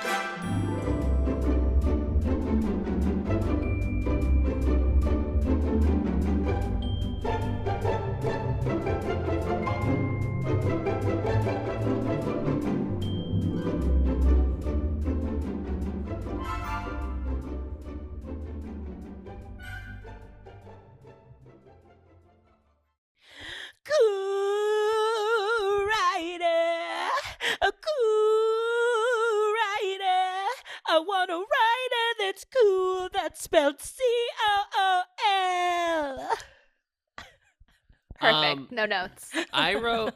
Cool rider, a cool rider. I want a rider that's cool, that's spelled COOL. Perfect. No notes. I wrote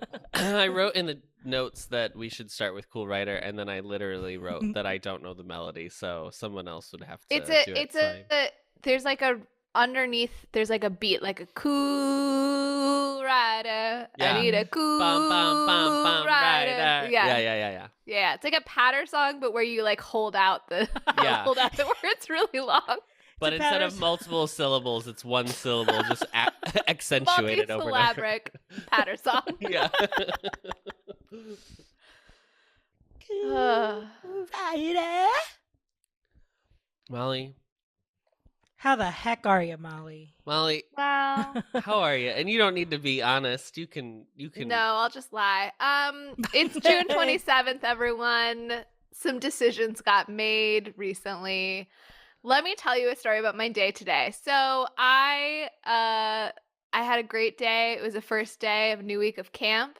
in the notes that we should start with Cool Rider, and then I literally wrote that I don't know the melody, so someone else would have to do it. There's like a underneath. There's like a beat, like a cool rider. Yeah. I need a cool Bum, bum, bum, bum, rider. Yeah. Yeah, it's like a patter song, but where you like hold out the hold out the words really long. But instead of multiple syllables, it's one syllable, just accentuated over there. Multi-syllabic patter song. Yeah. Rider. Molly. How the heck are you, Molly? Molly. Wow. How are you? And you don't need to be honest. You can. No, I'll just lie. It's June 27th, everyone. Some decisions got made recently. Let me tell you a story about my day today. So I had a great day. It was the first day of a new week of camp.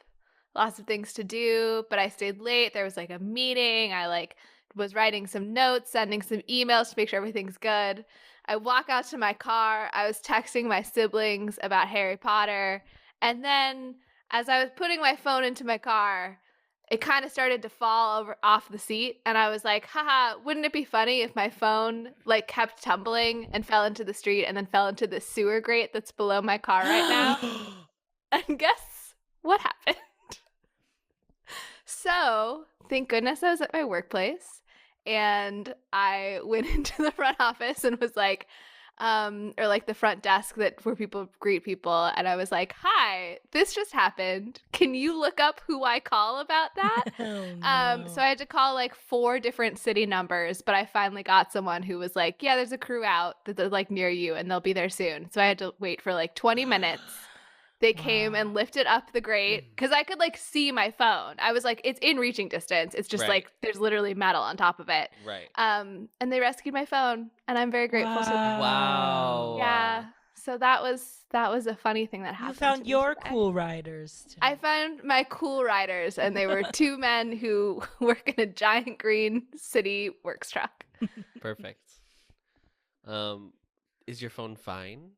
Lots of things to do, but I stayed late. There was like a meeting. I was writing some notes, sending some emails to make sure everything's good. I walk out to my car. I was texting my siblings about Harry Potter. And then as I was putting my phone into my car, it kind of started to fall off the seat. And I was like, haha, wouldn't it be funny if my phone like kept tumbling and fell into the street and then fell into the sewer grate that's below my car right now? And guess what happened? So thank goodness I was at my workplace. And I went into the front office and was like, or like the front desk where people greet people. And I was like, hi, this just happened. Can you look up who I call about that? No. So I had to call like 4 different city numbers, but I finally got someone who was like, yeah, there's a crew out that's like near you and they'll be there soon. So I had to wait for like 20 minutes. They came and lifted up the grate because I could like see my phone. I was like, it's in reaching distance. It's just like there's literally metal on top of it. Right. And they rescued my phone, and I'm very grateful to them. Wow. Yeah. So that was a funny thing that happened. You found your cool riders. Too. I found my cool riders, and they were 2 men who work in a giant green city works truck. Perfect. Is your phone fine?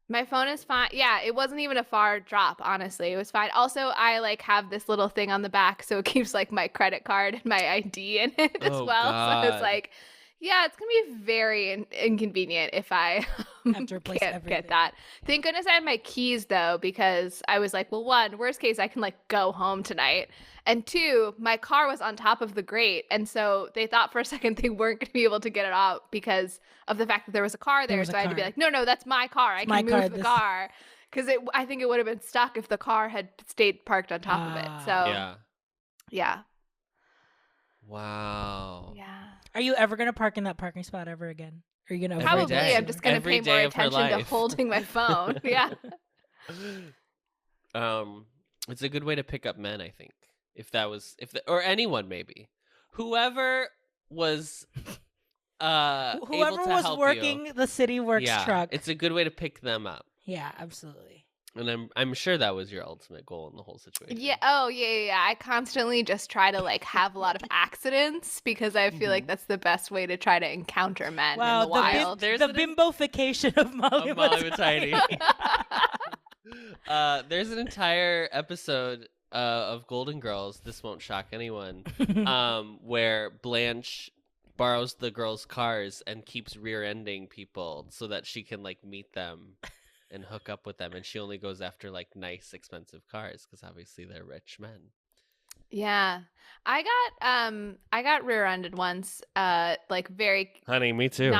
My phone is fine. Yeah, it wasn't even a far drop, honestly. It was fine. Also, I like have this little thing on the back, so it keeps like my credit card and my ID in it as well. God. So it's like, yeah, it's going to be very inconvenient if I have to replace can't everything. get that. Thank goodness I had my keys, though, because I was like, well, 1, worst case, I can like go home tonight. And 2, my car was on top of the grate. And so they thought for a second they weren't going to be able to get it out because of the fact that there was a car there. So I had to be like, no, that's my car. I can move the car. Because I think it would have been stuck if the car had stayed parked on top of it. So, yeah. Wow. Yeah. Are you ever going to park in that parking spot ever again? Are you going to Probably. I'm just going to pay more attention to holding my phone. Yeah. It's a good way to pick up men, I think. Or anyone maybe. Whoever was able to help working you, the city works truck. It's a good way to pick them up. Yeah, absolutely. And I'm sure that was your ultimate goal in the whole situation. Yeah. Oh, yeah. I constantly just try to like have a lot of accidents because I feel like that's the best way to try to encounter men in the wild. There's the bimbofication of Molly Matiny. There's an entire episode of Golden Girls, this won't shock anyone, where Blanche borrows the girls' cars and keeps rear-ending people so that she can like meet them and hook up with them, and she only goes after like nice, expensive cars because obviously they're rich men. Yeah, I got rear-ended once. Like very. Honey, me too.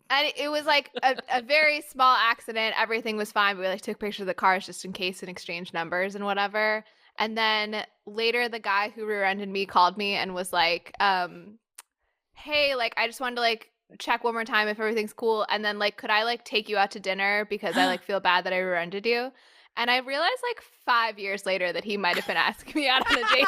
And it was like a very small accident. Everything was fine. We like took pictures of the cars just in case and exchanged numbers and whatever. And then later the guy who rear-ended me called me and was like, hey, like, I just wanted to like check one more time if everything's cool. And then like, could I like take you out to dinner because I like feel bad that I rear-ended you? And I realized like 5 years later that he might have been asking me out on a date.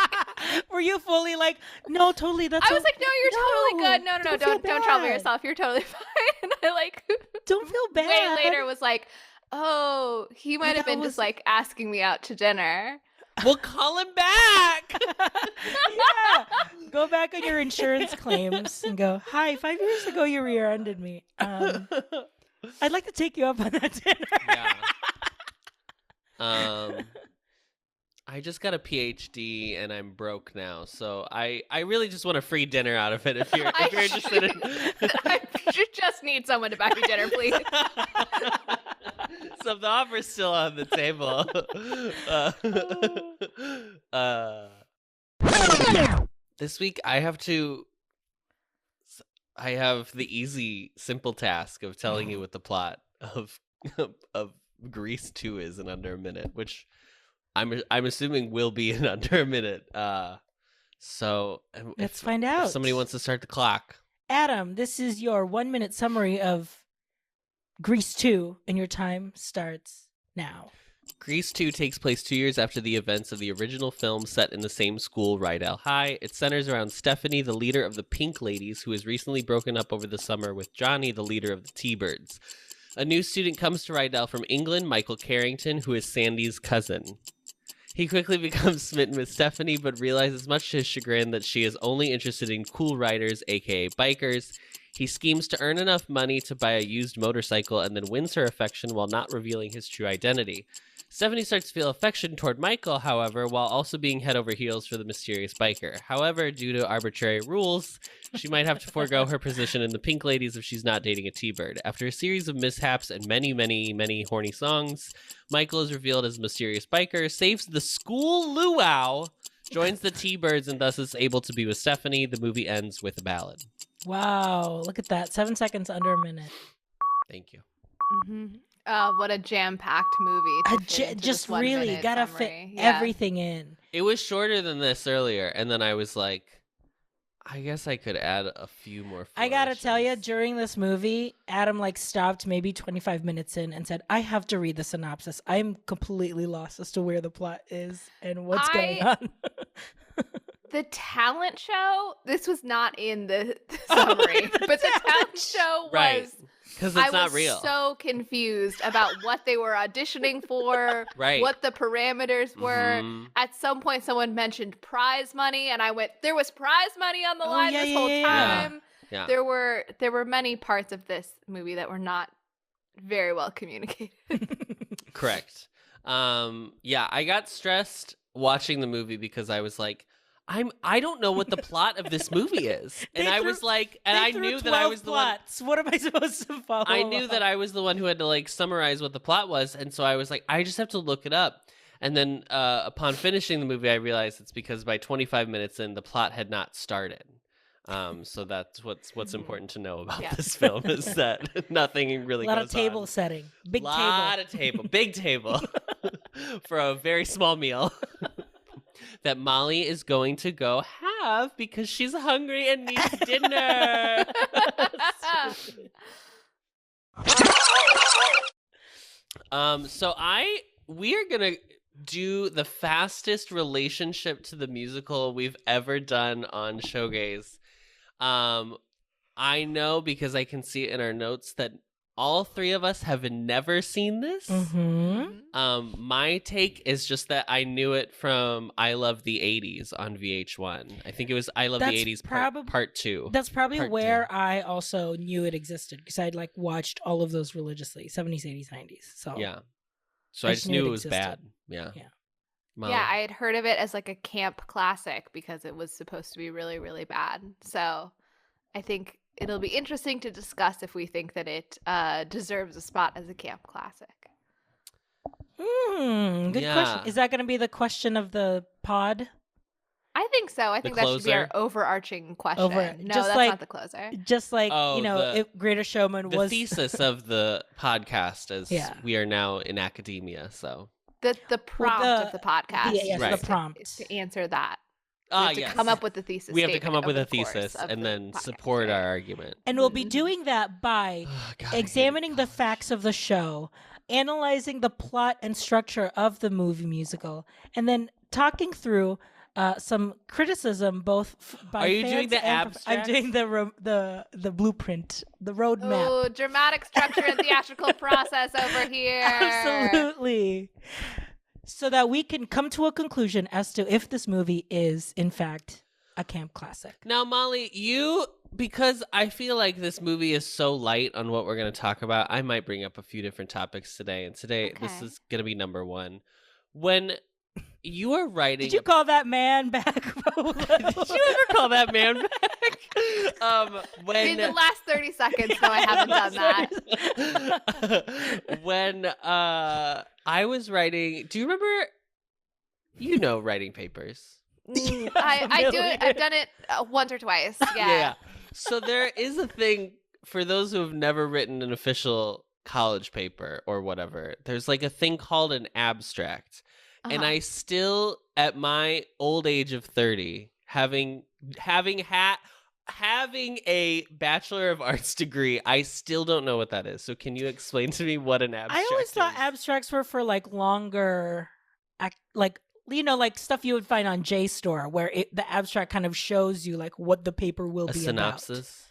Were you fully like, no, totally, that's I was like, no, you're totally good. No, don't trouble bad. yourself. You're totally fine. And I like don't feel bad. way later was like, oh, he might have been just like asking me out to dinner. Well, call him back. Yeah. Go back on your insurance claims and go, hi, 5 years ago you rear-ended me. I'd like to take you up on that dinner. Yeah. I just got a PhD and I'm broke now, so I really just want a free dinner out of it. If you're interested in, I just need someone to buy me dinner, please. So the offer's still on the table. This week I have the easy, simple task of telling you what the plot of Grease 2 is in under a minute, which I'm assuming will be in under a minute. So let's find out. If somebody wants to start the clock. Adam, this is your 1 minute summary of Grease 2, and your time starts now. Grease 2 takes place 2 years after the events of the original film, set in the same school, Rydell High. It centers around Stephanie, the leader of the Pink Ladies, who has recently broken up over the summer with Johnny, the leader of the T-Birds. A new student comes to Rydell from England, Michael Carrington, who is Sandy's cousin. He quickly becomes smitten with Stephanie, but realizes much to his chagrin that she is only interested in cool riders, aka bikers. He schemes to earn enough money to buy a used motorcycle and then wins her affection while not revealing his true identity. Stephanie starts to feel affection toward Michael, however, while also being head over heels for the mysterious biker. However, due to arbitrary rules, she might have to forego her position in the Pink Ladies if she's not dating a T-Bird. After a series of mishaps and many, many, many horny songs, Michael is revealed as a mysterious biker, saves the school luau, joins the T-Birds, and thus is able to be with Stephanie. The movie ends with a ballad. Wow, look at that. 7 seconds under a minute. Thank you. Mm-hmm. What a jam-packed movie. Just really gotta summary. fit everything in. It was shorter than this earlier, and then I was like, I guess I could add a few more flourishes. I gotta tell you, during this movie, Adam stopped maybe 25 minutes in and said, I have to read the synopsis. I'm completely lost as to where the plot is and what's going on. The talent show, this was not in the summary, but the talent show was... Right. Because it's not real. I was so confused about what they were auditioning for, right. What the parameters were. Mm-hmm. At some point, someone mentioned prize money, and I went, there was prize money on the line this whole time. Yeah. There were many parts of this movie that were not very well communicated. Correct. I got stressed watching the movie because I was like, I don't know what the plot of this movie is. And I was like, and I knew that I was the one. What am I supposed to follow? I knew that I was the one who had to summarize what the plot was. And so I was like, I just have to look it up. And then upon finishing the movie, I realized it's because by 25 minutes in, the plot had not started. So that's what's important to know about this film is that nothing really goes on. A lot of table setting. Big table for a very small meal. That Molly is going to go have because she's hungry and needs dinner. We are gonna do the fastest relationship to the musical we've ever done on Showgays. I know because I can see it in our notes that all three of us have never seen this. Mm-hmm. My take is just that I knew it from I Love the 80s on VH1. I think it was I Love the 80s part 2. That's probably where I also knew it existed because I'd watched all of those religiously, 70s, 80s, 90s. So yeah. So I just knew it was bad. Yeah. Molly. Yeah, I had heard of it as a camp classic because it was supposed to be really, really bad. So I think it'll be interesting to discuss if we think that it deserves a spot as a camp classic. Good question. Is that going to be the question of the pod? I think so. I think that should be our overarching question. No, that's not the closer. Just if Greater Showman was... The thesis of the podcast as we are now in academia, so... The prompt of the podcast. yes, Right. the prompt. To answer that. We have to Yes. come up with the thesis. We have to come up statement with a over the course thesis of and the then podcast, support right? our argument. And we'll be doing that by Oh, God, I hated examining the college. facts of the show, analyzing the plot and structure of the movie musical, and then talking through some criticism both by Are you fans doing the and I'm abstract? doing the blueprint, the roadmap. Oh, dramatic structure and theatrical process over here. Absolutely. So that we can come to a conclusion as to if this movie is, in fact, a camp classic. Now, Molly, because I feel like this movie is so light on what we're going to talk about, I might bring up a few different topics today. And today, this Okay. is going to be number one. When you are writing... Did you call that man back? Did you ever call that man back? In the last 30 seconds, no, I haven't done that. When I was writing... Do you remember... You know writing papers. I do it. I've done it once or twice. Yeah. So there is a thing for those who have never written an official college paper or whatever. There's like a thing called an abstract. And I still, at my old age of 30, having a Bachelor of Arts degree, I still don't know what that is. So can you explain to me what an abstract I always thought is? abstracts were for like longer, like stuff you would find on JSTOR, where the abstract kind of shows you like what the paper will A be synopsis?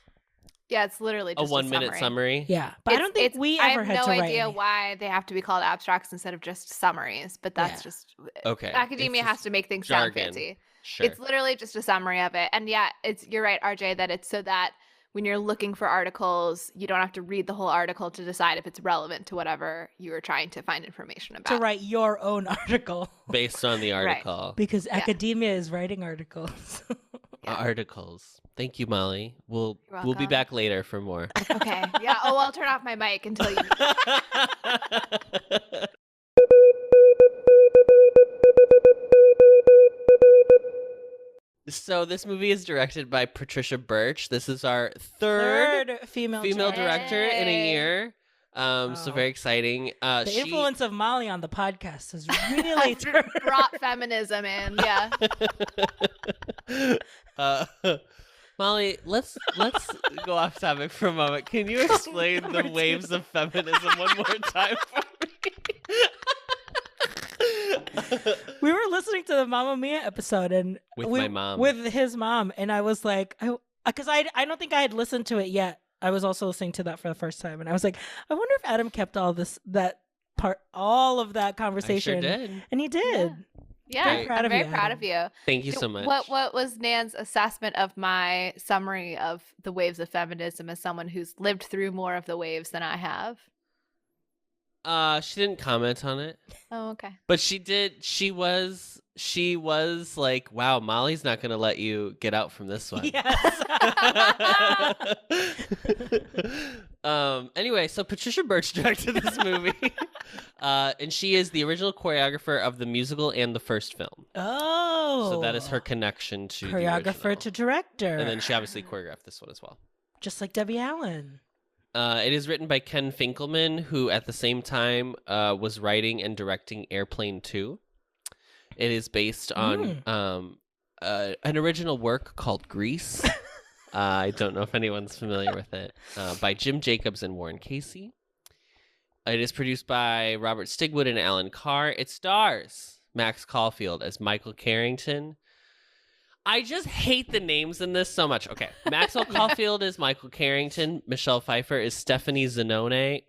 Yeah, it's literally A just 1 minute summary? Yeah, but I don't think we ever had to I have no write idea any. why they have to be called abstracts instead of just summaries, but that's Yeah. just Okay. academia It's has just to make things jargon. sound fancy. Sure. It's literally just a summary of it. And yeah, you're right, RJ, that it's so that when you're looking for articles, you don't have to read the whole article to decide if it's relevant to whatever you were trying to find information about. To write your own article. Based on the Right. article. Because academia is writing articles. Yeah. Articles. Thank you, Molly. We'll be welcome. back later for more. Okay. Yeah. Oh, I'll turn off my mic until you. So this movie is directed by Patricia Birch. This is our third female director in a Yay. year. So very exciting. The influence of Molly on the podcast has really turned. brought feminism in. Yeah. Molly, let's go off topic for a moment. Can you explain the waves of feminism one more time for me? We were listening to the Mamma Mia episode and With my mom. with his mom, and I was like, because I don't think I had listened to it yet. I was also listening to that for the first time, and I was like, I wonder if Adam kept all of that conversation. I sure did. And he did. Yeah. Very proud I'm of very you, proud Adam. of you. Thank you so much. What was Nan's assessment of my summary of the waves of feminism as someone who's lived through more of the waves than I have? She didn't comment on it. Oh, okay. But she did. She was like, "Wow, Molly's not going to let you get out from this one." Yes. Anyway, so Patricia Birch directed this movie, and she is the original choreographer of the musical and the first film. Oh. So that is her connection to the choreographer original. to director. And then she obviously choreographed this one as well. Just like Debbie Allen. It is written by Ken Finkelman, who at the same time was writing and directing Airplane 2. It is based on an original work called Grease. I don't know if anyone's familiar with it. By Jim Jacobs and Warren Casey. It is produced by Robert Stigwood and Alan Carr. It stars Max Caulfield as Michael Carrington. I just hate the names in this so much. Okay, Maxwell Caulfield is Michael Carrington. Michelle Pfeiffer is Stephanie Zanoni.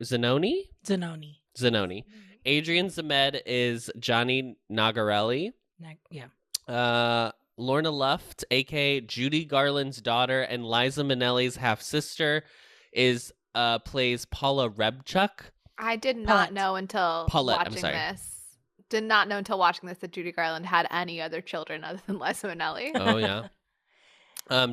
Adrian Zemed is Johnny Nagarelli. Yeah. Lorna Luft, aka Judy Garland's daughter and Liza Minnelli's half sister, plays Paula Rebchuk. I did not know until Paulette, I'm watching sorry. this. Did not know until watching this that Judy Garland had any other children other than Liza Minnelli. Oh yeah.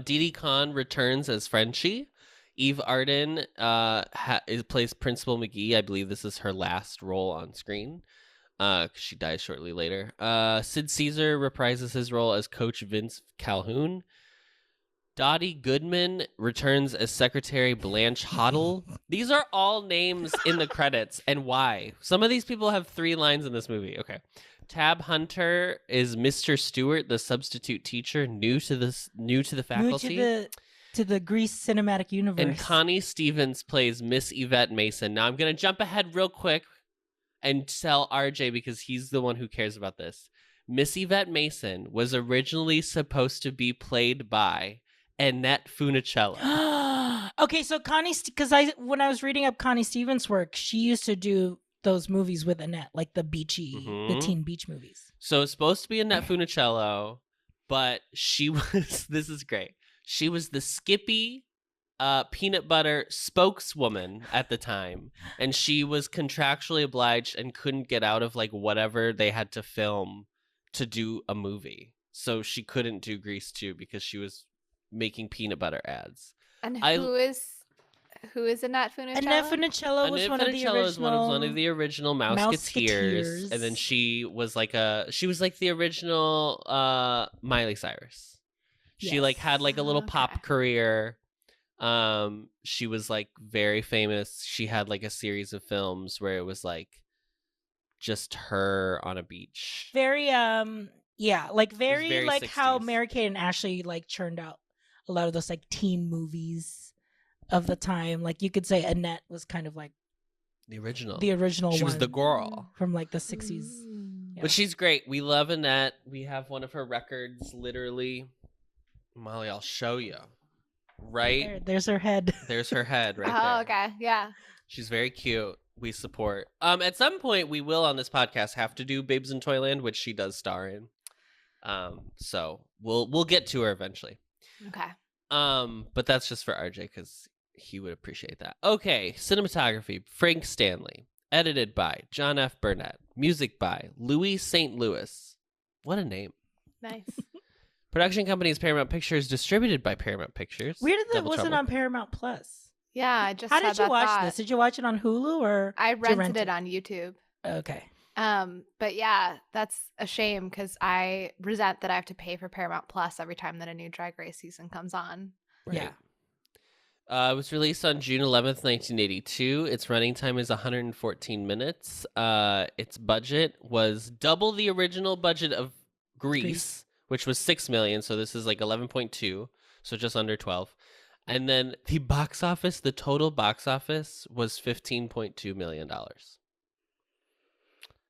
Didi Khan returns as Frenchie. Eve Arden plays Principal McGee. I believe this is her last role on screen. She dies shortly later. Sid Caesar reprises his role as Coach Vince Calhoun. Dottie Goodman returns as Secretary Blanche Hoddle. These are all names in the credits, and why? Some of these people have 3 lines in this movie. Okay. Tab Hunter is Mr. Stewart, the substitute teacher, new to the faculty. New to the Grease cinematic universe. And Connie Stevens plays Miss Yvette Mason. Now I'm going to jump ahead real quick and tell RJ because he's the one who cares about this. Miss Yvette Mason was originally supposed to be played by Annette Funicello. Okay, so because when I was reading up Connie Stevens' work, she used to do those movies with Annette, like the the teen beach movies. So it's supposed to be Annette Funicello, but she was, this is great. She was the Skippy peanut butter spokeswoman at the time, and she was contractually obliged and couldn't get out of like whatever they had to film to do a movie. So she couldn't do Grease 2 because she was making peanut butter ads. And who is Annette Funicello? Annette Funicello was one of the original Mouseketeers, and then she was like the original Miley Cyrus. She like had like a little pop career. She was like very famous. She had like a series of films where it was like just her on a beach. Very very like 60s. how Mary-Kate and Ashley like churned out a lot of those like teen movies of the time. Like you could say Annette was kind of like the original. She was the girl from like the 60s. Yeah. But she's great. We love Annette. We have one of her records literally. Molly, I'll show you. Right? There's her head. There's her head right there. Oh, okay. Yeah. She's very cute. We support. At some point we will on this podcast have to do Babes in Toyland, which she does star in. So we'll get to her eventually. Okay. But that's just for RJ because he would appreciate that. Okay, cinematography, Frank Stanley. Edited by John F. Burnett. Music by Louis St. Louis. What a name. Nice. Production company is Paramount Pictures, distributed by Paramount Pictures. Weird that Double wasn't trouble. on Paramount Plus. Yeah, I just How had did you that watch thought. this? Did you watch it on Hulu or I did you rented it on YouTube. Okay. But yeah, that's a shame because I resent that I have to pay for Paramount Plus every time that a new Drag Race season comes on. Right. Yeah. It was released on June 11th, 1982. Its running time is 114 minutes. Its budget was double the original budget of Grease, which was $6 million. So this is like 11.2, so just under 12. And then the total box office was $15.2 million.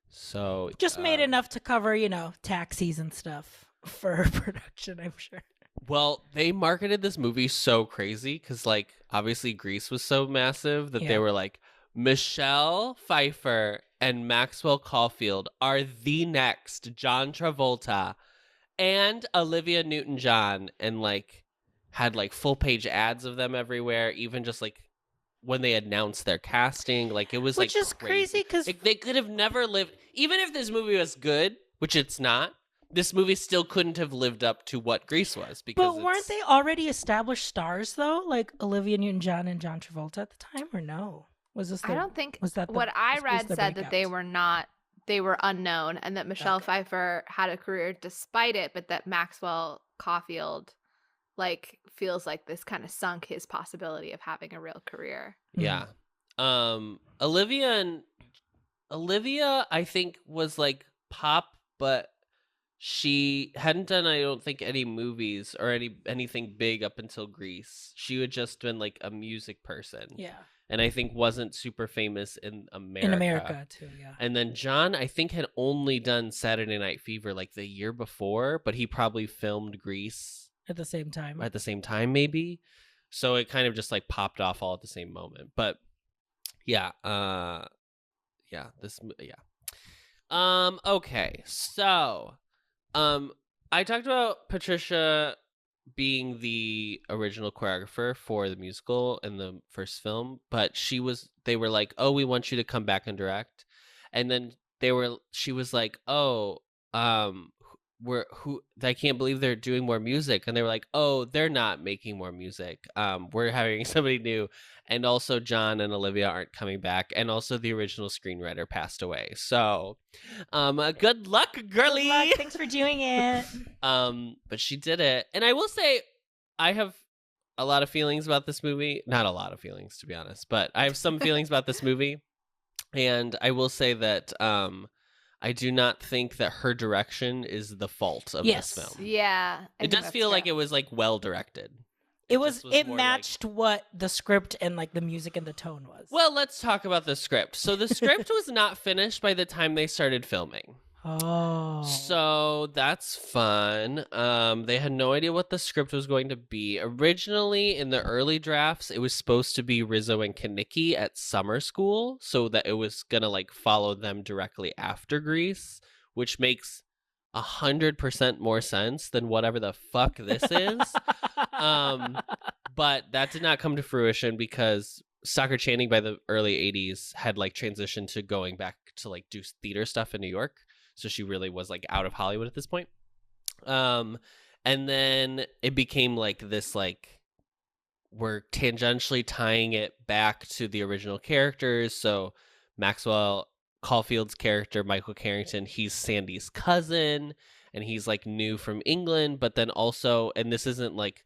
So Just made enough to cover, taxis and stuff for production, I'm sure. Well, they marketed this movie so crazy because, like, obviously Grease was so massive that they were like, Michelle Pfeiffer and Maxwell Caulfield are the next John Travolta and Olivia Newton-John, and like had like full page ads of them everywhere, even just like when they announced their casting. Like it was which like is crazy because they could have never lived. Even if this movie was good, which it's not, this movie still couldn't have lived up to what Grease was. Because but weren't they already established stars though, like Olivia Newton-John and John Travolta at the time, or no? Was this? I don't think. Was that what I read said that they breakouts? were not. They were unknown, and that Michelle Pfeiffer had a career despite it, but that Maxwell Caulfield, like, feels like this kind of sunk his possibility of having a real career. Yeah. Olivia, I think, was like pop, but she hadn't done, I don't think, any movies or anything big up until Grease. She had just been like a music person. Yeah. And I think wasn't super famous in America. In America too, yeah. And then John, I think, had only done Saturday Night Fever like the year before, but he probably filmed Grease At the same time. maybe. So it kind of just like popped off all at the same moment. But yeah, okay. So, I talked about Patricia being the original choreographer for the musical in the first film, but they were like, "Oh, we want you to come back and direct." And then she was like, "Oh, I can't believe they're doing more music." And they were like, "Oh, they're not making more music. We're hiring somebody new." And also John and Olivia aren't coming back, and also the original screenwriter passed away. So, good luck, girly. Good luck. Thanks for doing it. But she did it. And I will say, I have a lot of feelings about this movie. Not a lot of feelings, to be honest, but I have some feelings about this movie. And I will say that I do not think that her direction is the fault of Yes. this film. Yeah. It does feel like it was like well directed. It just it more matched what the script and like the music and the tone was. Well, let's talk about the script. So the script was not finished by the time they started filming. Oh. So that's fun. They had no idea what the script was going to be. Originally, in the early drafts, it was supposed to be Rizzo and Kaneki at summer school, so that it was gonna like follow them directly after Grease, which makes 100% more sense than whatever the fuck this is. But that did not come to fruition because Stockard Channing by the early 80s had like transitioned to going back to like do theater stuff in New York. So she really was like out of Hollywood at this point. And then it became like this, like, we're tangentially tying it back to the original characters. So Maxwell Caulfield's character, Michael Carrington, he's Sandy's cousin, and he's like new from England, but then also, and this isn't like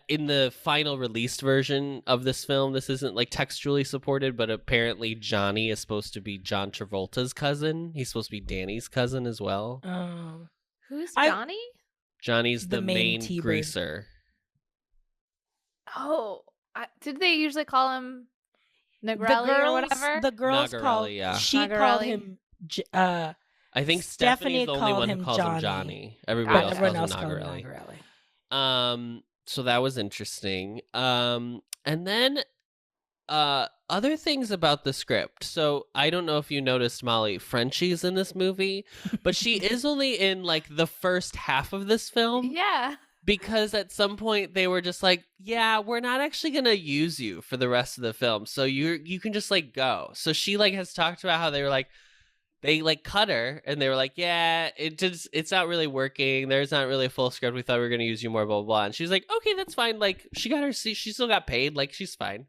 in the final released version of this film, this isn't like textually supported, but apparently Johnny is supposed to be John Travolta's cousin. He's supposed to be Danny's cousin as well. Who's Johnny? Johnny's the main T-bird. greaser. Oh, did they usually call him Negrelli or whatever? The girls Nagarelli, called. yeah. She Nagarelli. called him. I think Stephanie Stephanie's the only called one who him calls Johnny. him Johnny. Everybody Everyone else else calls called him him Nagarelli. Nagarelli. So that was interesting. And then other things about the script. So I don't know if you noticed, Molly, Frenchie's in this movie, but she is only in like the first half of this film. Yeah. Because at some point they were just like, yeah, we're not actually going to use you for the rest of the film. So you can just like go. So she like has talked about how they were like, they like cut her and they were like, yeah, it's not really working. There's not really a full script. We thought we were going to use you more, blah, blah, blah. And she's like, okay, that's fine. Like she got her, she still got paid. Like she's fine.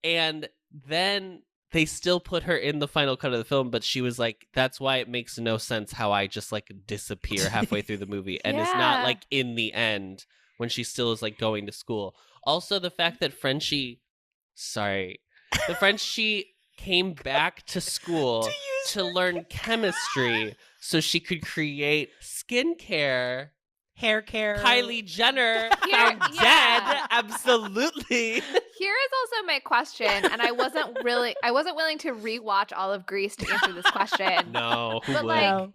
And then they still put her in the final cut of the film, but she was like, that's why it makes no sense how I just like disappear halfway through the movie. And it's not like in the end when she still is like going to school. Also the fact that Frenchie came back to school to learn chemistry so she could create skincare. Hair care. Kylie Jenner found dead. Absolutely. Here is also my question, and I wasn't willing to rewatch all of Grease to answer this question. No, who But would? like,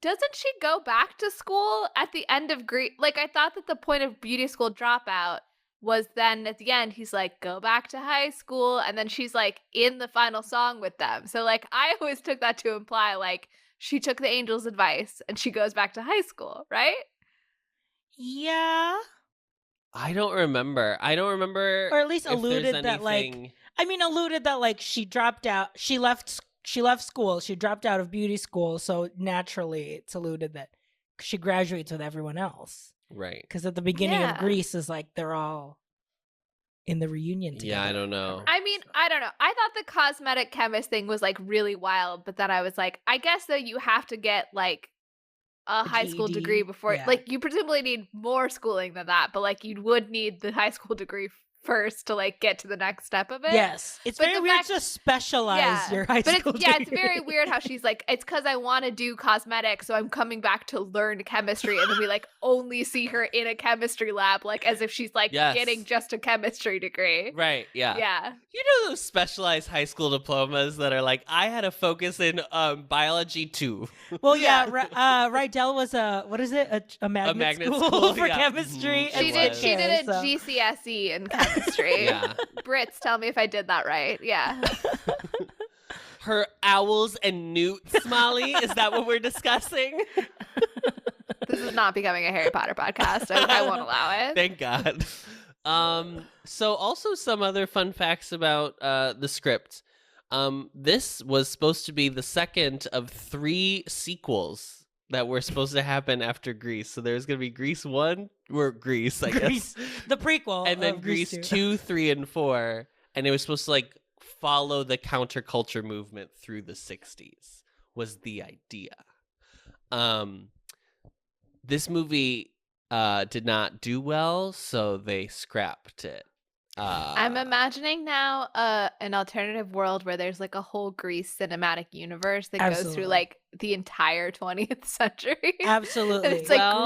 doesn't she go back to school at the end of Grease? Like, I thought that the point of beauty school dropout was then at the end, he's like, go back to high school, and then she's like in the final song with them. So like, I always took that to imply like she took the angel's advice and she goes back to high school, right? Yeah. I don't remember. Or at least if there's alluded that like anything- alluded that like she dropped out. She left school. She dropped out of beauty school, so naturally it's alluded that she graduates with everyone else. Right. Because at the beginning Yeah. of Grease is like they're all in the reunion together. Yeah, I don't know. I mean, I don't know. I thought the cosmetic chemist thing was like really wild, but then I was like, I guess though you have to get like a high school GED, degree before, yeah. like you presumably need more schooling than that, but like you would need the high school degree first to like get to the next step of it. Yes, it's But very the weird fact- to specialize your high But school. it's very weird how she's like, it's because I want to do cosmetics, so I'm coming back to learn chemistry, and then we like only see her in a chemistry lab, like as if she's like Yes. getting just a chemistry degree. Right, yeah. Yeah. You know those specialized high school diplomas that are like, I had a focus in biology too. Well, yeah, Rydell was a magnet school, school, for yeah. chemistry. Mhm. and She It did skincare, a GCSE in chemistry. Yeah. Brits, tell me if I did that right. Yeah. Her owls and newts, Molly. Is that what we're discussing? This is not becoming a Harry Potter podcast. I won't allow it. Thank God. So also some other fun facts about the script. This was supposed to be the second of 3 sequels that were supposed to happen after Grease. So there's going to be Grease 1, or Grease, I Grease, guess. the prequel, And then of Grease 2. 2, 3, and 4. And it was supposed to like follow the counterculture movement through the 60s was the idea. This movie did not do well, so they scrapped it. I'm imagining now an alternative world where there's like a whole Grease cinematic universe that goes Absolutely. through like the entire 20th century. Absolutely. And it's like Well,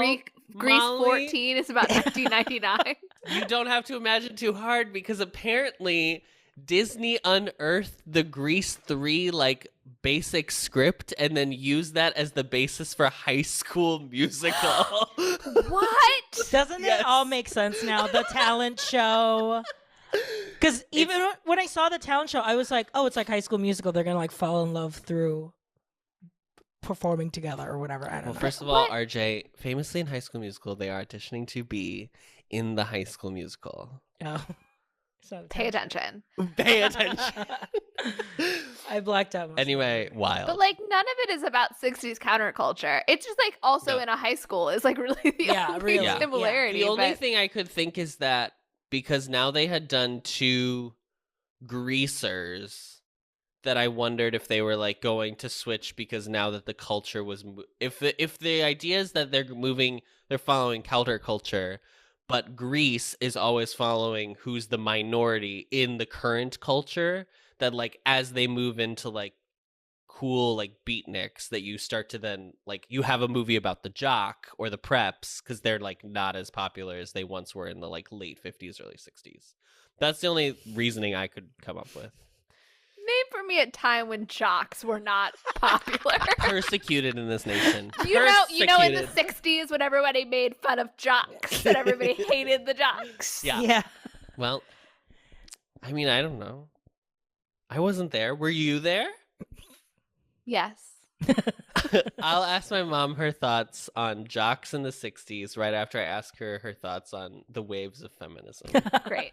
Grease Molly- 14 is about 1999. You don't have to imagine too hard because apparently Disney unearthed the Grease 3 like basic script and then used that as the basis for High School Musical. What? Doesn't Yes. it all make sense now? The talent show. Because even when I saw the talent show, I was like, oh, it's like High School Musical. They're going to like fall in love through performing together or whatever. I don't Well, know. first of all, RJ, famously in High School Musical, they are auditioning to be in the High School Musical. Oh. It's not a Pay talent attention. Pay attention. I blacked out. most of Anyway, it. wild. But like none of it is about 60s counterculture. It's just like also No. in a high school is like really the Yeah, only really. Yeah. similarity. The only but- thing I could think is that because now they had done 2 greasers, that I wondered if they were like going to switch because now that the culture was if the idea is that they're following counterculture, but Grease is always following who's the minority in the current culture, that like as they move into like cool like beatniks, that you start to then like you have a movie about the jock or the preps because they're like not as popular as they once were in the like late 50s, early 60s. That's the only reasoning I could come up with. Name for me a time when jocks were not popular. Persecuted in this nation. You know, in the Persecuted. 60s when everybody made fun of jocks and everybody hated the jocks. Yeah. Yeah. Well, I mean, I don't know. I wasn't there. Were you there? Yes. I'll ask my mom her thoughts on jocks in the 60s right after I ask her her thoughts on the waves of feminism. Great.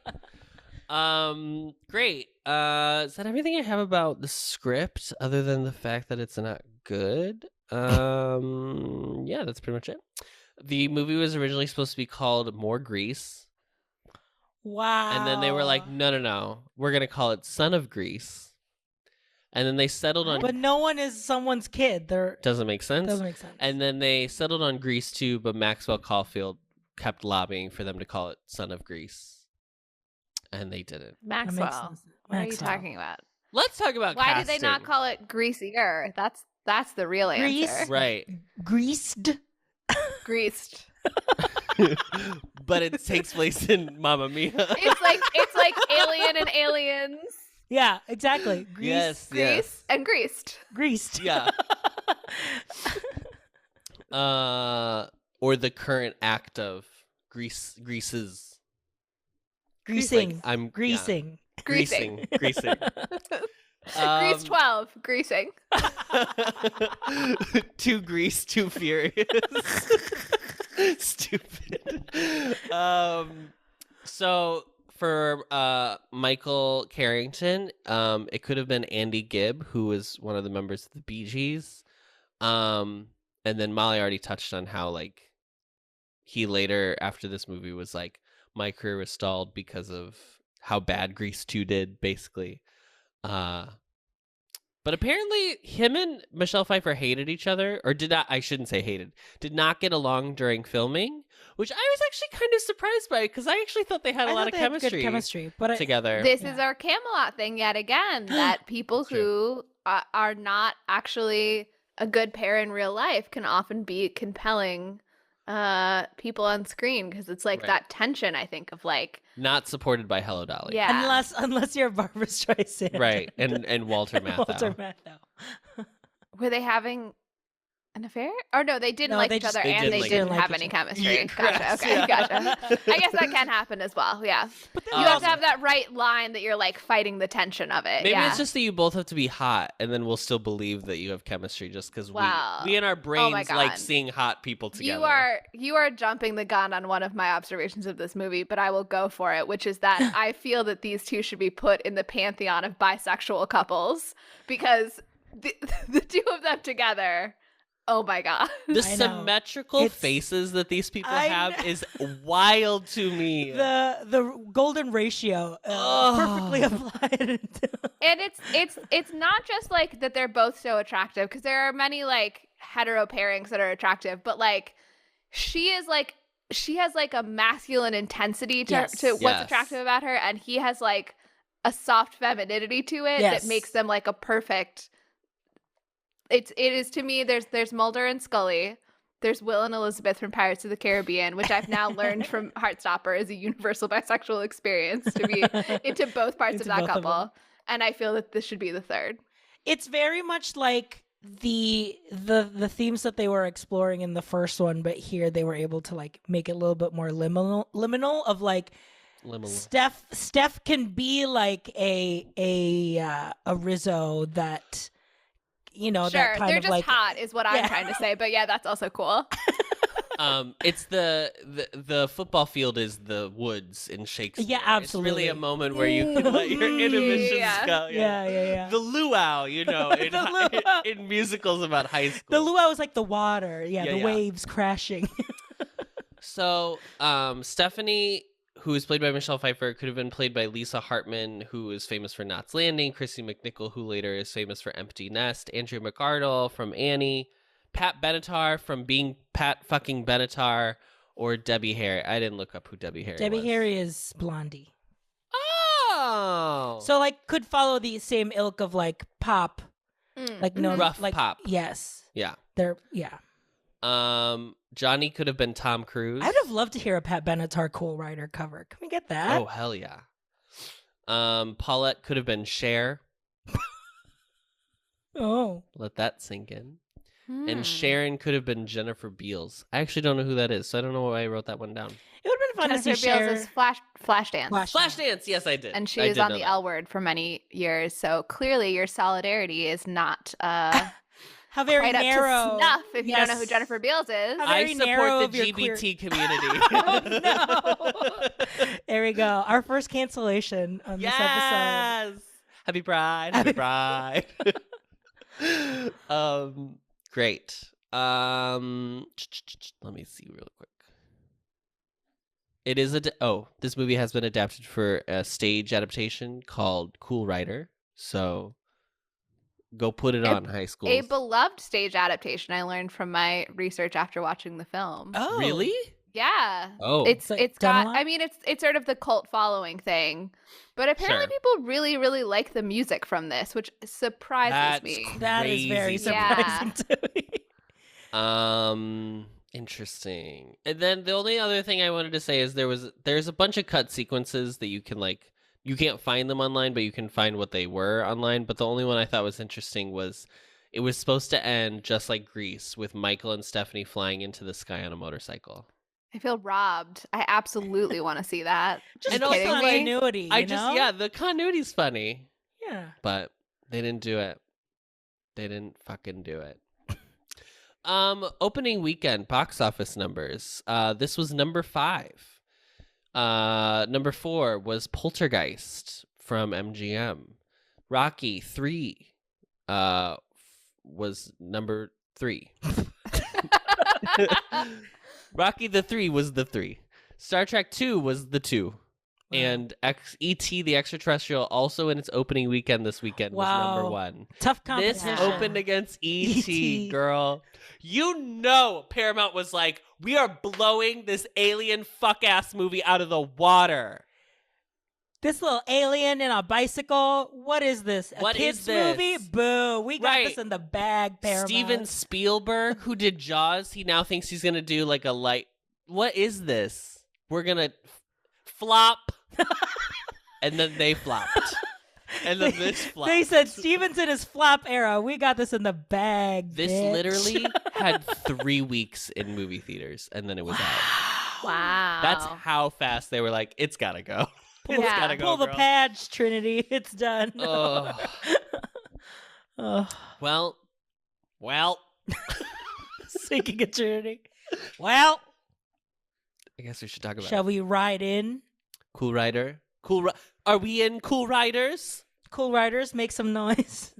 Great. Is that everything I have about the script other than the fact that it's not good? Yeah, that's pretty much it. The movie was originally supposed to be called More Grease, Wow. and then they were like, no, we're going to call it Son of Grease. And then they settled on But no one is someone's kid. They're doesn't make sense. doesn't make sense. And then they settled on Grease 2, but Maxwell Caulfield kept lobbying for them to call it Son of Grease. And they didn't. That makes Maxwell. sense. What are you Maxwell. talking about? Let's talk about Why did they not casting. call it greasier? That's the real Grease? answer. Right. Greased. Greased. But it takes place in Mamma Mia. It's like Alien and Aliens. Yeah, exactly. Grease. Yes, Grease yes. and greased. Greased. Yeah. Or the current act of greases. Greasing. Like, I'm Greasing. Greasing. Greasing. Grease 12. Greasing. Too greased, too furious. Stupid. So for Michael Carrington, it could have been Andy Gibb, who was one of the members of the Bee Gees. And then Molly already touched on how like he later after this movie was like, my career was stalled because of how bad Grease 2 did, basically. But apparently him and Michelle Pfeiffer hated each other, or did not get along during filming, which I was actually kind of surprised by because I actually thought they had a lot of Good chemistry but together. This Yeah. is our Camelot thing yet again, that people who are not actually a good pair in real life can often be compelling people on screen because it's like Right. that tension, I think, of like, Not supported by Hello Dolly. yeah. unless you're Barbara Streisand. Right. And Walter And Matthau. Walter Matthau. Were they having an affair? Or no, they didn't No, like they each just- other they and didn't they like didn't each other. have Like any each chemistry. Yeah, Gotcha. correct, Okay, yeah. gotcha. I guess that can happen as well. Yeah. But You have to have that right line that you're like fighting the tension of it. Maybe yeah. it's just that you both have to be hot, and then we'll still believe that you have chemistry just because Wow. we in our brains God. like seeing hot people together. You are jumping the gun on one of my observations of this movie, but I will go for it, which is that I feel that these two should be put in the pantheon of bisexual couples because the two of them together, oh my god. The I know. symmetrical It's- faces that these people I have know. is wild to me. The golden ratio perfectly applied. And it's not just like that they're both so attractive because there are many like hetero pairings that are attractive, but like she is like she has like a masculine intensity to Yes. what's Yes. attractive about her, and he has like a soft femininity to it that Yes. makes them like a perfect. It is to me. There's Mulder and Scully. There's Will and Elizabeth from Pirates of the Caribbean, which I've now learned from Heartstopper is a universal bisexual experience to be into both parts Into of that both of them. couple. And I feel that this should be the third. It's very much like the themes that they were exploring in the first one, but here they were able to like make it a little bit more liminal of like Steph can be like a Rizzo that Sure, that kind they're of just like hot is what I'm Yeah. trying to say. But yeah, that's also cool. It's the football field is the woods in Shakespeare. Yeah, absolutely. It's really a moment where you can let your inhibitions Yeah. go. yeah. The luau, in, The luau. in musicals about high school. The luau is like the water, Yeah, the yeah. waves crashing. So, Stephanie, who is played by Michelle Pfeiffer, could have been played by Lisa Hartman, who is famous for Knots Landing, Chrissy McNichol, who later is famous for Empty Nest, Andrea McArdle from Annie, Pat Benatar from Being Pat fucking Benatar, or Debbie Harry. I didn't look up who Debbie Harry Debbie was. Harry is Blondie. Oh! So like could follow the same ilk of like pop, like no Rough like pop. Yes. Yeah. Yeah. Johnny could have been Tom Cruise. I'd have loved to hear a Pat Benatar Cool Rider cover. Can we get that? Oh, hell yeah. Paulette could have been Cher. Oh. Let that sink in. Hmm. And Sharon could have been Jennifer Beals. I actually don't know who that is, so I don't know why I wrote that one down. It would have been fun Jennifer to see Beals Cher. is Flashdance. Flashdance, yes, I did. And she I was did on know the that. L Word for many years. So clearly your solidarity is not How very quite narrow. up to snuff if you don't know who Yes. Jennifer Beals is. How I very narrow support of the your queer- GBT community. Oh, no. There we go. Our first cancellation on this episode. Yes. Happy Pride. Happy Pride. Great. Let me see real quick. It is this movie has been adapted for a stage adaptation called Cool Rider. So go put it on high school. A beloved stage adaptation I learned from my research after watching the film. Oh. Really? Yeah. Oh. It's like it's done a got lot? I mean it's sort of the cult following thing. But apparently Sure. people really, really like the music from this, which surprises That's me. That is very Crazy. surprising to me. Interesting. And then the only other thing I wanted to say is there's a bunch of cut sequences that you can't find them online, but you can find what they were online. But the only one I thought was interesting was it was supposed to end just like Grease, with Michael and Stephanie flying into the sky on a motorcycle. I feel robbed. I absolutely want to see that. Just And Are you also, kidding me? continuity. You know? The continuity's funny, Yeah. but they didn't do it. They didn't fucking do it. Opening weekend box office numbers. This was number 5. Number 4 was Poltergeist from MGM. Rocky 3 was number 3. Rocky the 3 was the 3. Star Trek 2 was the 2. And E.T. the Extraterrestrial, also in its opening weekend this weekend, was number Wow. 1. Tough This competition. opened against E.T., E.T.. girl. You know Paramount was like, we are blowing this alien fuck-ass movie out of the water. This little alien in a bicycle. What is this? A What kids is this? movie? Boo. We got Right. this in the bag, Paramount. Steven Spielberg, who did Jaws, he now thinks he's going to do like a light. What is this? We're going to flop. And then they flopped. And then this flopped. They said Steven's in his flop era. We got this in the bag. This bitch. literally had 3 weeks in movie theaters, and then it was out. Wow. That's how fast they were like, it's gotta go. It's Yeah. gotta go, Pull the girl. pads, Trinity. It's done. Ugh. Oh, Well, sinking a Trinity. Well, I guess we should talk about shall we ride in? Cool Rider. Are we in Cool Riders? Cool Riders, make some noise.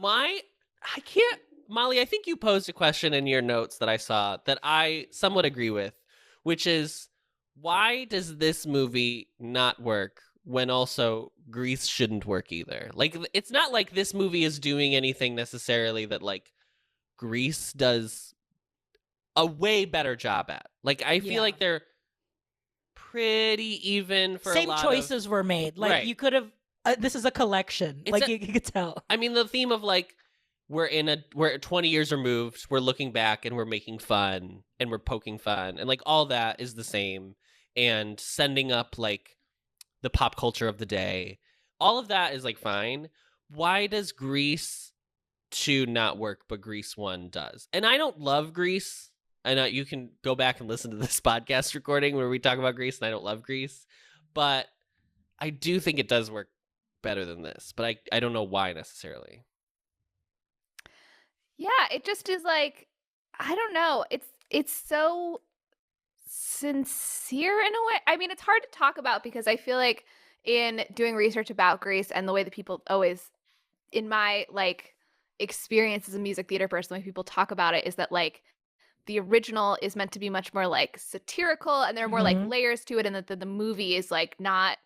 I can't. Molly, I think you posed a question in your notes that I saw that I somewhat agree with, which is, why does this movie not work when also Grease shouldn't work either? Like, it's not like this movie is doing anything necessarily that, like, Grease does a way better job at. Like, I feel like they're pretty even for Same a lot choices were made. Like, Right. you could have, this is a collection. It's Like, you could tell. I mean, the theme of, like, we're 20 years removed, we're looking back and we're making fun and we're poking fun, and like all that is the same, and sending up like the pop culture of the day, all of that is like fine. Why does Grease 2 not work but Grease 1 does? And I don't love Grease. I know you can go back and listen to this podcast recording where we talk about Grease, and I don't love Grease, but I do think it does work better than this, but I don't know why necessarily. Yeah, it just is like, I don't know. It's so sincere in a way. I mean, it's hard to talk about because I feel like in doing research about Grease and the way that people always, in my like experience as a music theater person, the way people talk about it is that like the original is meant to be much more like satirical and there are more like layers to it, and that the movie is like not,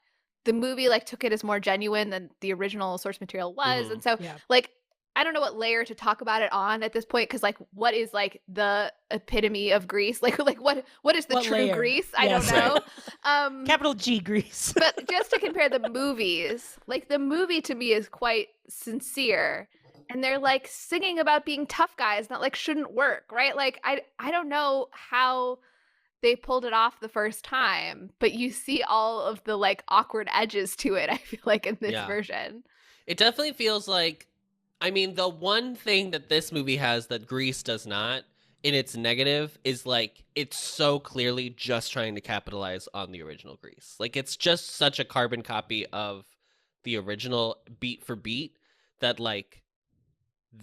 the movie like took it as more genuine than the original source material was. And so like, I don't know what layer to talk about it on at this point, because like, what is like the epitome of Grease? Like what is the What true layer? Grease? I don't know. Capital G Grease. But just to compare the movies, like the movie to me is quite sincere, and they're like singing about being tough guys that like shouldn't work, right? Like I don't know how they pulled it off the first time, but you see all of the like awkward edges to it, I feel like, in this version. It definitely feels like, I mean, the one thing that this movie has that Grease does not, in its negative, is like, it's so clearly just trying to capitalize on the original Grease. Like, it's just such a carbon copy of the original beat for beat that like,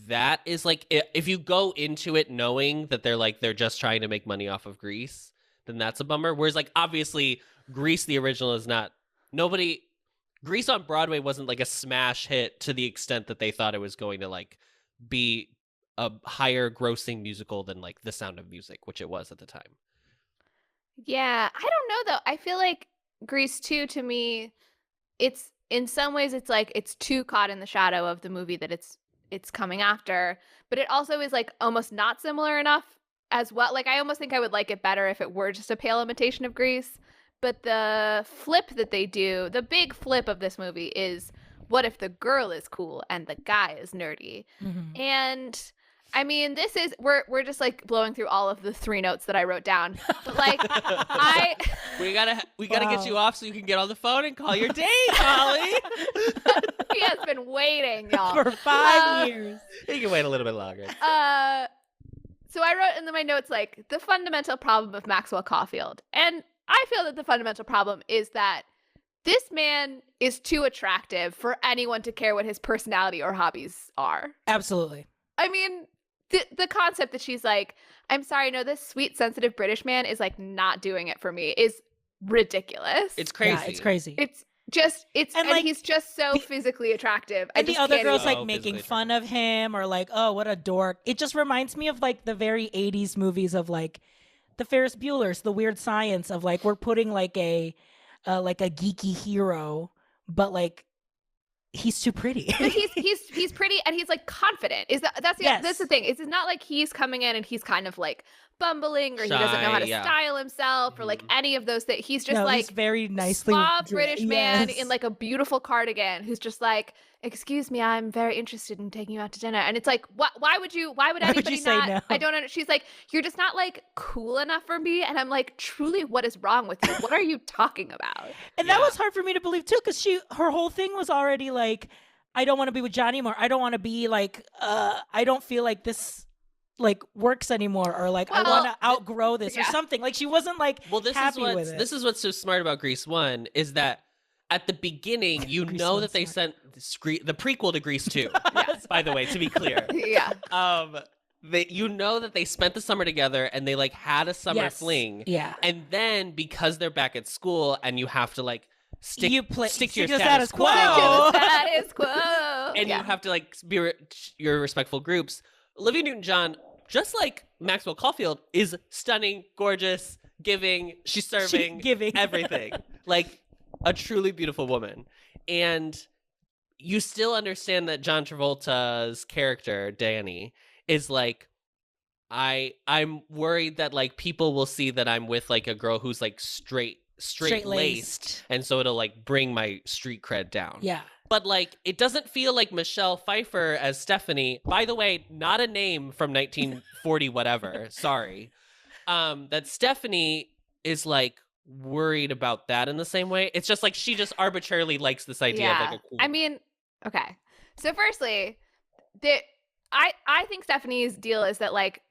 that is like, if you go into it knowing that they're just trying to make money off of Grease, then that's a bummer. Whereas like, obviously, Grease, the original, is not, Grease on Broadway wasn't like a smash hit to the extent that they thought it was going to like be a higher grossing musical than like The Sound of Music, which it was at the time. Yeah, I don't know though. I feel like Grease 2 to me, it's in some ways it's like it's too caught in the shadow of the movie that it's coming after, but it also is like almost not similar enough as well. Like I almost think I would like it better if it were just a pale imitation of Grease. But the flip that they do, the big flip of this movie is, what if the girl is cool and the guy is nerdy? Mm-hmm. And I mean, this is, we're just like blowing through all of the 3 notes that I wrote down. But like, we gotta get you off so you can get on the phone and call your date, Holly. He has been waiting, y'all, for 5 years. You can wait a little bit longer. So I wrote in my notes like the fundamental problem of Maxwell Caulfield, and I feel that the fundamental problem is that this man is too attractive for anyone to care what his personality or hobbies are. Absolutely. I mean, the concept that she's like, I'm sorry, no, this sweet, sensitive British man is like not doing it for me is ridiculous. It's crazy. Yeah, it's crazy. And like, he's just so physically attractive. And the other girls like Oh, making physically fun of him, or like, oh, what a dork. It just reminds me of like the very 80s movies of like the Ferris Bueller's, the Weird Science of like, we're putting like a geeky hero, but like he's too pretty. But he's pretty and he's like confident. That's the thing. It's not like he's coming in and he's kind of like bumbling, or he doesn't know how to style himself, or like any of those things. He's just like he's very nicely suave British man in like a beautiful cardigan who's just like, excuse me, I'm very interested in taking you out to dinner. And it's like, why would anybody say not? no? I don't know. She's like, you're just not like cool enough for me. And I'm like, truly, what is wrong with you? What are you talking about? And that was hard for me to believe too, because her whole thing was already like, I don't want to be with Johnny anymore. I don't want to be like, I don't feel like this like works anymore, or like I want to outgrow this or something. Like she wasn't like happy with it. This is what's so smart about Grease 1 is that at the beginning, you know that they sent the prequel to Grease 2. Yes. By the way, to be clear. Yeah. You know that they spent the summer together and they like had a summer fling. Yeah. And then because they're back at school and you have to like stick to your status quo. Status quo. And you have to like be your respectful groups. Olivia Newton-John, just like Maxwell Caulfield, is stunning, gorgeous, giving. She's serving, giving. everything. Like a truly beautiful woman. And you still understand that John Travolta's character, Danny, is like, I'm worried that like people will see that I'm with like a girl who's like straight laced, and so it'll like bring my street cred down. Yeah. But like it doesn't feel like Michelle Pfeiffer as Stephanie, by the way, not a name from 1940 whatever. Sorry. That Stephanie is like worried about that in the same way. It's just like she just arbitrarily likes this idea of like a cool. I mean, okay. So firstly, I think Stephanie's deal is that like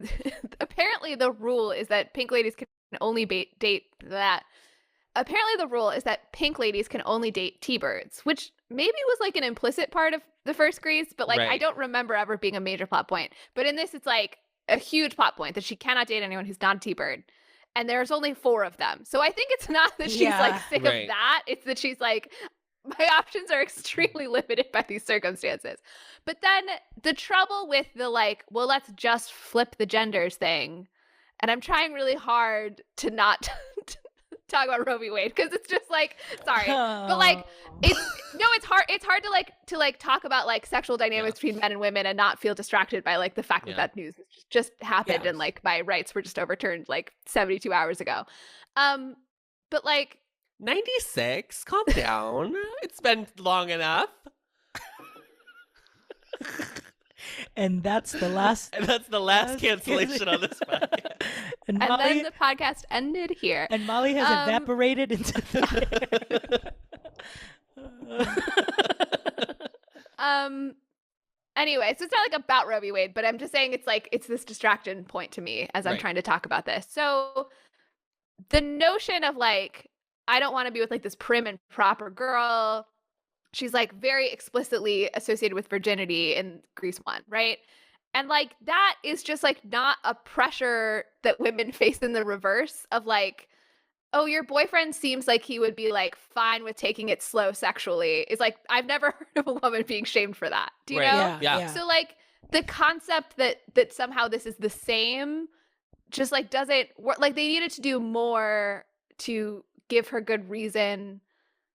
apparently the rule is that pink ladies can only date that. Apparently the rule is that pink ladies can only date T-birds, which maybe was like an implicit part of the first Grease, but like Right. I don't remember ever being a major plot point. But in this, it's like a huge plot point that she cannot date anyone who's not a T-bird. And there's only 4 of them. So I think it's not that she's like sick Right. of that. It's that she's like, my options are extremely limited by these circumstances. But then the trouble with the like, well, let's just flip the genders thing. And I'm trying really hard to not talk about Roe v. Wade because it's just like, sorry, but like it's hard to talk about like sexual dynamics between men and women and not feel distracted by like the fact that news just happened and like my rights were just overturned like 72 hours ago. But like 96, calm down. It's been long enough. And that's the last. And that's the last cancellation on this podcast. And and Molly, then the podcast ended here. and Molly has evaporated into the Anyway, so it's not like about Roe v. Wade, but I'm just saying it's like it's this distraction point to me as I'm Right. trying to talk about this. So the notion of like I don't want to be with like this prim and proper girl. She's like very explicitly associated with virginity in Grease 1, right? And like that is just like not a pressure that women face in the reverse of like, oh, your boyfriend seems like he would be like fine with taking it slow sexually. It's like I've never heard of a woman being shamed for that. Do you Right. know? Yeah. So like the concept that somehow this is the same just like doesn't work. Like they needed to do more to give her good reason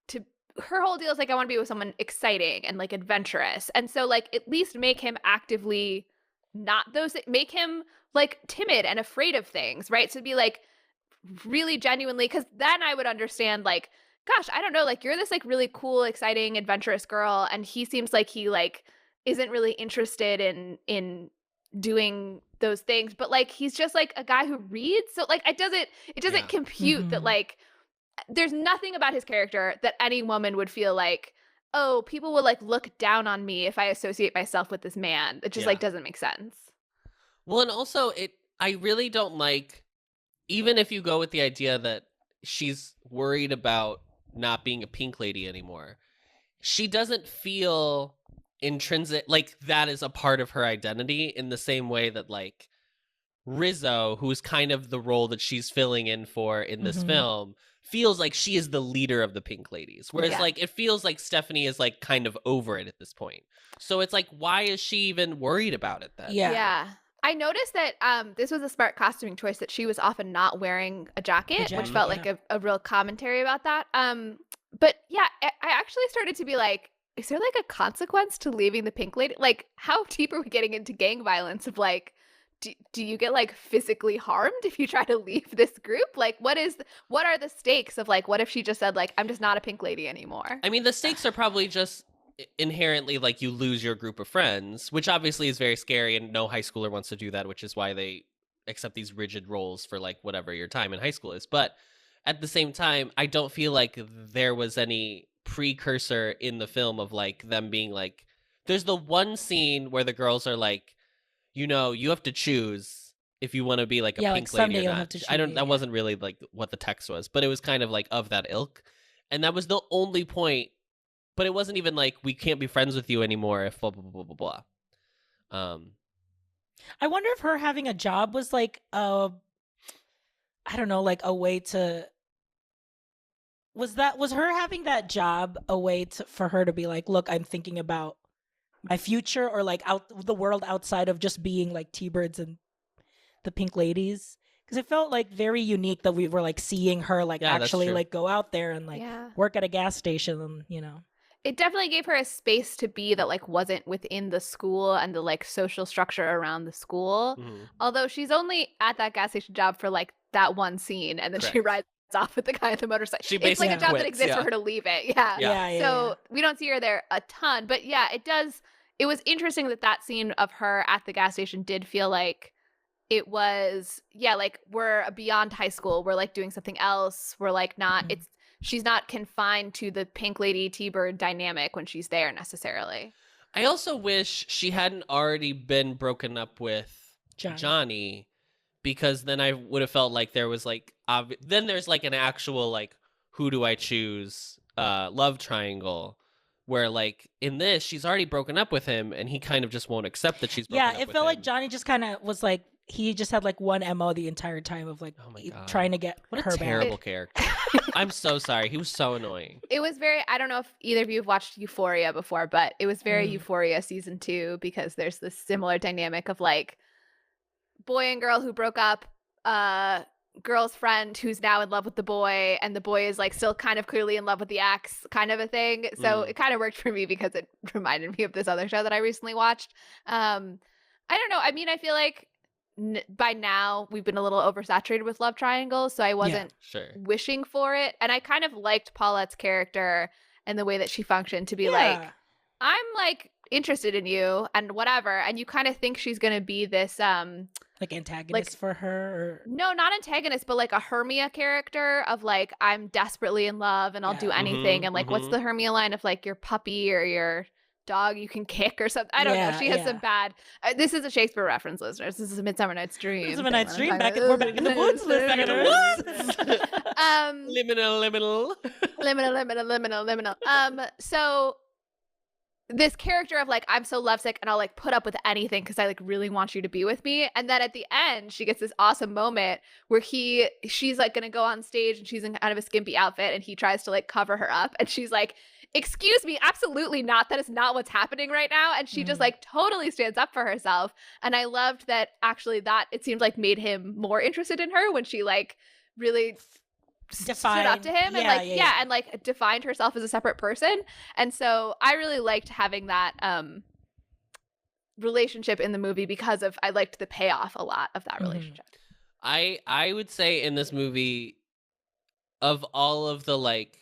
to her whole deal is like I want to be with someone exciting and like adventurous. And so like at least make him actively not those make him like timid and afraid of things, right? So be like really genuinely because then I would understand like gosh, I don't know, like you're this like really cool, exciting, adventurous girl and he seems like he like isn't really interested in doing those things, but like he's just like a guy who reads. So like it doesn't compute that like there's nothing about his character that any woman would feel like, oh, people will like look down on me if I associate myself with this man. It just like doesn't make sense. Well, and also I really don't like, even if you go with the idea that she's worried about not being a pink lady anymore, she doesn't feel intrinsic, like that is a part of her identity in the same way that like Rizzo, who's kind of the role that she's filling in for in this film, feels like she is the leader of the pink ladies. Whereas like it feels like Stephanie is like kind of over it at this point. So it's like, why is she even worried about it then? Yeah. I noticed that this was a smart costuming choice that she was often not wearing a jacket, which felt like a real commentary about that. But yeah, I actually started to be like, is there like a consequence to leaving the pink lady? Like, how deep are we getting into gang violence of like, do you get like physically harmed if you try to leave this group? Like what are the stakes of like, what if she just said like, I'm just not a pink lady anymore? I mean, the stakes are probably just inherently like you lose your group of friends, which obviously is very scary and no high schooler wants to do that, which is why they accept these rigid roles for like whatever your time in high school is. But at the same time, I don't feel like there was any precursor in the film of like them being like, there's the one scene where the girls are like, you know, you have to choose if you want to be like a pink lady or not. Have to choose, that wasn't really like what the text was, but it was kind of like of that ilk. And that was the only point, but it wasn't even like we can't be friends with you anymore if blah, blah, blah, blah, blah. I wonder if her having a job was like I don't know, like a way to was her having that job a way for her to be like, look, I'm thinking about my future or like out the world outside of just being like T-Birds and the Pink Ladies. Because it felt like very unique that we were like seeing her like Yeah, that's actually true. like go out there and like work at a gas station and It definitely gave her a space to be that like wasn't within the school and the like social structure around the school. Mhm. Although she's only at that gas station job for like that one scene, and then she Correct. rides off with the guy on the motorcycle. She It's like a basically job that quits, exists yeah. for her to leave it. Yeah. Yeah. So we don't see her there a ton, but yeah, it does. It was interesting that scene of her at the gas station did feel like it was, like we're beyond high school. We're like doing something else. We're like not, she's not confined to the Pink Lady T-Bird dynamic when she's there necessarily. I also wish she hadn't already been broken up with Johnny, because then I would have felt like there was like, then there's like an actual like, who do I choose love triangle, where like in this, she's already broken up with him and he kind of just won't accept that she's broken up with him. It felt like Johnny just kind of was like, he just had like one MO the entire time of like trying to get what her a terrible back. character. I'm so sorry. He was so annoying. It was very, I don't know if either of you have watched Euphoria before, but it was very Euphoria season 2, because there's this similar dynamic of like boy and girl who broke up, girl's friend who's now in love with the boy, and the boy is like still kind of clearly in love with the ex, kind of a thing. So it kind of worked for me because it reminded me of this other show that I recently watched. I don't know. I mean, I feel like by now we've been a little oversaturated with love triangles, so I wasn't wishing for it. And I kind of liked Paulette's character and the way that she functioned to be like, I'm like interested in you and whatever. And you kind of think she's going to be this like antagonist for her? Or... No, not antagonist, but like a Hermia character of like, I'm desperately in love and I'll do anything. And like, what's the Hermia line of like your puppy or your dog you can kick or something? I don't know. She has some bad. This is a Shakespeare reference, listeners. This is a Midsummer Night's Dream. Midsummer Night's Dream. We're back in the woods, listeners. Liminal. So this character of like, I'm so lovesick and I'll like put up with anything because I like really want you to be with me. And then at the end, she gets this awesome moment where she's like gonna go on stage and she's in kind of a skimpy outfit and he tries to like cover her up and she's like, excuse me, absolutely not. That is not what's happening right now. And she just like totally stands up for herself. And I loved that actually that it seemed like made him more interested in her when she like really stood up to him and like defined herself as a separate person. And so I really liked having that relationship in the movie because of I liked the payoff a lot of that relationship. I would say in this movie, of all of the like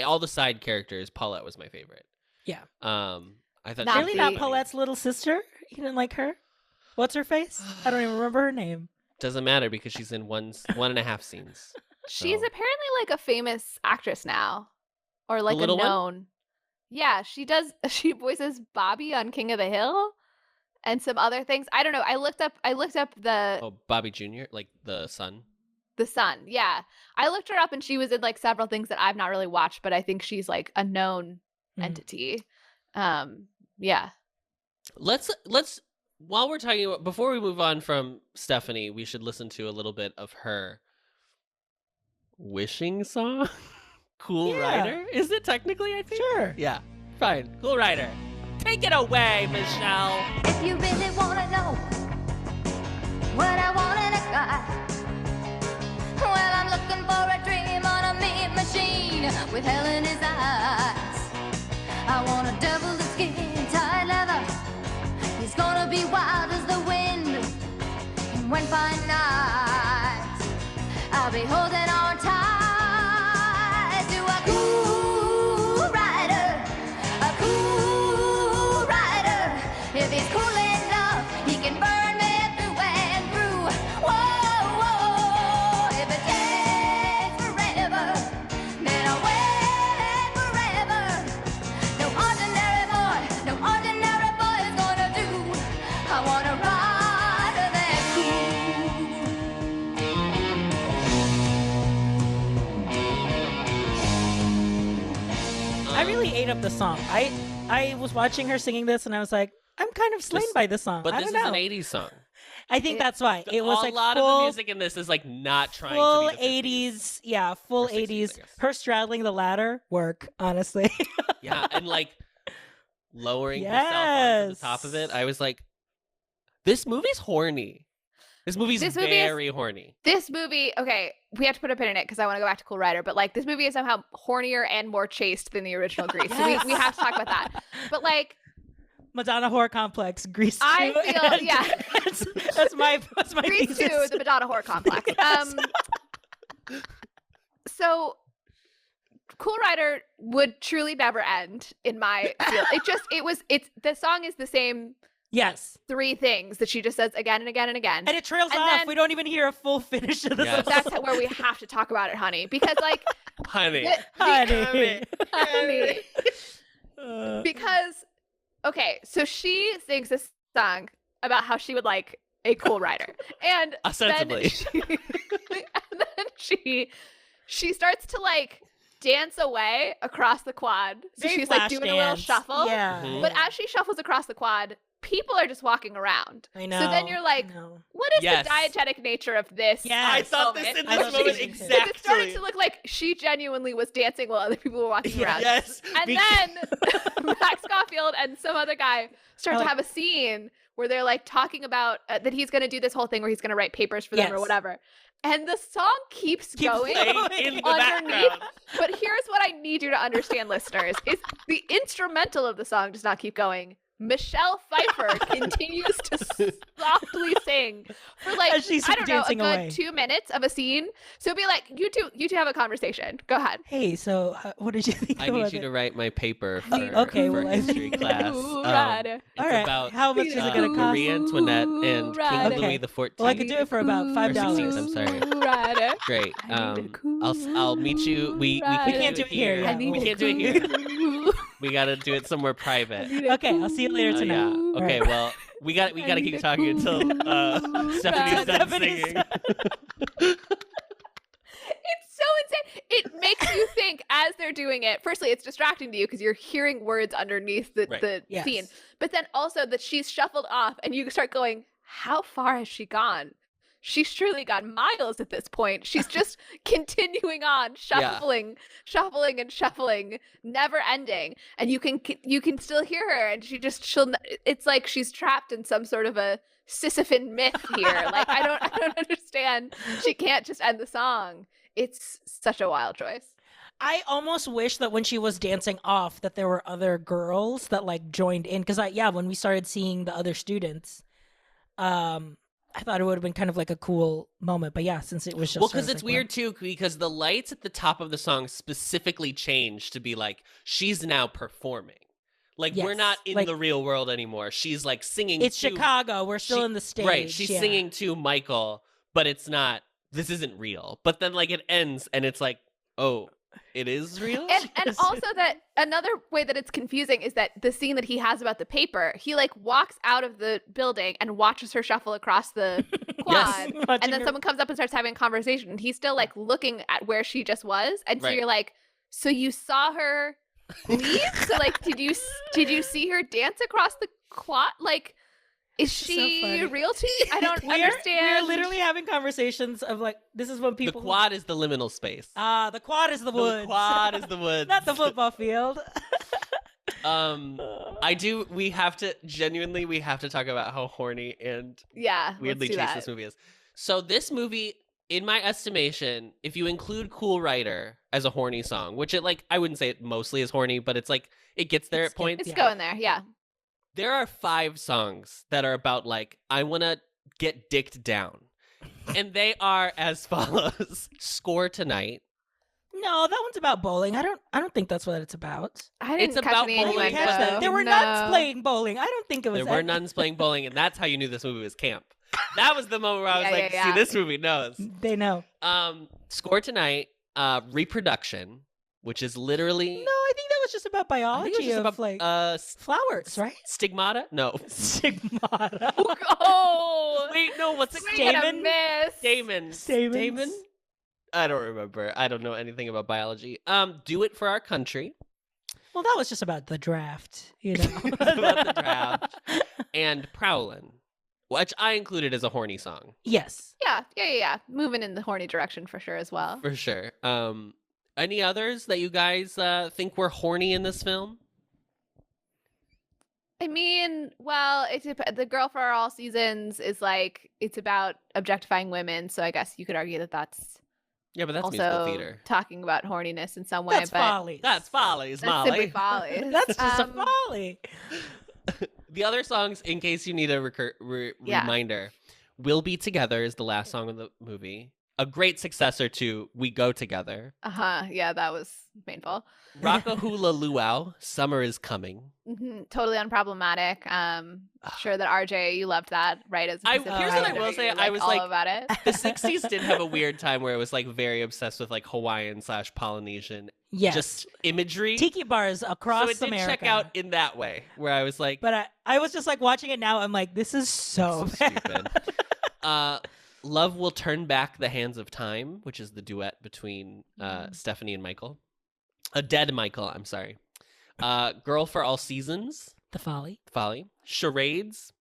all the side characters, Paulette was my favorite. Yeah. I thought really not Paulette's little sister. You didn't like her? What's her face? I don't even remember her name. Doesn't matter because she's in 1.5 scenes. She's apparently like a famous actress now, or like a known. One? Yeah, she does. She voices Bobby on King of the Hill, and some other things. I don't know. I looked up the Bobby Jr., like the son. The son, yeah. I looked her up and she was in like several things that I've not really watched, but I think she's like a known entity. Yeah. Let's while we're talking about, before we move on from Stephanie, we should listen to a little bit of her wishing song. Cool Rider? Is it technically, I think? Sure. Yeah. Fine. Cool Rider. Take it away, Michelle. If you really want to know what I want in a guy, well, I'm looking for a dream on a meat machine with hell in his eyes. I want a devil that's skin tight leather. He's gonna be wild as the wind. And when fine nights, I'll be holding on tight to a cool rider, a cool rider. If he's cool enough, he can burn me through and through. Whoa, whoa. If it takes forever, then I'll wait forever. No ordinary boy is gonna do. I want a rider that's cool. I really ate up the song. I was watching her singing this and I was like, I'm kind of slain by this song. But I this don't is know. an 80s song. I think that's why. It was like a lot full, of the music in this is like not trying full to be the 80s. Yeah, full Or 60s, 80s. I guess. Her straddling the ladder work, honestly. Yeah, and like lowering herself onto the top of it, I was like, this movie's horny. This movie's very horny. This movie, okay, we have to put a pin in it because I want to go back to Cool Rider, but like this movie is somehow hornier and more chaste than the original Grease. Yes. So we have to talk about that. But like Madonna horror complex, Grease 2. I feel that's my Grease 2, thesis. the Madonna horror complex. Yes. So Cool Rider would truly never end in my feel. The song is the same Yes. 3 things that she just says again and again and again. And it trails And off. then- We don't even hear a full finish of the Yes. song. That's where we have to talk about it, honey, because like Honey. Honey. honey. Uh, Because okay, so she sings this song about how she would like a cool rider, and Ostensibly. then she starts to like dance away across the quad. So very she's like flash doing a little dance. shuffle. Yeah. Mhm. But as she shuffles across the quad, people are just walking around. I know. So then you're like, I know. what is Yes. the diegetic nature of this? Yes. I thought this moment? in I this thought moment she did too. Because it started exactly. to look like she genuinely was dancing while other people were walking Yeah. around. Yes. And then Max Caulfield and some other guy start I to like- have a scene where they're like talking about that he's going to do this whole thing where he's going to write papers for them or Yes. whatever. And the song keeps going Playing in the underneath. background. But here's what I need you to understand, listeners, is the instrumental of the song does not keep going. Michelle Pfeiffer continues to softly sing for like, As she's I don't know, a dancing good away. 2 minutes of a scene. So be like, you two have a conversation. Go ahead. Hey, so what did you think I about need you it? to write my paper for, Okay, for well, I- history class. Cool Rider. It's All right. about How much is it gonna cost? Marie Antoinette and Right. King Okay. Louis the 14th. Well, I could do it for about Or $5. 16th, I'm sorry. Cool Rider. Great. I need a I'll meet you. We rider. can't do it here, yeah. We can't do it here. We gotta do it somewhere private. Okay, I'll see you later Oh, tonight. yeah. All Okay. right. Well, we got to need keep a talking until Stephanie's done Stephanie's singing. done. It's so insane. It makes you think as they're doing it. Firstly, it's distracting to you because you're hearing words underneath the Yes. scene. But then also that she's shuffled off and you start going, how far has she gone? She's surely gone miles at this point. She's just continuing on, shuffling, and shuffling, never ending. And you can still hear her, and it's like she's trapped in some sort of a Sisyphean myth here. Like I don't understand. She can't just end the song. It's such a wild choice. I almost wish that when she was dancing off that there were other girls that like joined in, because when we started seeing the other students, I thought it would have been kind of like a cool moment. But yeah, since it was just Well, her, I because was it's like, weird too, because the lights at the top of the song specifically changed to be like she's now performing. Like we're Yes, not in like- the real world anymore. She's like singing. It's to, Chicago. We're still in the stage. Right. She's yeah. singing to Michael, but it's not. This isn't real. But then like it ends, and it's like, oh, it is real. And Yes. also that another way that it's confusing is that the scene that he has about the paper, he like walks out of the building and watches her shuffle across the quad. Yes. And Watching then her- someone comes up and starts having a conversation and he's still like looking at where she just was. And so Right. you're like, so you saw her leave? So like did you see her dance across the quad? Like is So she funny. real to you? I don't understand. We're literally having conversations of like, this is when The people. quad is the liminal space. The quad is the woods. The quad is the woods. Not the football field. We have to talk about how horny and Yeah. weirdly let's do chased that. this movie is. So this movie, in my estimation, if you include Cool Rider as a horny song, which it like, I wouldn't say it mostly is horny, but it's like, it gets there It's at points. It's Yeah. going there, yeah. There are 5 songs that are about like, I want to get dicked down. And they are as follows. Score Tonight. No, that one's about bowling. I don't think that's what it's about. I didn't It's catch about any bowling. I didn't Innuendo. catch that. There were No. nuns playing bowling. I don't think it was. There were nuns playing bowling, and that's how you knew this movie was camp. That was the moment where I was Yeah, like, yeah, see, yeah. this movie knows. They know. Score Tonight, Reproduction, which is literally... No, I think that was just about I biology think it was just of about like flowers, right? Stigmata? No. Stigmata. Oh, Wait, no, what's it? swing and a Damon? miss. Damon. Stamens? Damon? I don't remember. I don't know anything about biology. Do It for Our Country. Well, that was just about the draft, you know. About the draft. And Prowlin, which I included as a horny song. Yeah. Yes. Moving in the horny direction for sure as well. For sure. Any others that you guys think were horny in this film? I mean, well, the Girl for All Seasons is like, it's about objectifying women. So I guess you could argue that that's Yeah, but that's musical also theater. talking about horniness in some way. That's but folly. That's follies, that's Molly. simply folly. That's just a folly. The other songs, in case you need a Yeah. reminder, We'll Be Together is the last song of the movie. A great successor to We Go Together. Yeah, that was painful. Rockahula Luau, Summer is Coming. Totally unproblematic. Sure that RJ, you loved that, right? As a Here's Pacific what I Islander, will say, you I was all like- about it. The 60s did have a weird time where it was like very obsessed with like Hawaiian / Polynesian Yes. just imagery. Tiki bars across so it did America. check out in that way, where I was like, But I was just like watching it now. I'm like, this is so bad. stupid. Love Will Turn Back the Hands of Time, which is the duet between Stephanie and Michael. Dead Michael, I'm sorry. Girl for All Seasons, The folly. Folly. Charades,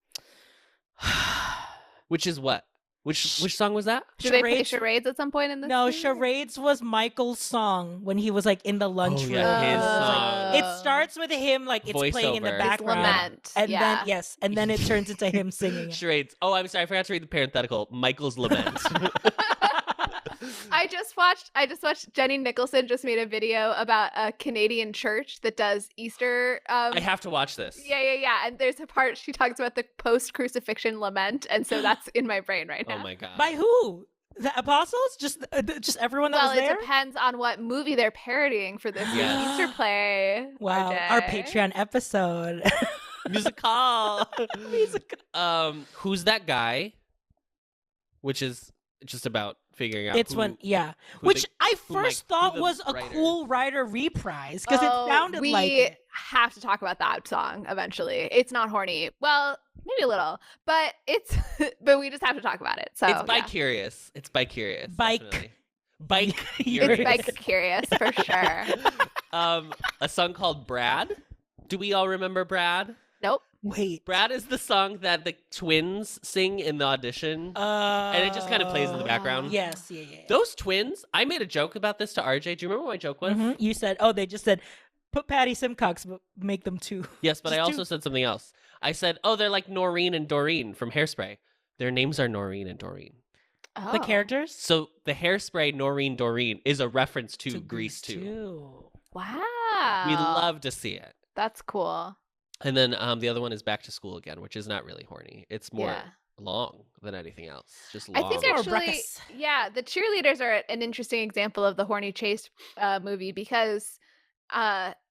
which is what? Which song was that? Did they play Charades- charades at some point in this? No, movie? Charades was Michael's song when he was like in the lunchroom. yeah, his It was, like- song. It starts with him like it's playing in the Voiceover. His background. lament. And Yeah. then it turns into him singing. it. Charades. Oh, I'm sorry, I forgot to read the parenthetical. Michael's Lament. I just watched Jenny Nicholson just made a video about a Canadian church that does Easter. I have to watch this. Yeah. And there's a part she talks about the post-crucifixion lament, and so that's in my brain right now. Oh my god. By who? The apostles? Just everyone that Well, was it there? depends on what movie they're parodying for this Yes. Easter play. Wow, RJ. our Patreon episode. Musical. Musical. Who's that guy? Which is just about figuring out. It's who, when, yeah. who Which the- I who first who thought the was a writer cool writer reprise because it sounded we like it. have to talk about that song eventually. It's not horny. Well, maybe a little, but it's but we just have to talk about it. So It's by yeah. Curious. It's by Curious. Bike. definitely. Bike. You're It's Curious. by Curious for sure. A song called Brad. Do we all remember Brad? Nope. Wait. Brad is the song that the twins sing in the audition. And it just kind of plays in the background. Yes, yeah. Those twins, I made a joke about this to RJ. Do you remember what my joke was? Mhm. You said, they just said, put Patty Simcox, but make them two. Yes, but I Just also said something else. I said, they're like Noreen and Doreen from Hairspray. Their names are Noreen and Doreen. Oh. The characters? So the Hairspray Noreen Doreen is a reference to Grease 2. 2. Wow. We love to see it. That's cool. And then the other one is Back to School Again, which is not really horny. It's more Yeah. long than anything else. Just I long. think More actually, ruckus. yeah, the cheerleaders are an interesting example of the horny chase movie because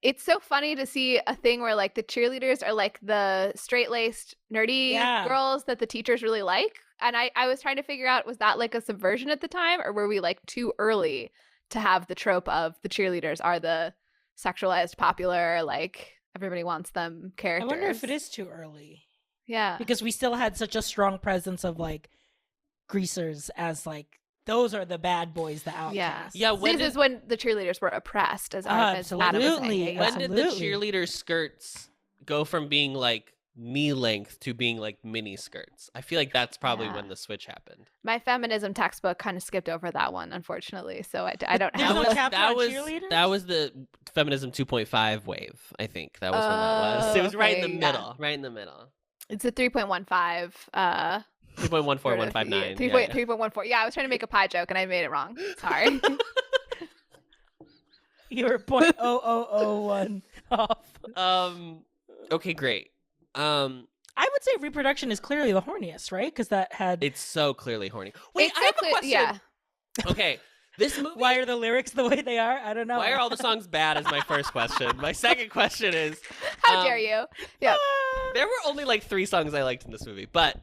it's so funny to see a thing where like the cheerleaders are like the straight-laced nerdy Yeah. girls that the teachers really like. And I was trying to figure out, was that like a subversion at the time, or were we like too early to have the trope of the cheerleaders are the sexualized, popular, like everybody wants them I characters? wonder if it is too early. Yeah. Because we still had such a strong presence of like greasers as like, those are the bad boys, the outcasts. Yeah, when This is when the cheerleaders were oppressed, as Adam was saying. Absolutely. Yeah, yeah. When did the Absolutely. cheerleader skirts go from being like knee length to being like mini skirts? I feel like that's probably Yeah. when the switch happened. My feminism textbook kind of skipped over that one, unfortunately. So I don't There's have no it. chapter on cheerleaders? that was the feminism 2.5 wave. I think that was when that was. It was right in the okay, yeah. middle. Right in the middle. It's a 3.15. 3.14159. 3.14. Yeah, I was trying to make a pie joke and I made it wrong. Sorry. You were 0.0001 off. Okay, great. I would say reproduction is clearly the horniest, right? Because that had. It's so clearly horny. Wait, It's I so have a clear- question. Yeah. Okay, this movie. Why are the lyrics the way they are? I don't know. Why are all the songs bad? Is my first question. My second question is, How dare you? Yeah. there were only like 3 songs I liked in this movie, but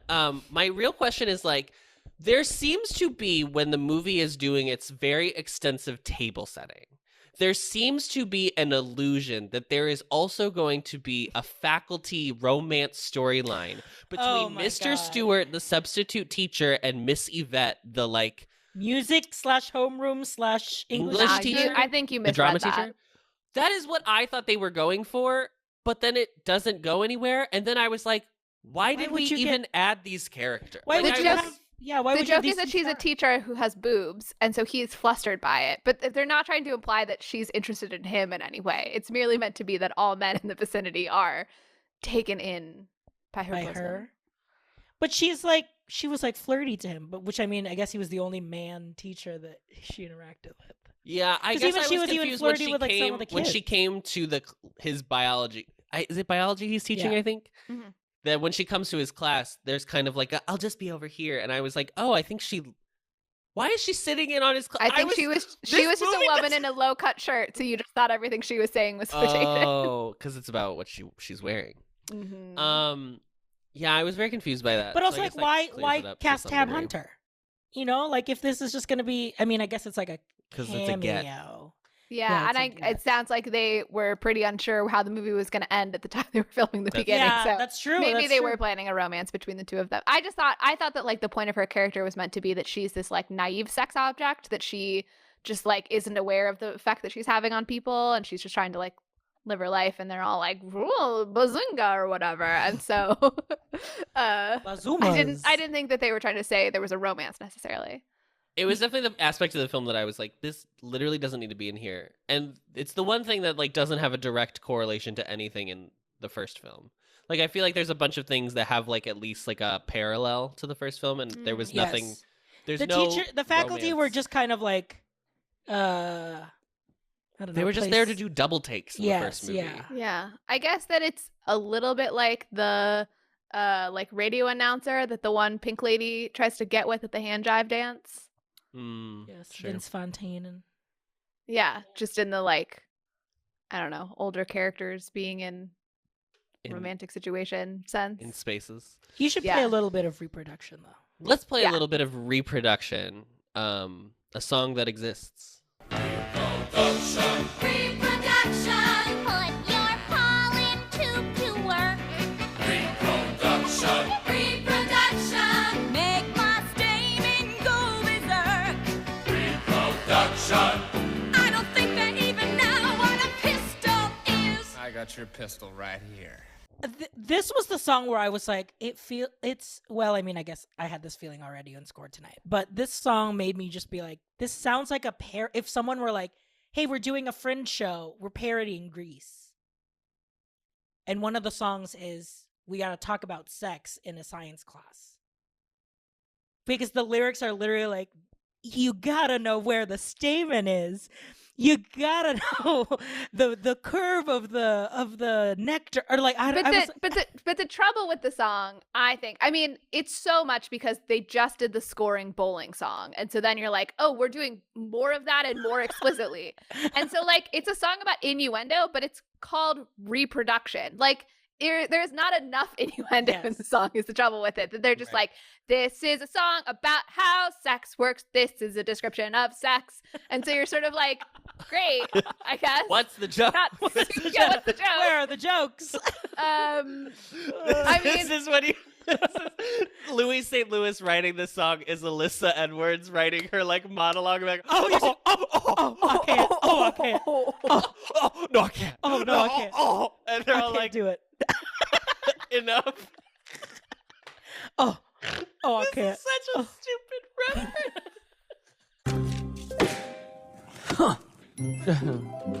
my real question is like, there seems to be, when the movie is doing its very extensive table setting, there seems to be an illusion that there is also going to be a faculty romance storyline between Oh my Mr. God. Stewart, the substitute teacher, and Miss Yvette, the like Music / homeroom / English English Nah, teacher? I think you the drama misread that. teacher. That is what I thought they were going for, but then it doesn't go anywhere. And then I was like, why did would we you get- even add these characters? Why Like, would I you was- have? Yeah, why The would you have joke is these that she's a stars? teacher who has boobs, and so he's flustered by it. But they're not trying to imply that she's interested in him in any way. It's merely meant to be that all men in the vicinity are taken in by her. by bosom. her. But she was like flirty to him, but which I mean, I guess he was the only man teacher that she interacted with. Yeah, I 'Cause guess even I she was was even confused when flirty she with, like, some came of the when she kids. came to his biology. Is it biology he's teaching? Yeah. I think Mhm. that when she comes to his class, there's kind of like I'll just be over here, and I was like, oh, I think she. Why is she sitting in on his class? I think she was just a woman in a low cut shirt, so you just thought everything she was saying was flirtatious. Oh, because it's about what she's wearing. Mhm. Yeah, I was very confused by that. But so also, I like, guess that clears why it up to cast some Tab degree. Hunter? You know, like if this is just gonna be, I mean, I guess it's like a 'Cause it's a get. cameo. Yeah, it's a and it get. sounds like they were pretty unsure how the movie was going to end at the time they were filming the beginning. Yeah, so that's true. maybe that's they true. were planning a romance between the two of them. I thought that like the point of her character was meant to be that she's this like naive sex object, that she just like isn't aware of the effect that she's having on people, and she's just trying to like live her life, and they're all like bazinga or whatever. And so I Bazumas. didn't think that they were trying to say there was a romance necessarily. It was definitely the aspect of the film that I was like, this literally doesn't need to be in here. And it's the one thing that like doesn't have a direct correlation to anything in the first film. Like I feel like there's a bunch of things that have like at least like a parallel to the first film, and there was nothing. Yes. There's The no teacher, the faculty were romance. just kind of like, I don't know. They were just there to place- do double takes in the first movie. Yeah. Yeah. I guess that it's a little bit like the like radio announcer that the one pink lady tries to get with at the hand jive dance. Yes, sure. Vince Fontaine and Yeah, just in the like I don't know, older characters being in romantic situation sense. in spaces. you should play Yeah. a little bit of reproduction though. Let's play Yeah. a little bit of reproduction. A song that exists. Reproduction. Put your pollen tube to work. Reproduction. Reproduction. Make my stamen go berserk. Reproduction. I don't think they even know what a pistol is. I got your pistol right here. This was the song where I was like, well, I mean, I guess I had this feeling already on Score Tonight, but this song made me just be like, this sounds like a pair. If someone were like, hey, we're doing a Fringe show, we're parodying Grease. And one of the songs is, we got to talk about sex in a science class. Because the lyrics are literally like, you gotta know where the stamen is. You gotta know the curve of the nectar, or like But the trouble with the song, I think, I mean, it's so much because they just did the scoring bowling song, and so then you're like, oh, we're doing more of that and more explicitly, and so like it's a song about innuendo, but it's called reproduction. Like there's not enough innuendo in the song. Is the trouble with it, that they're just like, this is a song about how sex works. This is a description of sex, and so you're sort of like, great, I guess. What's the joke? What's the joke? Where are the jokes? I This mean, is what Louis St. Louis writing this song is Alyssa Edwards writing her like monologue like, I can't. I can't. no, I can't. Oh, no, I can't. And they're I all can't like, do it. enough. Oh, I can't. Such a stupid reference.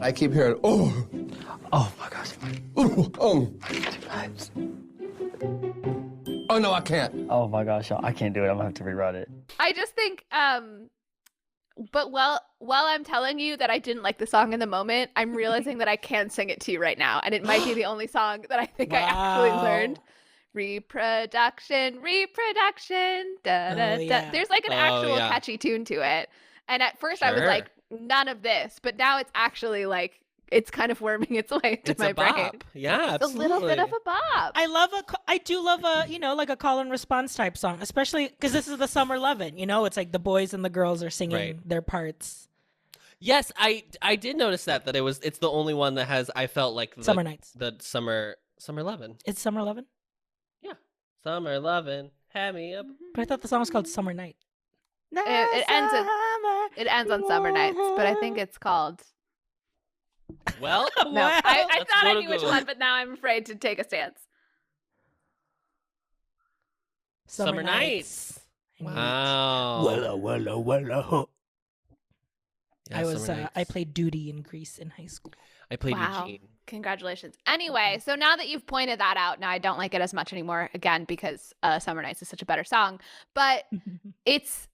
I keep hearing, oh, Oh my gosh. ooh, oh. Oh, no, I can't. Oh my gosh, I can't do it. I'm gonna have to rewrite it. I just think, but while I'm telling you that I didn't like the song in the moment, I'm realizing that I can sing it to you right now, and it might be the only song that I think I actually learned. Reproduction, da, da, yeah. da. There's like an actual catchy tune to it, and at first I was Sure. like, none of this, but now it's actually like, it's kind of worming its way into It's my a brain. bop. Yeah, It's a little bit of a bop. I do love a, like a call and response type song, especially because this is the Summer Lovin', it's like the boys and the girls are singing Right. their parts. Yes, I did notice that it's the only one that has, I felt like Summer Nights. the summer lovin'. It's Summer Lovin'? Yeah. Summer lovin', have me up. But I thought the song was called Summer Night. It ends on Summer Nights, but I think it's called. Well, No, Wow. I Let's thought go I to knew which Google. one, but now I'm afraid to take a stance. Summer Nights. Wow. Wow. Yeah, I was Summer Nights. I played duty in Greece in high school. I played Wow. Eugene. Congratulations. Anyway, so now that you've pointed that out, now I don't like it as much anymore, again, because Summer Nights is such a better song. But it's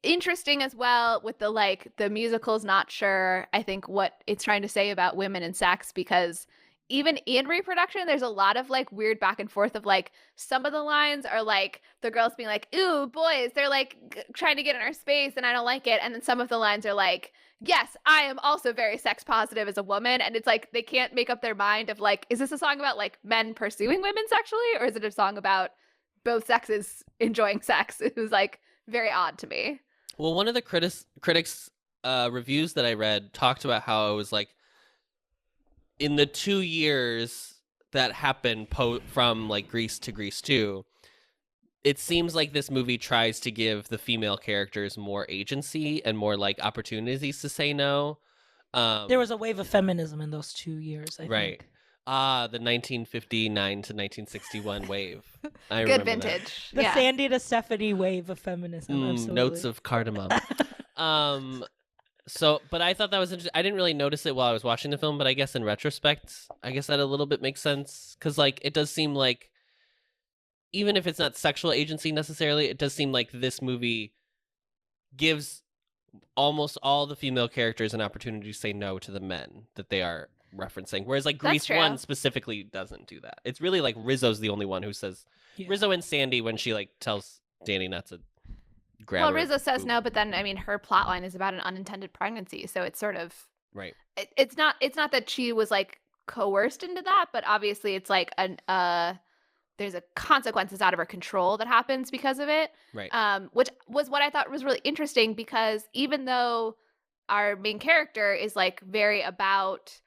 interesting as well with the musical's not sure, I think, what it's trying to say about women and sex, because even in reproduction, there's a lot of like weird back and forth of like some of the lines are like the girls being like, ooh, boys, they're like trying to get in our space and I don't like it. And then some of the lines are like, yes, I am also very sex positive as a woman. And it's like they can't make up their mind of like, is this a song about like men pursuing women sexually, or is it a song about both sexes enjoying sex? It was like very odd to me. Well, one of the critics reviews that I read talked about how it was like in the 2 years that happened from like Grease to Grease 2, it seems like this movie tries to give the female characters more agency and more like opportunities to say no. There was a wave of feminism in those 2 years, I think. The 1959 to 1961 wave. I Good remember vintage. The Yeah. Sandy to Stephanie wave of feminism. Absolutely. Notes of cardamom. But I thought that was interesting. I didn't really notice it while I was watching the film, but I guess in retrospect, I guess that a little bit makes sense. Because, like, it does seem like, even if it's not sexual agency necessarily, it does seem like this movie gives almost all the female characters an opportunity to say no to the men that they are referencing. Whereas, like, That's Grease true. 1 specifically doesn't do that. It's really, like, Rizzo's the only one who says, Yeah. Rizzo and Sandy, when she, like, tells Danny not to grab Well, her Rizzo says boob. no, but then I mean her plot line is about an unintended pregnancy, so it's sort of Right. it's not that she was like coerced into that, but obviously it's like there's a consequences out of her control that happens because of it. Right. Which was what I thought was really interesting, because even though our main character is like very about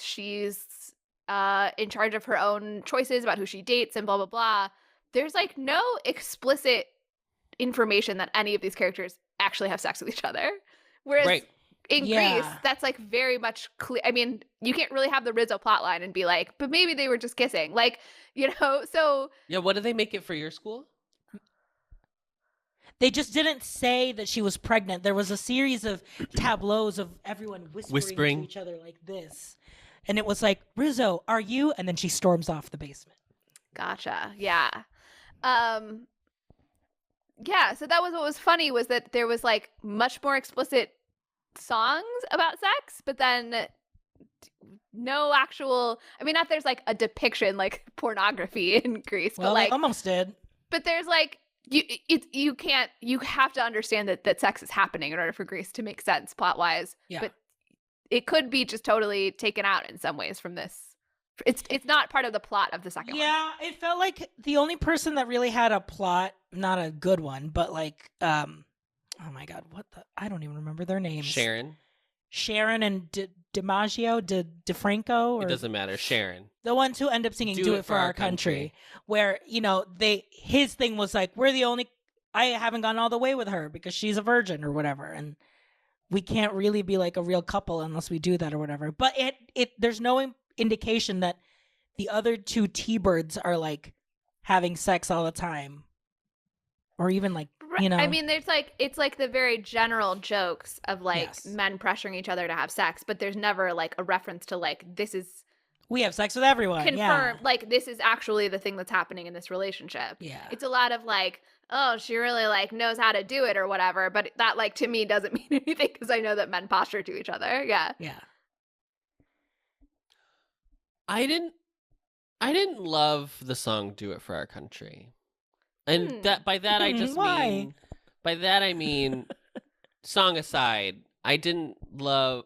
she's in charge of her own choices about who she dates and blah blah blah, there's like no explicit information that any of these characters actually have sex with each other. Whereas Right. in Yeah. Grease, that's like very much clear. I mean, you can't really have the Rizzo plotline and be like, but maybe they were just kissing. Like, so Yeah, what did they make it for your school? They just didn't say that she was pregnant. There was a series of tableaus of everyone whispering to each other like this. And it was like, Rizzo, are you? And then she storms off the basement. gotcha. Yeah. Yeah, so that was what was funny, was that there was like much more explicit songs about sex, but then no actual, I mean, not there's like a depiction like pornography in Grease, Well, but like they almost did. but there's like you can't, you have to understand that sex is happening in order for Grease to make sense plot wise. Yeah. But it could be just totally taken out in some ways from this. It's not part of the plot of the second one. Yeah, it felt like the only person that really had a plot, not a good one, but like, oh my God, I don't even remember their names. Sharon and DiMaggio, DeFranco, or It doesn't matter. Sharon. the ones who end up singing "Do It for Our Country," where his thing was like, I haven't gone all the way with her because she's a virgin or whatever, and we can't really be like a real couple unless we do that or whatever. But there's no indication that the other two T-birds are like having sex all the time, or even like, I mean, it's like the very general jokes of like Yes. men pressuring each other to have sex, but there's never like a reference to like this is we have sex with everyone. confirmed, Yeah. like this is actually the thing that's happening in this relationship. Yeah. It's a lot of like, oh, she really like knows how to do it or whatever, but that like to me doesn't mean anything because I know that men posture to each other. Yeah. Yeah. I didn't love the song "Do It for Our Country," and by that I mean, song aside, I didn't love.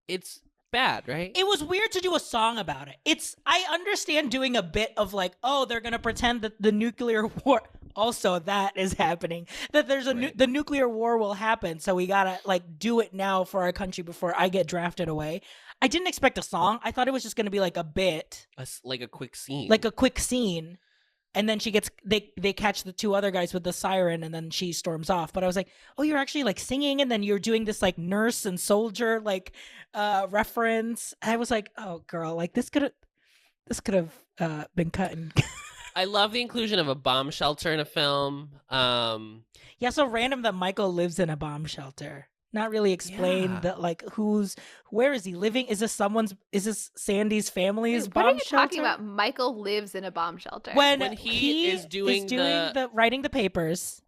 It's bad, right? It was weird to do a song about it. I understand doing a bit of like, oh, they're gonna pretend that the nuclear war. Also, that is happening. That there's the nuclear war will happen, so we gotta like do it now for our country before I get drafted away. I didn't expect a song. I thought it was just gonna be like a bit, Like a quick scene. like a quick scene, and then they catch the two other guys with the siren, and then she storms off. But I was like, oh, you're actually like singing, and then you're doing this like nurse and soldier like reference. I was like, oh, girl, like this could have been cut and. I love the inclusion of a bomb shelter in a film. Yeah, so random that Michael lives in a bomb shelter. not really explain Yeah. that, like, where is he living? Is this Sandy's family's Wait, bomb what are you shelter? talking about? Michael lives in a bomb shelter. When he is doing the- writing the papers,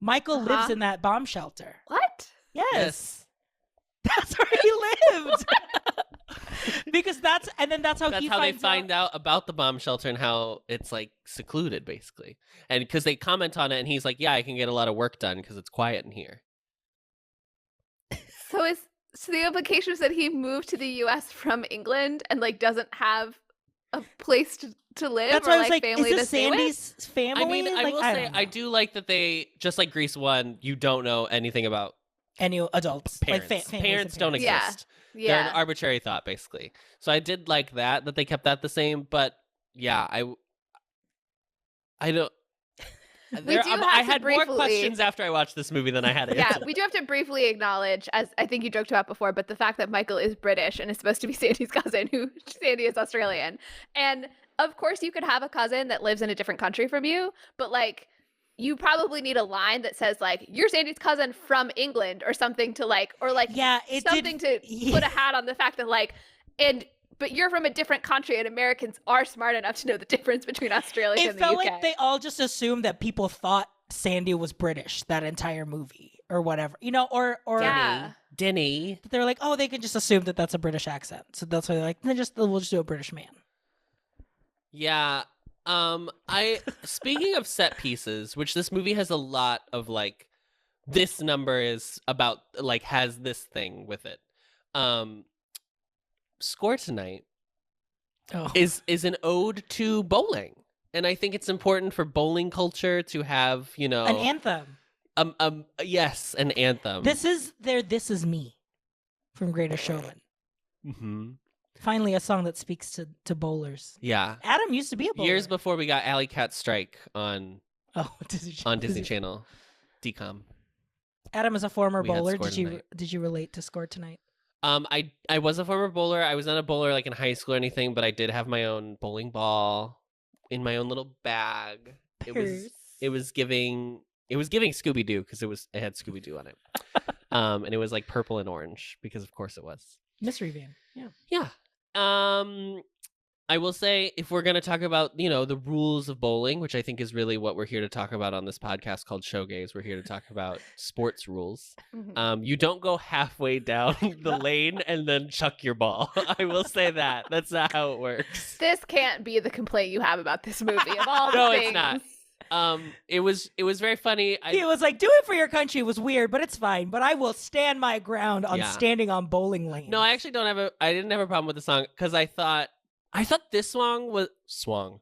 Michael lives Uh-huh. in that bomb shelter. What? Yes. That's where he lived. Because that's how That's he how they finds find out about the bomb shelter and how it's like secluded, basically. And because they comment on it, and he's like, "Yeah, I can get a lot of work done because it's quiet in here." So the implication is that he moved to the U.S. from England and like doesn't have a place to live That's or why I was like like, family is to this stay with? Sandy's family? I mean, I Like, will I say don't I know. do like that they, just like Grease 1, you don't know anything about Any adults, parents. families and Parents don't parents. Yeah. exist. They're an Yeah. arbitrary thought, basically. So I did like that they kept that the same. But yeah, I don't. do I have to had more briefly- questions after I watched this movie than I had Yeah, answers. we do have to briefly acknowledge, as I think you joked about before, but the fact that Michael is British and is supposed to be Sandy's cousin, who Sandy is Australian. And of course, you could have a cousin that lives in a different country from you, but like, you probably need a line that says like, "You're Sandy's cousin from England" or something to like, or like, Yeah, it did- something to put a hat on the fact that like, but you're from a different country, and Americans are smart enough to know the difference between Australia It and the felt UK. like they all just assumed that people thought Sandy was British that entire movie or whatever, or Yeah. Denny. they're like, oh, they can just assume that that's a British accent, so that's why they're like, we'll just do a British man. Yeah. I speaking of set pieces, which this movie has a lot of, like, this number is about, like, has this thing with it. Score Tonight Oh, is an ode to bowling. And I think it's important for bowling culture to have, an anthem. yes, an anthem. This is me from Greatest Showman. Mhm. Finally, a song that speaks to bowlers. Yeah. Adam used to be a bowler. Years before we got Alley Cat Strike on Oh, Disney Disney Channel. DCOM. Adam is a former We had bowler. Score Tonight. Did you relate to Score Tonight? I was a former bowler. I was not a bowler like in high school or anything, but I did have my own bowling ball in my own little bag. It was giving Scooby Doo because it had Scooby Doo on it. And it was like purple and orange because of course it was. Mystery Van. Yeah. Yeah. I will say, if we're going to talk about, the rules of bowling, which I think is really what we're here to talk about on this podcast called Showgays, we're here to talk about sports rules. Mhm. You don't go halfway down the lane and then chuck your ball. I will say that. That's not how it works. This can't be the complaint you have about this movie of all the No, things. it's not. It was very funny. He was like, "Do it for your country." It was weird, but it's fine. But I will stand my ground on Yeah. standing on bowling lanes. No, I actually I didn't have a problem with the song because I thought this song was swung.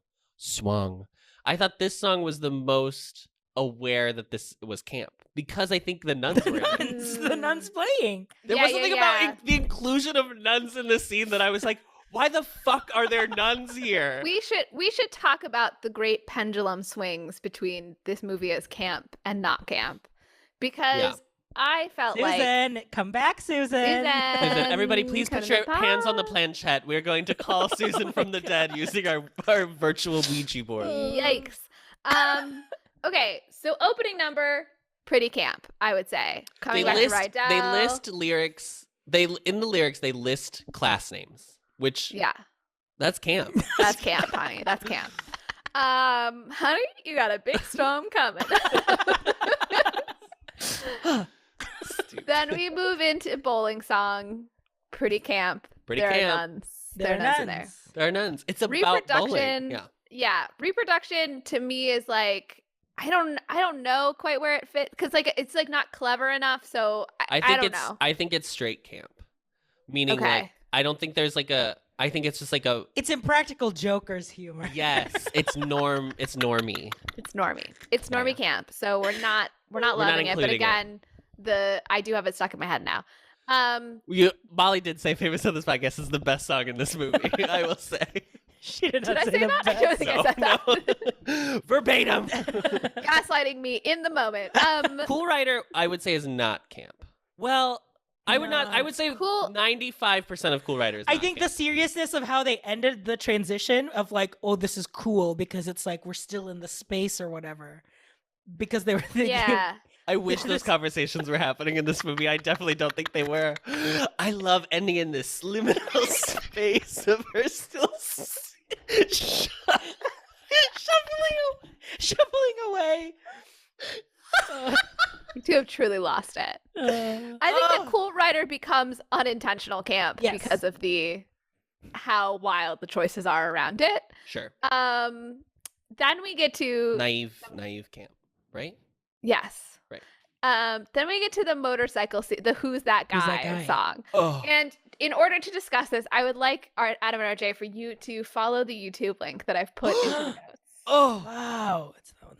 I thought this song was the most aware that this was camp because I think the nuns were in it. the nuns playing. There Yeah, was something yeah. about the inclusion of nuns in this scene that I was like, why the fuck are there nuns here? We should talk about the great pendulum swings between this movie as camp and not camp, because Yeah. I felt like Susan, come back, Susan. Listen, everybody, Susan, please come put to your the hands on the pod. planchette. We're going to call Susan from the dead using our virtual Ouija board. Yikes. Okay, so opening number, pretty camp, I would say. Coming back to Ride Down. They list lyrics. In the lyrics they list class names, which Yeah, that's camp. that's camp, honey. That's camp. Honey, you got a big storm coming. Then we move into bowling song, pretty camp. Pretty there camp. Are nuns. There There are are nuns in nuns. there. There are nuns. It's about bowling. Reproduction. Yeah. Yeah, reproduction to me is like I don't know quite where it fits because like it's like not clever enough. So I don't know. I think it's straight camp, meaning Okay. like I don't think there's like a. I think it's just like a. It's Impractical Jokers humor. Yes, it's normie. It's normie. It's Yeah. normie camp. So we're not not loving it. But including it. again, I do have it stuck in my head now. Molly did say "Famous on This Podcast" is the best song in this movie. I will say. She did Did not I say the that? I best. don't think I said that. No. Verbatim. Gaslighting me in the moment. Cool Rider, I would say, is not camp. Well, I would not. I would say Cool- 95% of Cool Rider is I not think the camp. seriousness of how they ended the transition of like, oh, this is cool because it's like we're still in the space or whatever. Because they were thinking, Yeah. I wish those conversations were happening in this movie. I definitely don't think they were. I love ending in this liminal space of her still shuffling away. You two have truly lost it. I think the cool writer becomes unintentional camp Yes. because of how wild the choices are around it. Sure. Then we get to Naive camp, right? yes. Right. Then we get to the motorcycle the Who's That Who's That Guy Guy? song. Oh. And in order to discuss this, I would like Adam and RJ for you to follow the YouTube link that I've put in the notes. Oh. Wow. It's that one.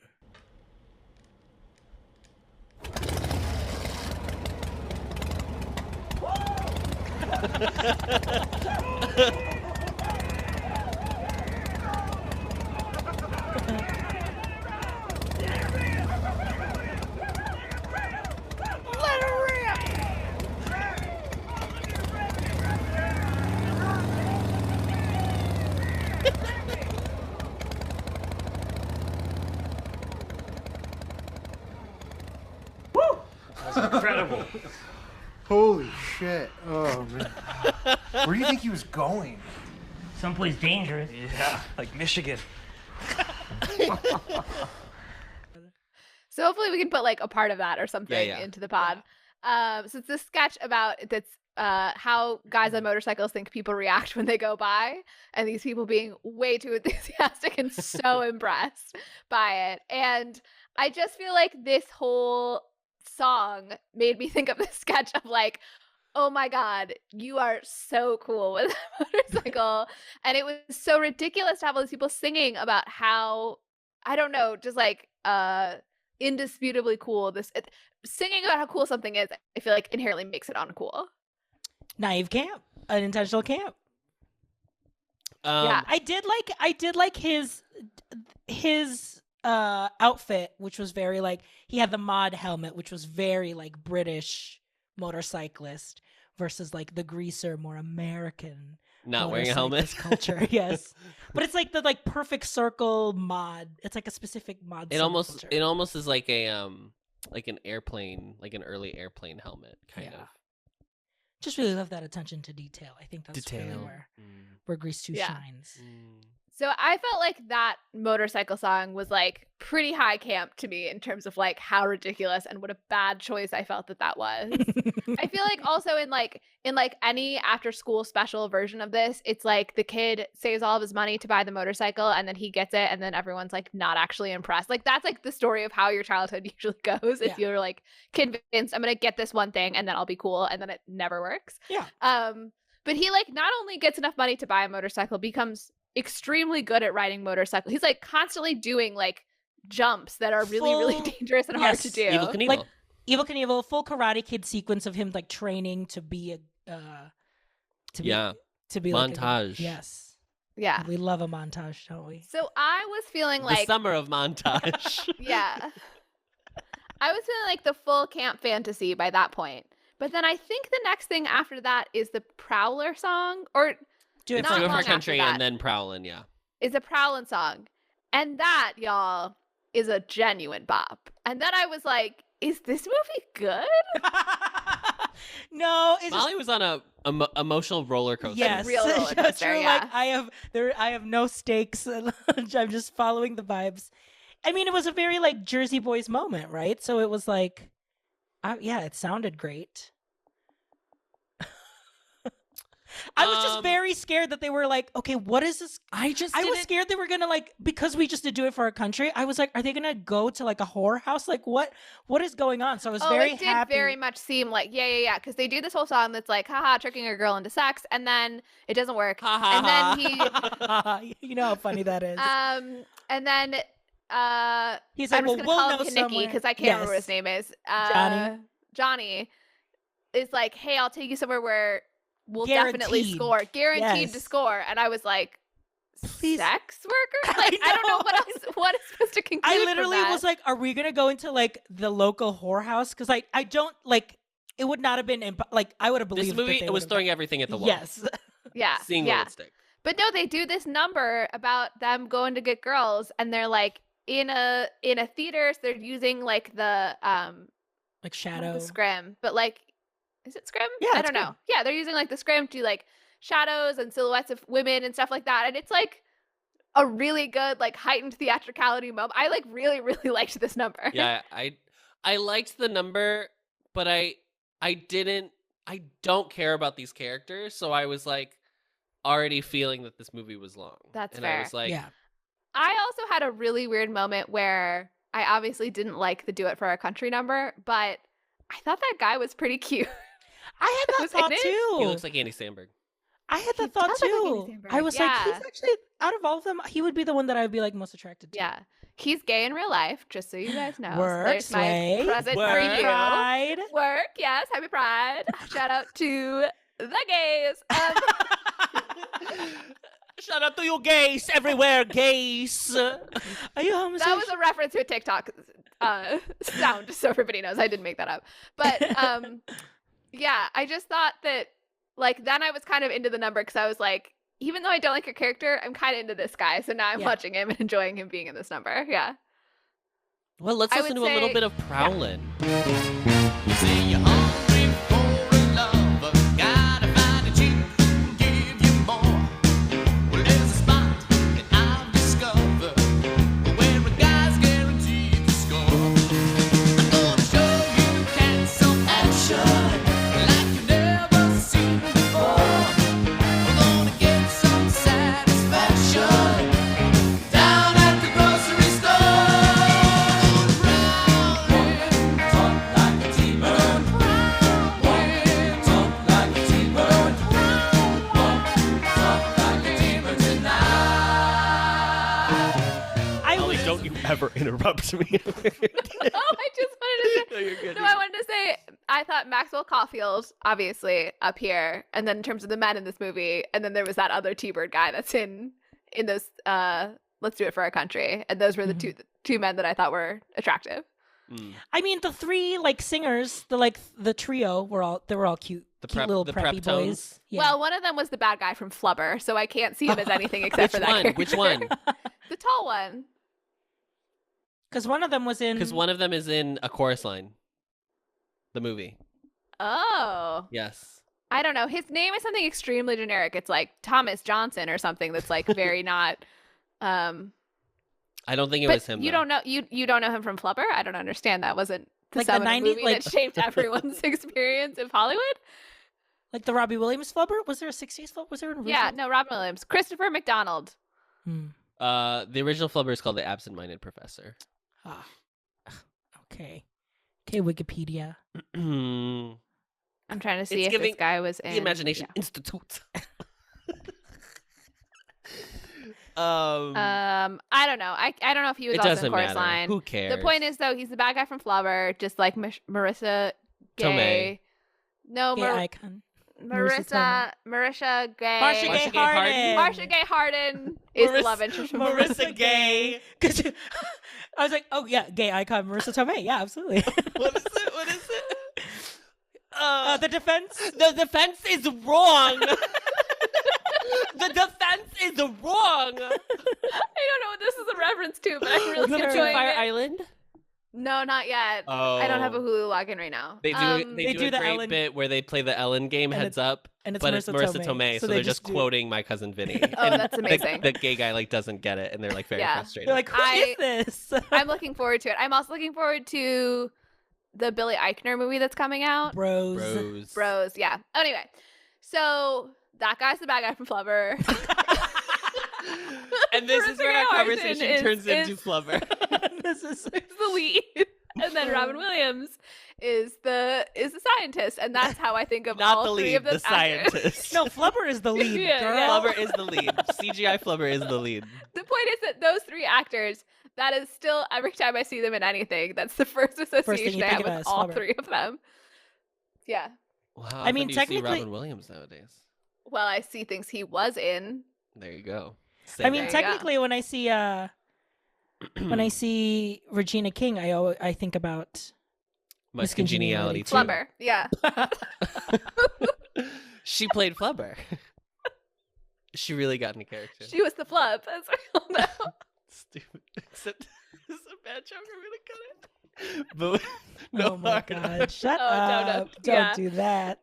Incredible. Holy shit. Oh, man. Where do you think he was going? Someplace dangerous. Yeah, like Michigan. So hopefully we can put like a part of that or something Yeah. into the pod. So it's this sketch that's how guys on motorcycles think people react when they go by, and these people being way too enthusiastic and so impressed by it. And I just feel like this whole song made me think of the sketch of like, oh my god, you are so cool with a motorcycle. And it was so ridiculous to have all these people singing about how, I don't know, just like indisputably cool singing about how cool something is. I feel like inherently makes it uncool. Naive camp, unintentional camp. Yeah. I did like his outfit, which was very like, he had the mod helmet, which was very like British motorcyclist versus like the greaser, more American Not wearing a helmet. motorcyclist culture. Yes, but it's like the like perfect circle mod. It's like a specific mod. It almost subculture. is like an airplane, like an early airplane helmet kind Yeah. of. Just really love that attention to detail. I think that's really Detail. where Grease 2 Yeah. shines. So I felt like that motorcycle song was like pretty high camp to me in terms of like how ridiculous and what a bad choice I felt that was. I feel like also in any after school special version of this, it's like the kid saves all of his money to buy the motorcycle and then he gets it and then everyone's like not actually impressed. Like that's like the story of how your childhood usually goes. If you're like convinced I'm gonna get this one thing and then I'll be cool, and then it never works. Yeah. But he like not only gets enough money to buy a motorcycle, becomes extremely good at riding motorcycles. He's like constantly doing like jumps that are really Full- dangerous and hard to do. Evil Knievel. Like Evil Knievel, full Karate Kid sequence of him like training to be a to be like Montage. yes. Yeah. We love a montage, don't we? So I was feeling The like summer of montage. yeah. I was feeling like the full camp fantasy by that point. But then I think the next thing after that is the Prowler song, or Do it It's Not Go long for after country that. and then prowling, yeah. is a Prowlin' song. And that, y'all, is a genuine bop. And then I was like, is this movie good? No, it's Molly was on a emotional roller coaster. yes, real roller That's coaster, true. yeah. Like I have no stakes. I'm just following the vibes. I mean, it was a very like Jersey Boys moment, right? So it was like, yeah, it sounded great. I was just very scared that they were like, okay, what is this? I was scared they were gonna like, because we just did do it for our country. I was like, are they gonna go to like a whorehouse? Like what is going on? So I was very it did happy. very much seem like yeah, because they do this whole song that's like, haha, tricking a girl into sex, and then it doesn't work, and then he, you know how funny that is. and then He's like, I'm well, just gonna we'll call know him Kaniki somewhere. because I can't remember what his Yes. name is. Johnny is like, hey, I'll take you somewhere where we'll definitely Guaranteed. score, guaranteed to Yes. score. And I was like, Please. sex worker? Like, I don't know what else. What is supposed to conclude? I from literally that? was like, are we gonna go into like the local whorehouse? Because I don't like. It would not have been like I would have believed. This movie, that they it was would've throwing done- everything at the wall. Yes. yeah, Seeing yeah. where it stick. But no, they do this number about them going to get girls, and they're like in a theater. So they're using like the Like Not shadow. the scrim, but like, is it scrim? Yeah, I it's don't know. Yeah, they're using like the scrim to like shadows and silhouettes of women and stuff like that, and it's like a really good like heightened theatricality moment. I like really really liked this number. Yeah, I liked the number, but I don't care about these characters, so I was like already feeling that this movie was long. That's and I fair. was like, Yeah. I also had a really weird moment where I obviously didn't like the "Do It for Our Country" number, but I thought that guy was pretty cute. I had that Was thought in it? too. he looks like Andy Samberg. I had He that thought does look like too. Andy Samberg. I was like, he's Yeah. actually out of all of them, he would be the one that I would be like most attracted to. Yeah, he's gay in real life, just so you guys know. So Work, there's my sway, present for work, you. pride. Work, yes, happy Pride. Shout out to the gays. Shout out to you gays everywhere, gays. Are you homosexual? That was a reference to a TikTok sound, so everybody knows I didn't make that up. But yeah, I just thought that like then I was kind of into the number because I was like, even though I don't like your character, I'm kind of into this guy. So now I'm Yeah. watching him and enjoying him being in this number. Yeah. Well, let's I listen to would a little say- bit of Prowlin'. You say you're hungry for a lover, gotta find a chick who can give you more. Well, there's a spot that I've discovered where a guy's guaranteed to score. I'm gonna show you cats some action like you've never seen before. We're gonna get some satisfaction down at the grocery store. Talk like a T-bird. Talk like a T-bird. Talk like a T-bird tonight. I Ollie, was don't you ever interrupt me. Oh, I just wanted to say. No, you're good. No, I wanted to say I thought Maxwell Caulfield, obviously, up here, and then in terms of the men in this movie, and then there was that other T-Bird guy that's in those Let's Do It for Our Country. And those were the two men that I thought were attractive. Mm. I mean, the three like singers, the trio were all cute, The cute prep- little the preppy prep boys. tones? Yeah. Well, one of them was the bad guy from Flubber, so I can't see him as anything except Which for that one? character. Which one? The tall one. because one of them was in. Because one of them is in A Chorus Line, the movie. Oh. Yes. I don't know. His name is something extremely generic. It's like Thomas Johnson or something that's like very not I don't think it but was him. you though. don't know you don't know him from Flubber? I don't understand that. Wasn't the Like the Seven 90s, movie like- that shaped everyone's experience of Hollywood? like the Robbie Williams flubber. Was there a '60s flubber? Was there an original? Yeah, no, Robin Williams. Christopher McDonald. Hmm. The original Flubber is called The Absent-Minded Professor. Ah. Okay. Okay, Wikipedia. The I'm trying to see It's if this giving guy was in Imagination Institute. I don't know. I don't know if he was It also doesn't in Chorus matter. Line. Who cares? The point is though, he's the bad guy from Flubber, just like Marissa Gay. Tomei. No, Gay icon. Marisha Gay. Marsha Gay Harden. Marsha Gay Harden is the Marissa- love interest from Marissa Gay. 'Cause I was like, oh yeah, gay icon Marissa Tomei. Yeah, absolutely. What is it? What is it? The defense. The defense is wrong. The defense is wrong. I don't know what this is a reference to, but I'm really Remember enjoying Fire it. Island? No, not yet. I don't have a Hulu login right now. They do. They They do do a the great Ellen- bit where they play the Ellen game And heads up, and it's but it's Marissa Marissa Tomei. Tomei, So so they they're just just do- quoting My Cousin Vinny. Oh, And that's amazing. The gay guy like doesn't get it, and they're like very Yeah. frustrated. They're like, who is this? I'm looking forward to it. I'm also looking forward to the Billy Eichner movie that's coming out. Bros. Bros, yeah. Anyway, so that guy's the bad guy from Flubber. And this is Marissa where Gay our Harden conversation turns into is Flubber. This is the lead, and then Robin Williams is the scientist, and that's how I think of Not all the three lead, of the those actors. scientist. no. Flubber is the lead. Yeah, girl. yeah. Flubber is the lead. CGI Flubber is the lead. The point is that those three actors, that is still every time I see them in anything, that's the first association you I think have of with as all Flubber. three of them. Yeah. Wow. I mean, do you see technically- Robin Williams nowadays. Well, I see things he was in. There you go. I mean, There you go. technically, when I see Regina King, I think about Miss Congeniality too. Flubber. Yeah. She played Flubber. She really got into character. She was the flub, as we all know. Stupid. Except this is a bad joke. I'm gonna cut it. But Oh my hard God! Shut Oh, up! don't- Don't yeah. do that.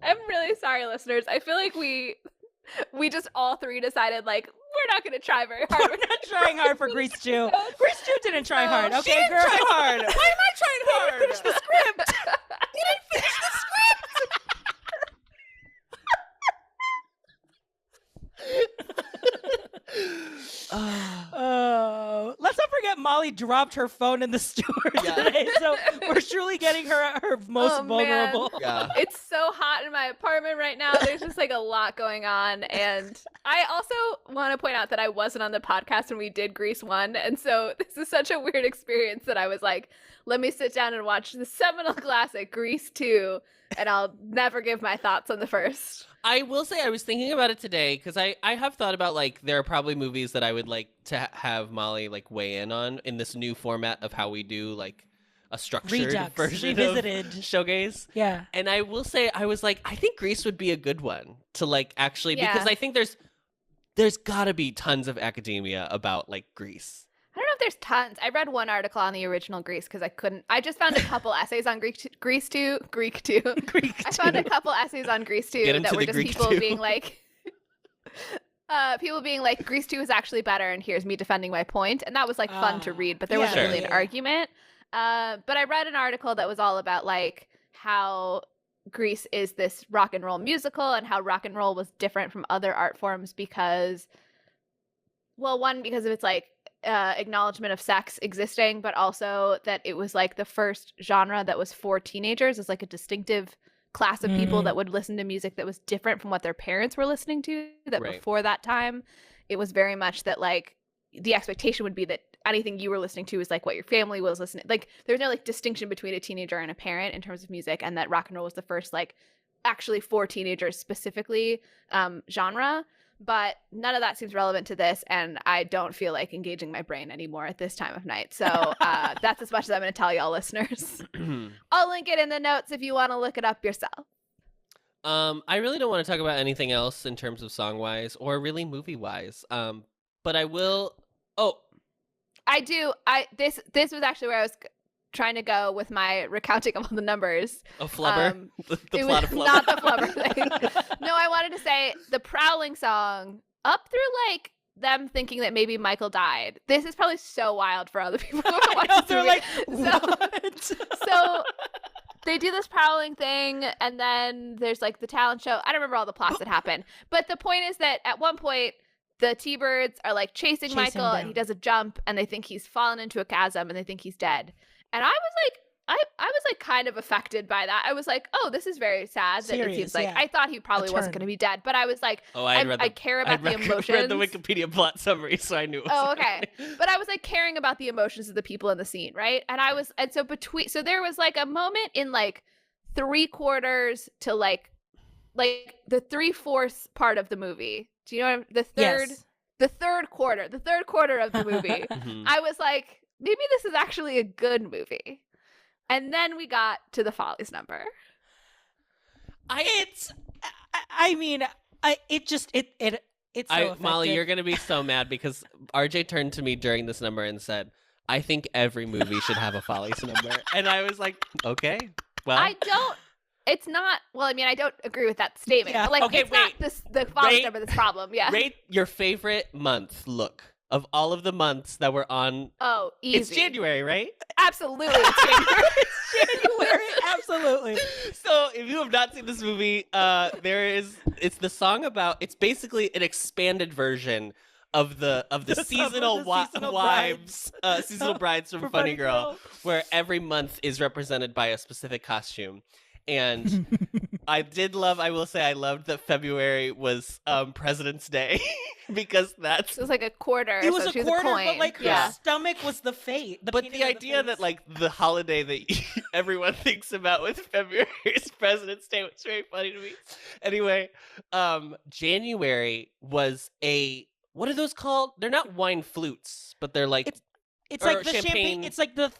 I'm really sorry, listeners. I feel like we just all three decided like we're not going to try very hard. We're not trying hard for Grease 2. Grease 2 didn't try hard. She Okay, didn't girl. try hard. Why am I trying hard? Finish the script. Oh, let's not forget Molly dropped her phone in the steward today, so we're truly getting her at her most vulnerable. Yeah. It's so hot in my apartment right now. There's just like a lot going on. And I also want to point out that I wasn't on the podcast when we did Grease 1. And so this is such a weird experience that I was like, let me sit down and watch the seminal classic Grease 2, and I'll never give my thoughts on the first. I will say I was thinking about it today because I have thought about like there are probably movies that I would like to have Molly like weigh in on in this new format of how we do like a structured Redux, version revisited. of Showgaze. Yeah. And I will say I was like I think Grease would be a good one to like actually because Yeah. I think there's got to be tons of academia about like Grease. I don't know if there's tons. I read one article on the original Grease because I just found a couple essays on Grease 2. I found a couple essays on Grease 2 Get into that were the just Greek people 2. being like, Grease 2 is actually better, and here's me defending my point. And that was like fun to read, but there wasn't Sure. really an argument. But I read an article that was all about like how Grease is this rock and roll musical and how rock and roll was different from other art forms because, well, one, because of its like acknowledgement of sex existing, but also that it was like the first genre that was for teenagers. It's like a distinctive class of people that would listen to music that was different from what their parents were listening to. That Right. before that time, it was very much that like the expectation would be that anything you were listening to is like what your family was listening. Like there's no like distinction between a teenager and a parent in terms of music, and that rock and roll was the first like actually for teenagers specifically genre. But none of that seems relevant to this, and I don't feel like engaging my brain anymore at this time of night. So that's as much as I'm going to tell y'all, listeners. I'll link it in the notes if you want to look it up yourself. I really don't want to talk about anything else in terms of song-wise or really movie-wise. But I will. Oh, I do. This was actually where I was trying to go with my recounting of all the numbers. a flubber. The It plot was of flubber. not the flubber thing. No, I wanted to say the Prowling song up through like them thinking that maybe Michael died. This is probably so wild for other people who haven't watched this They're movie. like, what? So they do this Prowling thing, and then there's like the talent show. I don't remember all the plots that happen, but the point is that at one point the T-Birds are like chasing Michael, him and down. he does a jump, and they think he's fallen into a chasm, and they think he's dead. And I was like, I was like kind of affected by that. I was like, oh, this is very sad. That it Serious, seems like yeah. I thought he probably wasn't turn. going to be dead, but I was like, Oh, I care about the read emotions. the Wikipedia plot summary, so I knew. It was Oh, okay. But I was like caring about the emotions of the people in the scene, right? And so there was like a moment in like 3/4 to like the 3/4 part of the movie. Do you know what I'm, Yes. the third quarter of the movie. Mhm. I was like, maybe this is actually a good movie. And then we got to the Follies number. It's so Molly, effective. you're gonna be so mad because RJ turned to me during this number and said, "I think every movie should have a Follies number," and I was like, "Okay, well, I don't. It's not. Well, I mean, I don't agree with that statement. Yeah. But like, Okay, it's not the Follies Rate- number that's problem. Yeah. rate your favorite month. Look of all of the months that were on. Oh, easy. It's January, right? Absolutely, it's January. January, absolutely. So if you have not seen this movie, it's the song about. It's basically an expanded version of the seasonal seasonal wives, seasonal brides from For Funny Funny Girl, Girl. where every month is represented by a specific costume. And I will say I loved that February was President's Day because that's It was like a quarter. It was so a she quarter, coin. but like yeah. her stomach was the fate. but the idea that like the holiday that everyone thinks about with February is President's Day was very funny to me. Anyway, January was what are those called? They're not wine flutes, but they're like it's or like the champagne. champagne- It's like the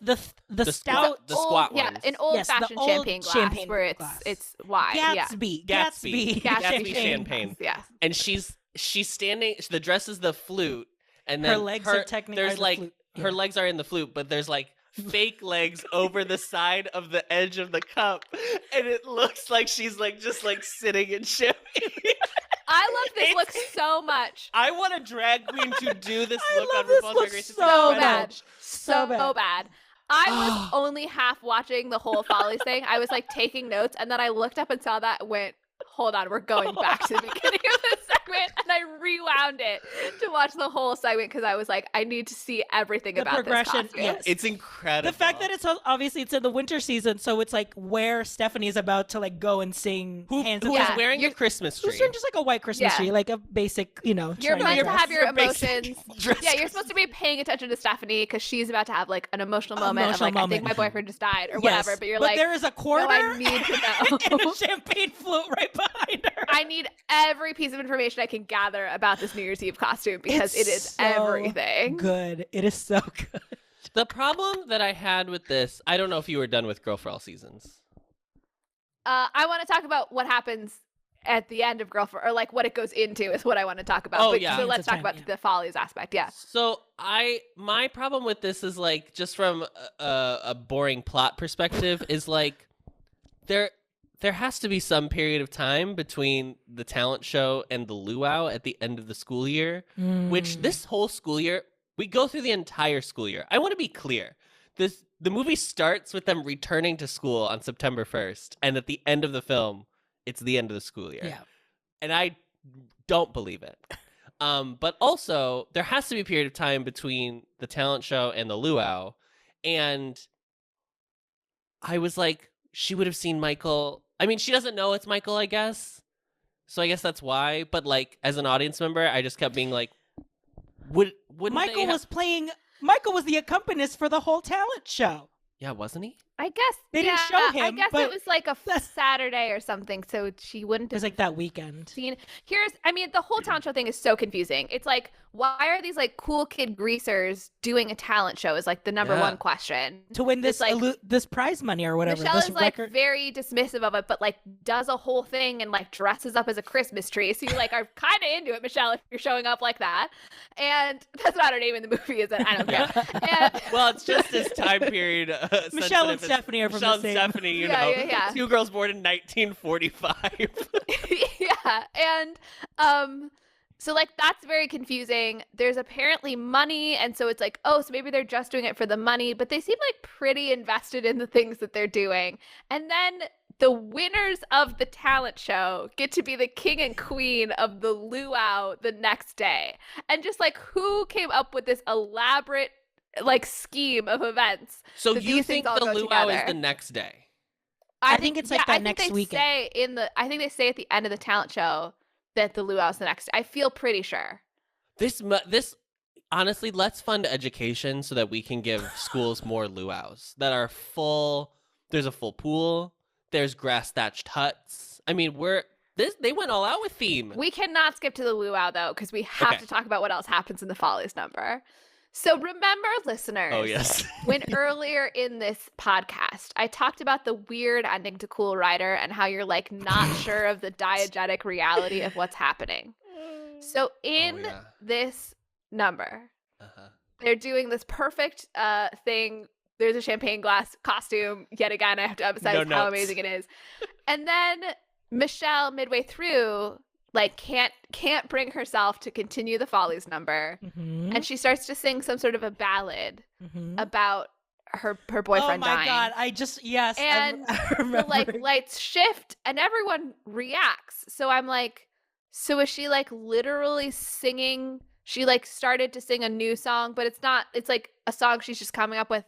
stout- the squat Yeah, ones. an old Yes, the fashioned old champagne glass champagne where glass. it's wide. Yeah. Gatsby. Gatsby champagne. Yeah. And she's standing. The dress is the flute, and then Her legs are technically there's the like flute. her legs are in the flute, but there's like fake legs over the side of the edge of the cup, and it looks like she's like just like sitting and shimmying. I love this look so much. I want a drag queen to do this I look love on this RuPaul's look Drag Race. It's so incredible. bad. So bad. bad. I was only half watching the whole Follies thing. I was like taking notes, and then I looked up and saw that and went, hold on, we're going back to the beginning of this segment. And I rewound it to watch the whole segment because I was like, I need to see everything The about progression, this costume. yes. It's incredible. The fact that it's obviously it's in the winter season, so it's like where Stephanie's about to like go and sing Hands in who the is Air. wearing a Christmas tree. Who's wearing just like a white Christmas Yeah. tree, like a basic, You're Chinese meant to dress. have your A basic emotions. dress Yeah, you're supposed to be paying attention to Stephanie because she's about to have like an emotional moment of Emotional like, I think moment. my boyfriend just died or Yes, whatever. But you're like, there is a quarter no, I need to know. and a champagne flute right behind her. I need every piece of information I can gather about this New Year's Eve costume because it is so everything. good. It is so good. The problem that I had with this, I don't know if you were done with Girl for All Seasons. I want to talk about what happens at the end of Girlfriend, or like what it goes into is what I want to talk about. Oh, But, yeah. So let's It's talk a about time, the Follies aspect. Yeah. So my problem with this is like just from a boring plot perspective is like there has to be some period of time between the talent show and the luau at the end of the school year, which this whole school year, we go through the entire school year. I want to be clear. The movie starts with them returning to school on September 1st, and at the end of the film, it's the end of the school year. Yeah. And I don't believe it. But also, there has to be a period of time between the talent show and the luau. And I was like, she would have seen Michael. I mean, she doesn't know it's Michael, I guess. So I guess that's why. But like, as an audience member, I just kept being like, wouldn't Michael was the accompanist for the whole talent show. Yeah, wasn't he? I guess They didn't show I him, guess but it was like a Saturday or something, so she wouldn't It was have like that weekend. seen. The whole talent show thing is so confusing. It's like, why are these like cool kid greasers doing a talent show? Is like the number Yeah. one question. To win It's this like- this prize money or whatever. Michelle this is like record. very dismissive of it, but like does a whole thing and like dresses up as a Christmas tree. So you like are kind of into it, Michelle, if you're showing up like that. And that's not her name in the movie, is it? I don't care. And Well, it's just this time period. Michelle and sensitive. Stephanie are from Michelle the same. and Stephanie, you Yeah, know, yeah. two girls born in 1945. yeah, and so like that's very confusing. There's apparently money, and so it's like, oh, so maybe they're just doing it for the money, but they seem like pretty invested in the things that they're doing. And then the winners of the talent show get to be the king and queen of the luau the next day. And just like, who came up with this elaborate like scheme of events? So that you these think things the all go luau is together? the next day? I think it's like that next I think weekend. I think they say at the end of the talent show that the luau is the next. I feel pretty sure. This honestly, let's fund education so that we can give schools more luau's that are full. There's a full pool. There's grass thatched huts. I mean, they went all out with theme. We cannot skip to the luau though, because we have Okay. to talk about what else happens in the Follies number. So remember, listeners, Oh yes. when earlier in this podcast, I talked about the weird ending to Cool Rider and how you're like not sure of the diegetic reality of what's happening. So in yeah. this number, Uh-huh. they're doing this perfect thing. There's a champagne glass costume. Yet again, I have to emphasize No how notes. amazing it is. And then Michelle, midway through, like can't bring herself to continue the Follies number, Mhm. and she starts to sing some sort of a ballad Mhm. about her boyfriend Oh my dying. god! I just yes. And I the remember. like lights shift and everyone reacts. So I'm like, so is she like literally singing? She like started to sing a new song, but it's not. It's like a song she's just coming up with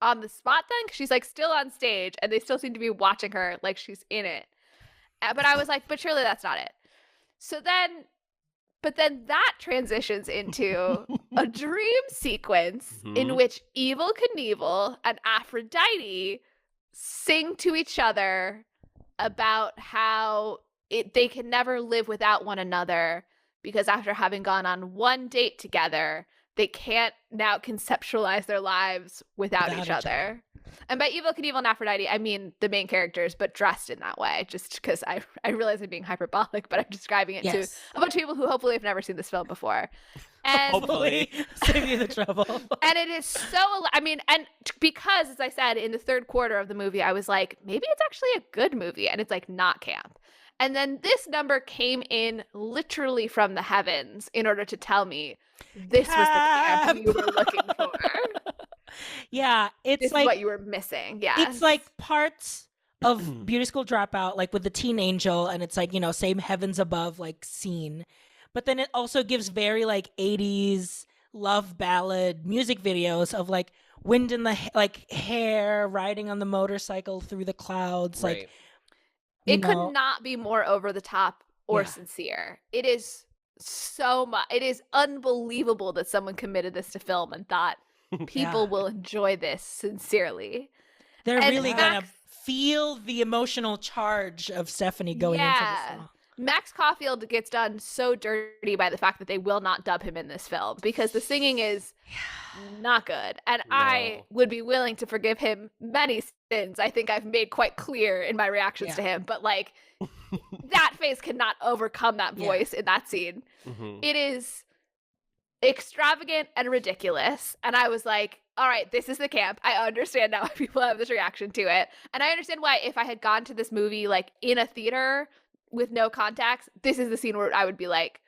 on the spot then, 'cause she's like still on stage and they still seem to be watching her like she's in it. But I was like, but surely that's not it. But then that transitions into a dream sequence in Mhm. which Evel Knievel and Aphrodite sing to each other about how they can never live without one another because after having gone on one date together, they can't now conceptualize their lives without each other. And by Evel Knievel and Aphrodite, I mean the main characters, but dressed in that way, just because I realize I'm being hyperbolic, but I'm describing it to Yes. a bunch of people who hopefully have never seen this film before. And Hopefully. Save you the trouble. and it is so, I mean, and because, as I said, in the third quarter of the movie, I was like, maybe it's actually a good movie, and it's like not camp. And then this number came in literally from the heavens in order to tell me this was the camp you were looking for. Yeah, it's This like is what you were missing. Yeah. it's like parts of Beauty School Dropout, like with the teen angel, and it's like, same heavens above like scene. But then it also gives very like 80s love ballad music videos of like wind in the like hair, riding on the motorcycle through the clouds. Right. Like it could not be more over the top or Yeah. sincere. It is so much. It is unbelievable that someone committed this to film and thought people will enjoy this sincerely. they're And really gonna Max- feel the emotional charge of Stephanie going into this song. Max Caulfield gets done so dirty by the fact that they will not dub him in this film because the singing is not good. And I No. would be willing to forgive him many sins. I think I've made quite clear in my reactions to him. But like that face cannot overcome that voice in that scene. Mhm. It is extravagant and ridiculous. And I was like, all right, this is the camp. I understand now why people have this reaction to it. And I understand why if I had gone to this movie like in a theater with no contacts, this is the scene where I would be like,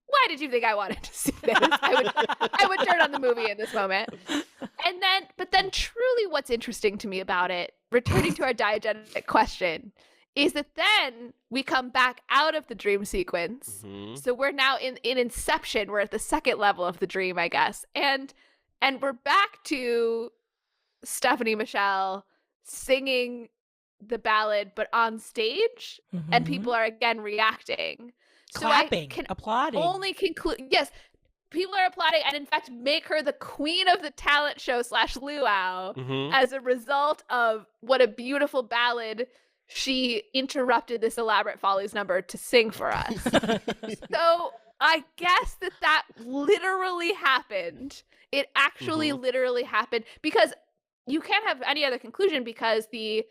why did you think I wanted to see this? I would turn on the movie in this moment. But then truly what's interesting to me about it, returning to our diegetic question, is that then we come back out of the dream sequence. Mhm. So we're now in Inception. We're at the second level of the dream, I guess. And we're back to Stephanie Michelle singing the ballad, but on stage, and Mhm. people are again reacting. So Clapping, I can applauding. only conclude, yes, people are applauding, and in fact make her the queen of the talent show / luau Mhm. as a result of what a beautiful ballad she interrupted this elaborate Follies number to sing for us. So I guess that literally happened. It actually literally happened, because you can't have any other conclusion, because the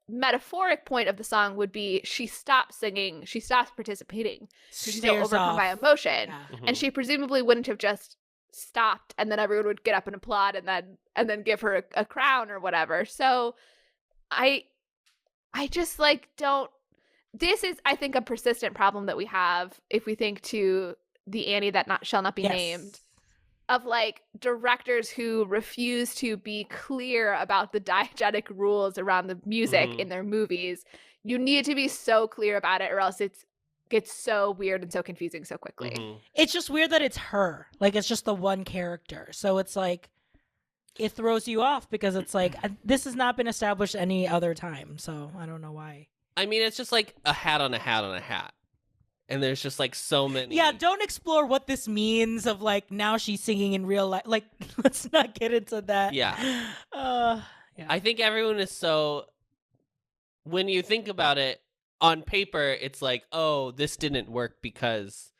metaphoric point of the song would be she stops singing, she stops participating, she's so Stares overcome by off. emotion, Yeah. and she presumably wouldn't have just stopped and then everyone would get up and applaud and then give her a crown or whatever. So I just like don't. This is, I think, a persistent problem that we have if we think to the Annie that shall not be Yes. named, of like directors who refuse to be clear about the diegetic rules around the music in their movies. You need to be so clear about it, or else it gets so weird and so confusing so quickly. Mhm. It's just weird that it's her. Like, it's just the one character. So it's like, it throws you off because it's like, this has not been established any other time. So I don't know why. I mean, it's just like a hat on a hat on a hat. And there's just like so many. Yeah, don't explore what this means of like, now she's singing in real life. Like, let's not get into that. Yeah. Yeah. I think everyone is so. When you think about it, on paper, it's like, oh, this didn't work because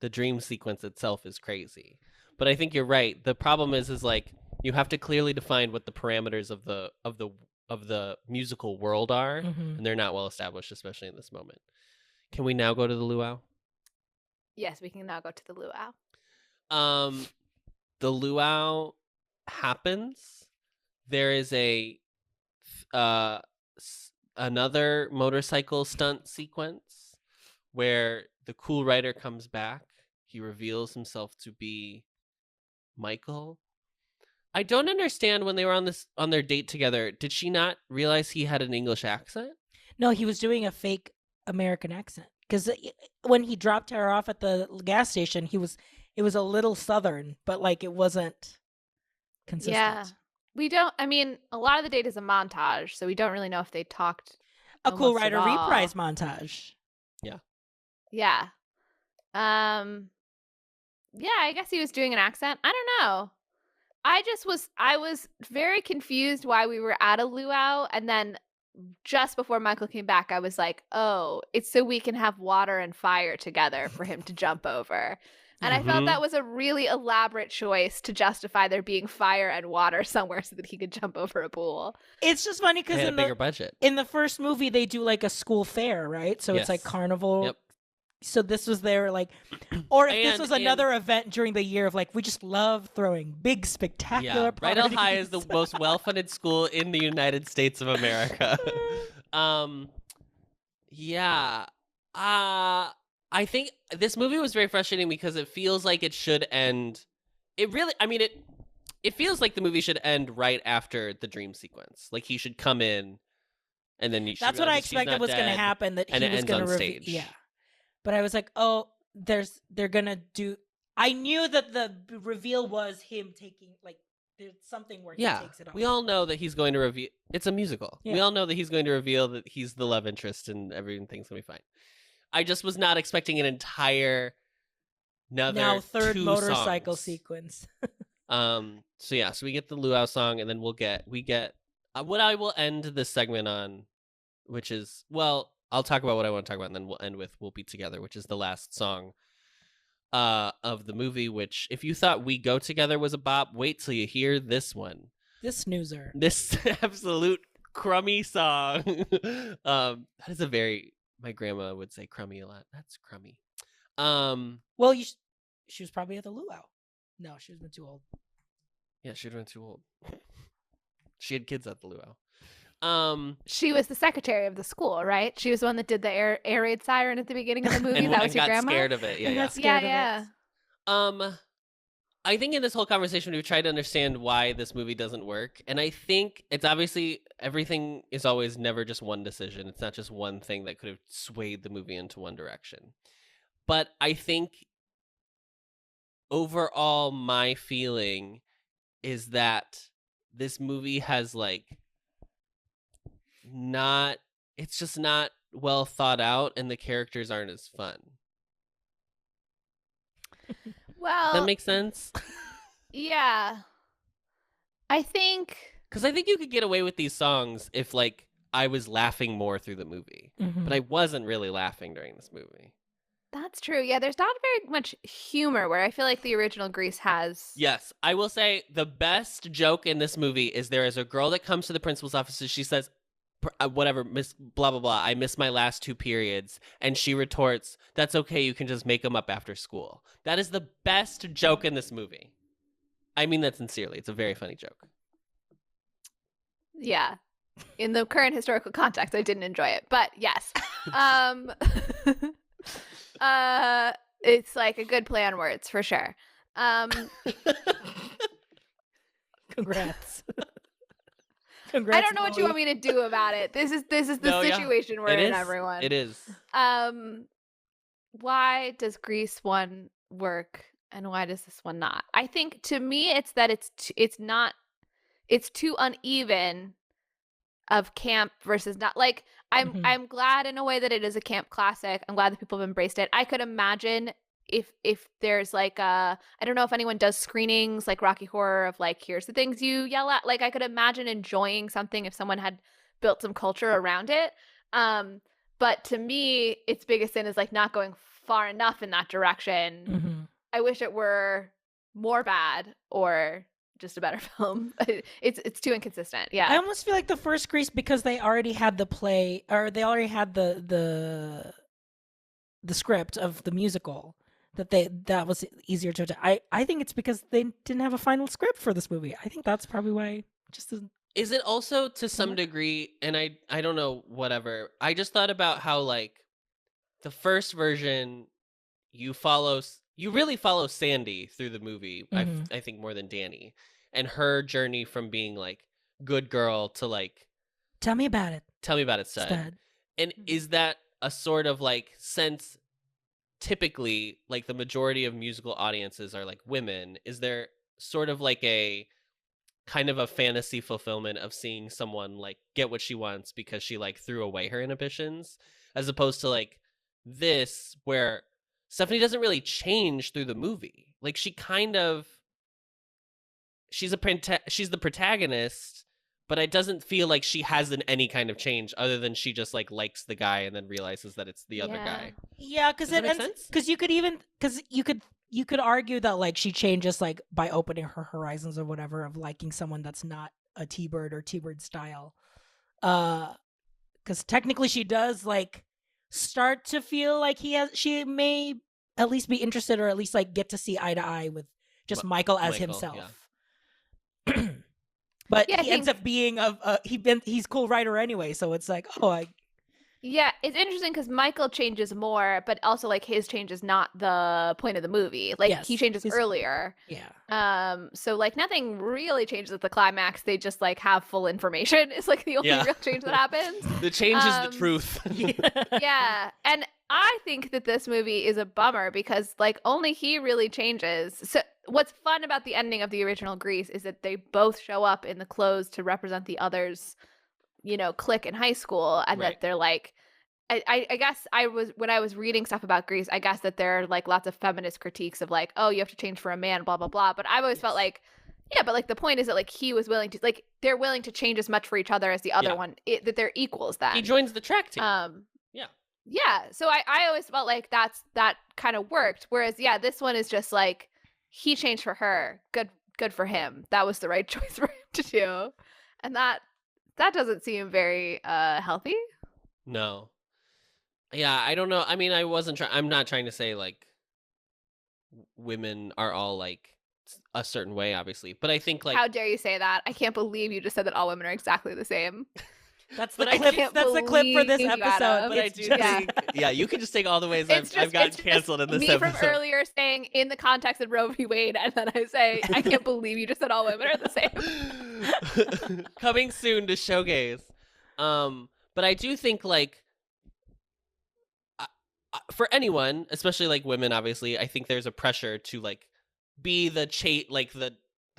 the dream sequence itself is crazy. But I think you're right. The problem is like you have to clearly define what the parameters of the musical world are, Mhm. and they're not well established, especially in this moment. Can we now go to the luau? Yes, we can now go to the luau. The luau happens. There is another motorcycle stunt sequence where the cool writer comes back. He reveals himself to be Michael. I don't understand, when they were on their date together, did she not realize he had an English accent? No, he was doing a fake American accent. Because when he dropped her off at the gas station, it was a little Southern, but like it wasn't consistent. Yeah. We don't, I mean, a lot of the date is a montage, so we don't really know if they talked. A Cool almost at Rider all. reprise montage. Yeah. Yeah, I guess he was doing an accent. I don't know. I was very confused why we were at a luau, and then just before Michael came back, I was like, oh, it's so we can have water and fire together for him to jump over. And I felt that was a really elaborate choice to justify there being fire and water somewhere so that he could jump over a pool. It's just funny They because had a in bigger the budget. in the first movie they do like a school fair, right? So it's like Yes. carnival Yep. So this was their like, or if this And- was and- another event during the year of like, we just love throwing big spectacular Rydell High is the parties. most well-funded school in the United States of America. Yeah. I think this movie was very frustrating because it feels like it should end. It really, I mean, it feels like the movie should end right after the dream sequence. Like he should come in, and then you. That's what I expected was going to happen. That and he it was ends going on to stage. Yeah, but I was like, oh, they're gonna do. I knew that the reveal was him taking like there's something where he takes it off. We all know that he's going to reveal. It's a musical. We Yeah. all know that he's going to reveal that he's the love interest, and everything's gonna be fine. I just was not expecting an entire now third 2 motorcycle songs. sequence. So we get the luau song, and then we get what I will end this segment on, which is, well, I'll talk about what I want to talk about, and then we'll end with "We'll Be Together," which is the last song of the movie. Which, if you thought "We Go Together" was a bop, wait till you hear this one. This snoozer. This absolute crummy song. That is a very, my grandma would say crummy a lot. That's crummy. Well, she was probably at the luau. No, she was too old. Yeah, she'd been too old. She had kids at the luau. She was the secretary of the school, right? She was the one that did the air raid siren at the beginning of the movie. and That was your got grandma. scared of it. I Yeah. got scared of Yeah. I think in this whole conversation we've tried to understand why this movie doesn't work, and I think it's obviously everything is always never just one decision. It's not just one thing that could have swayed the movie into one direction. But I think overall my feeling is that this movie has like it's just not well thought out, and the characters aren't as fun. Well, That makes sense? yeah. I think Because I think you could get away with these songs if like I was laughing more through the movie. Mhm. But I wasn't really laughing during this movie. that's true. Yeah, there's not very much humor where I feel like the original Grease has. Yes, I will say the best joke in this movie is there is a girl that comes to the principal's office and she says, whatever, Miss blah, blah, blah, I missed my last 2 periods. And she retorts, that's okay, you can just make them up after school. That is the best joke in this movie. I mean that sincerely. It's a very funny joke. Yeah. In the current historical context, I didn't enjoy it, but yes. It's like a good play on words for sure. Congrats. I don't know what you want me to do about it. This is the No, yeah. situation we're It in, is. everyone. It is. Why does Grease 1 work and why does this one not? I think to me it's that it's too uneven of camp versus not. Like I'm glad in a way that it is a camp classic. I'm glad that people have embraced it. I could imagine if there's like I don't know if anyone does screenings like Rocky Horror of like here's the things you yell at. Like I could imagine enjoying something if someone had built some culture around it. But to me, its biggest sin is like not going far enough in that direction. Mm-hmm. I wish it were more bad or just a better film. It's too inconsistent. Yeah. I almost feel like the first Grease, because they already had the play, or they already had the script of the musical, that was easier to. I think it's because they didn't have a final script for this movie. I think that's probably why it just doesn't. Is it also to some degree, and I don't know, whatever. I just thought about how like the first version, you really follow Sandy through the movie. Mhm. I think more than Danny, and her journey from being like good girl to like Tell me about it, tell me about it, stud. stud. And is that a sort of like sense? Typically, like the majority of musical audiences are like women. Is there sort of like a kind of a fantasy fulfillment of seeing someone like get what she wants because she like threw away her inhibitions, as opposed to like this where Stephanie doesn't really change through the movie. Like she's the protagonist, but it doesn't feel like she has any kind of change other than she just like likes the guy and then realizes that it's the other guy. Yeah, because Does that make sense? because you could argue that like she changes like by opening her horizons or whatever of liking someone that's not a T-Bird or T-Bird style. Because technically she does like start to feel like she may at least be interested, or at least like get to see eye to eye with just Michael as himself. But Yeah, I he ends up being he's cool writer anyway, so it's like, yeah, it's interesting because Michael changes more, but also like his change is not the point of the movie. Like Yes, he changes earlier. Yeah. So like nothing really changes at the climax. They just like have full information. It's like the only real change that happens. The change is the truth. Yeah. And I think that this movie is a bummer because like only he really changes. So what's fun about the ending of the original Grease is that they both show up in the clothes to represent the others, you know, clique in high school, and that they're like, I guess when I was reading stuff about Grease, I guess that there are like lots of feminist critiques of like, oh, you have to change for a man, blah, blah, blah. But I've always felt like, yeah, but like the point is that like he was willing to, like they're willing to change as much for each other as the other one, that they're equals then. He joins the track team. Yeah. So I always felt like that kind of worked. Whereas, yeah, this one is just like, he changed for her. Good for him. That was the right choice for him to do. And that doesn't seem very healthy. No. Yeah, I don't know. I mean, I'm not trying to say like women are all like a certain way, obviously, but I think like, how dare you say that? I can't believe you just said that all women are exactly the same. That's the clip. That's the clip for this episode. But I do think, you can just take all the ways I've gotten canceled in this me episode. From earlier saying in the context of Roe v. Wade, and then I say, I can't believe you just said all women are the same. Coming soon to Showgays. But I do think like, for anyone, especially like women, obviously, I think there's a pressure to like be the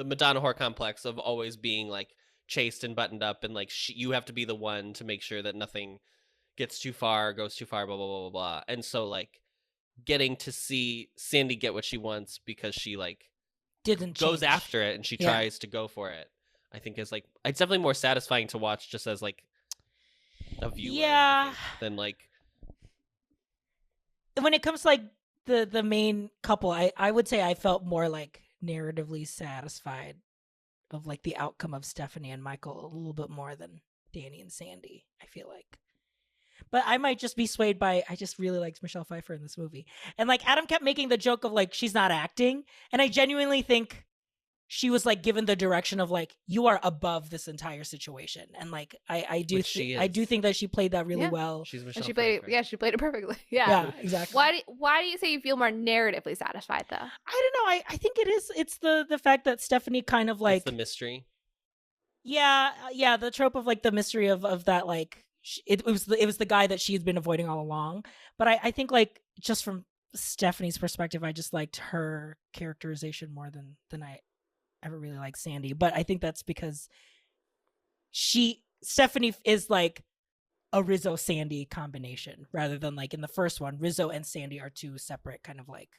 Madonna whore complex of always being like chaste and buttoned up, and like you have to be the one to make sure that nothing gets too far, goes too far, blah blah blah blah blah. And so like getting to see Sandy get what she wants because she like goes after it and she tries to go for it, I think is like, it's definitely more satisfying to watch just as like a viewer, than like when it comes to like the main couple. I would say I felt more like narratively satisfied of like the outcome of Stephanie and Michael a little bit more than Danny and Sandy, I feel like. But I might just be swayed by, I just really liked Michelle Pfeiffer in this movie. And like Adam kept making the joke of like, she's not acting. And I genuinely think she was like given the direction of like, you are above this entire situation. And like, I do think that she played that really well. She's Michelle she Pfeiffer. played it perfectly. Yeah, exactly. Why do you say you feel more narratively satisfied though? I don't know. I think it's the fact that Stephanie kind of like, it's the mystery. Yeah, the trope of like the mystery of that, like it was the guy that she had been avoiding all along. But I think like just from Stephanie's perspective, I just liked her characterization more than I ever really liked Sandy. But I think that's because Stephanie is like a Rizzo Sandy combination rather than like in the first one, Rizzo and Sandy are two separate kind of like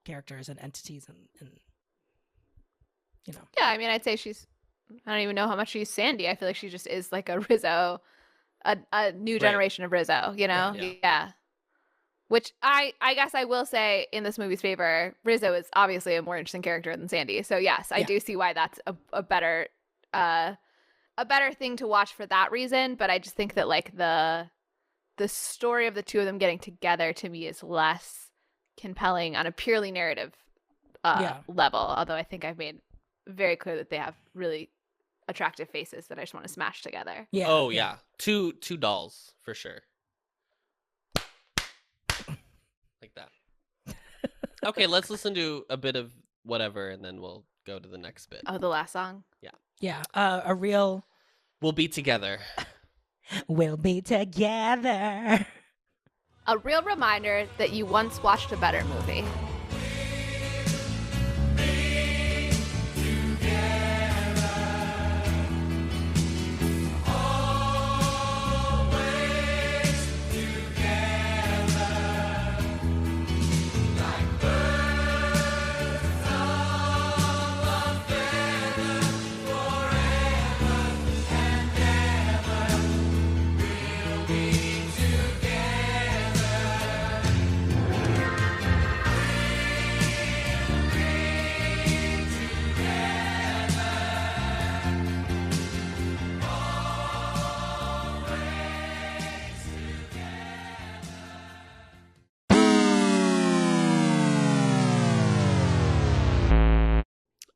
characters and entities, and you know. Yeah, I mean, I'd say I don't even know how much she's Sandy. I feel like she just is like a Rizzo, a new generation of Rizzo, you know? Yeah. Which I guess I will say in this movie's favor, Rizzo is obviously a more interesting character than Sandy. So yes, I do see why that's a better thing to watch for that reason. But I just think that like the story of the two of them getting together to me is less compelling on a purely narrative level. Although I think I've made very clear that they have really attractive faces that I just want to smash together. Yeah. Oh yeah. Two dolls for sure. Like that. Okay, let's listen to a bit of whatever and then we'll go to the next bit. Oh, the last song? Yeah. A real We'll be together. We'll be together. A real reminder that you once watched a better movie.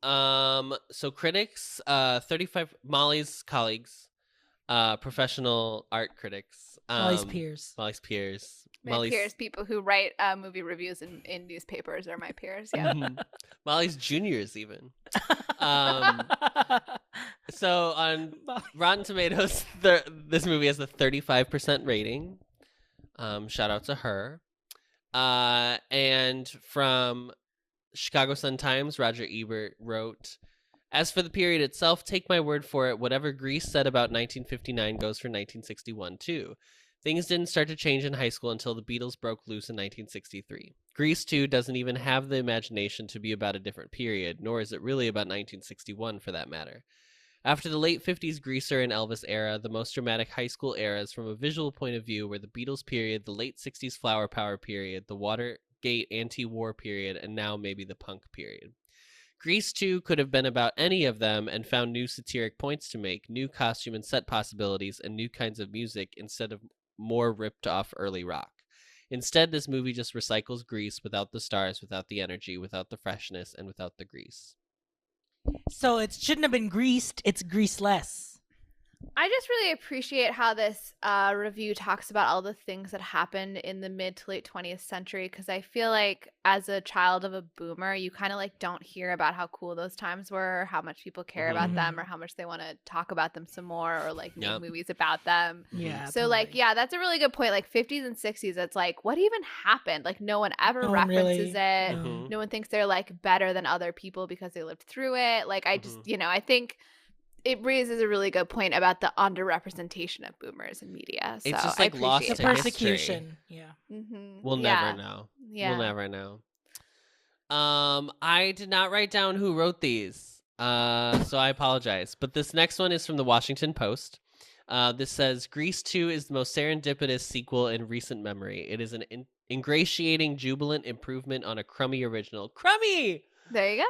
So critics, 35 Molly's colleagues, professional art critics, Molly's peers. Molly's peers. My peers, people who write movie reviews in newspapers, are my peers. Yeah. Molly's juniors, even. So on Rotten Tomatoes, this movie has a 35% rating. Shout out to her. And from Chicago Sun-Times, Roger Ebert wrote, "As for the period itself, take my word for it, whatever Grease said about 1959 goes for 1961 too. Things didn't start to change in high school until the Beatles broke loose in 1963. Grease 2 doesn't even have the imagination to be about a different period, nor is it really about 1961 for that matter. After the late 50s Greaser and Elvis era, the most dramatic high school eras from a visual point of view were the Beatles period, the late 60s Flower Power period, the Watergate anti-war period, and now maybe the punk period. Grease 2 could have been about any of them and found new satiric points to make, new costume and set possibilities, and new kinds of music instead of more ripped-off early rock. Instead, this movie just recycles Grease without the stars, without the energy, without the freshness, and without the grease." So it shouldn't have been greased. It's greaseless. I just really appreciate how this review talks about all the things that happened in the mid to late 20th century, because I feel like as a child of a boomer, you kind of like don't hear about how cool those times were, or how much people care about them, or how much they want to talk about them some more, or like make movies about them. Yeah. So like, yeah, that's a really good point. Like 50s and 60s, it's like, what even happened? Like no one ever references it. No one thinks they're like better than other people because they lived through it. Like I just, I think it raises a really good point about the underrepresentation of boomers in media. So It's just like lost to persecution. history. Yeah. We'll never know. Yeah. We'll never know. I did not write down who wrote these, so I apologize. But this next one is from the Washington Post. This says, "Grease 2 is the most serendipitous sequel in recent memory. It is an ingratiating, jubilant improvement on a crummy original." Crummy! There you go.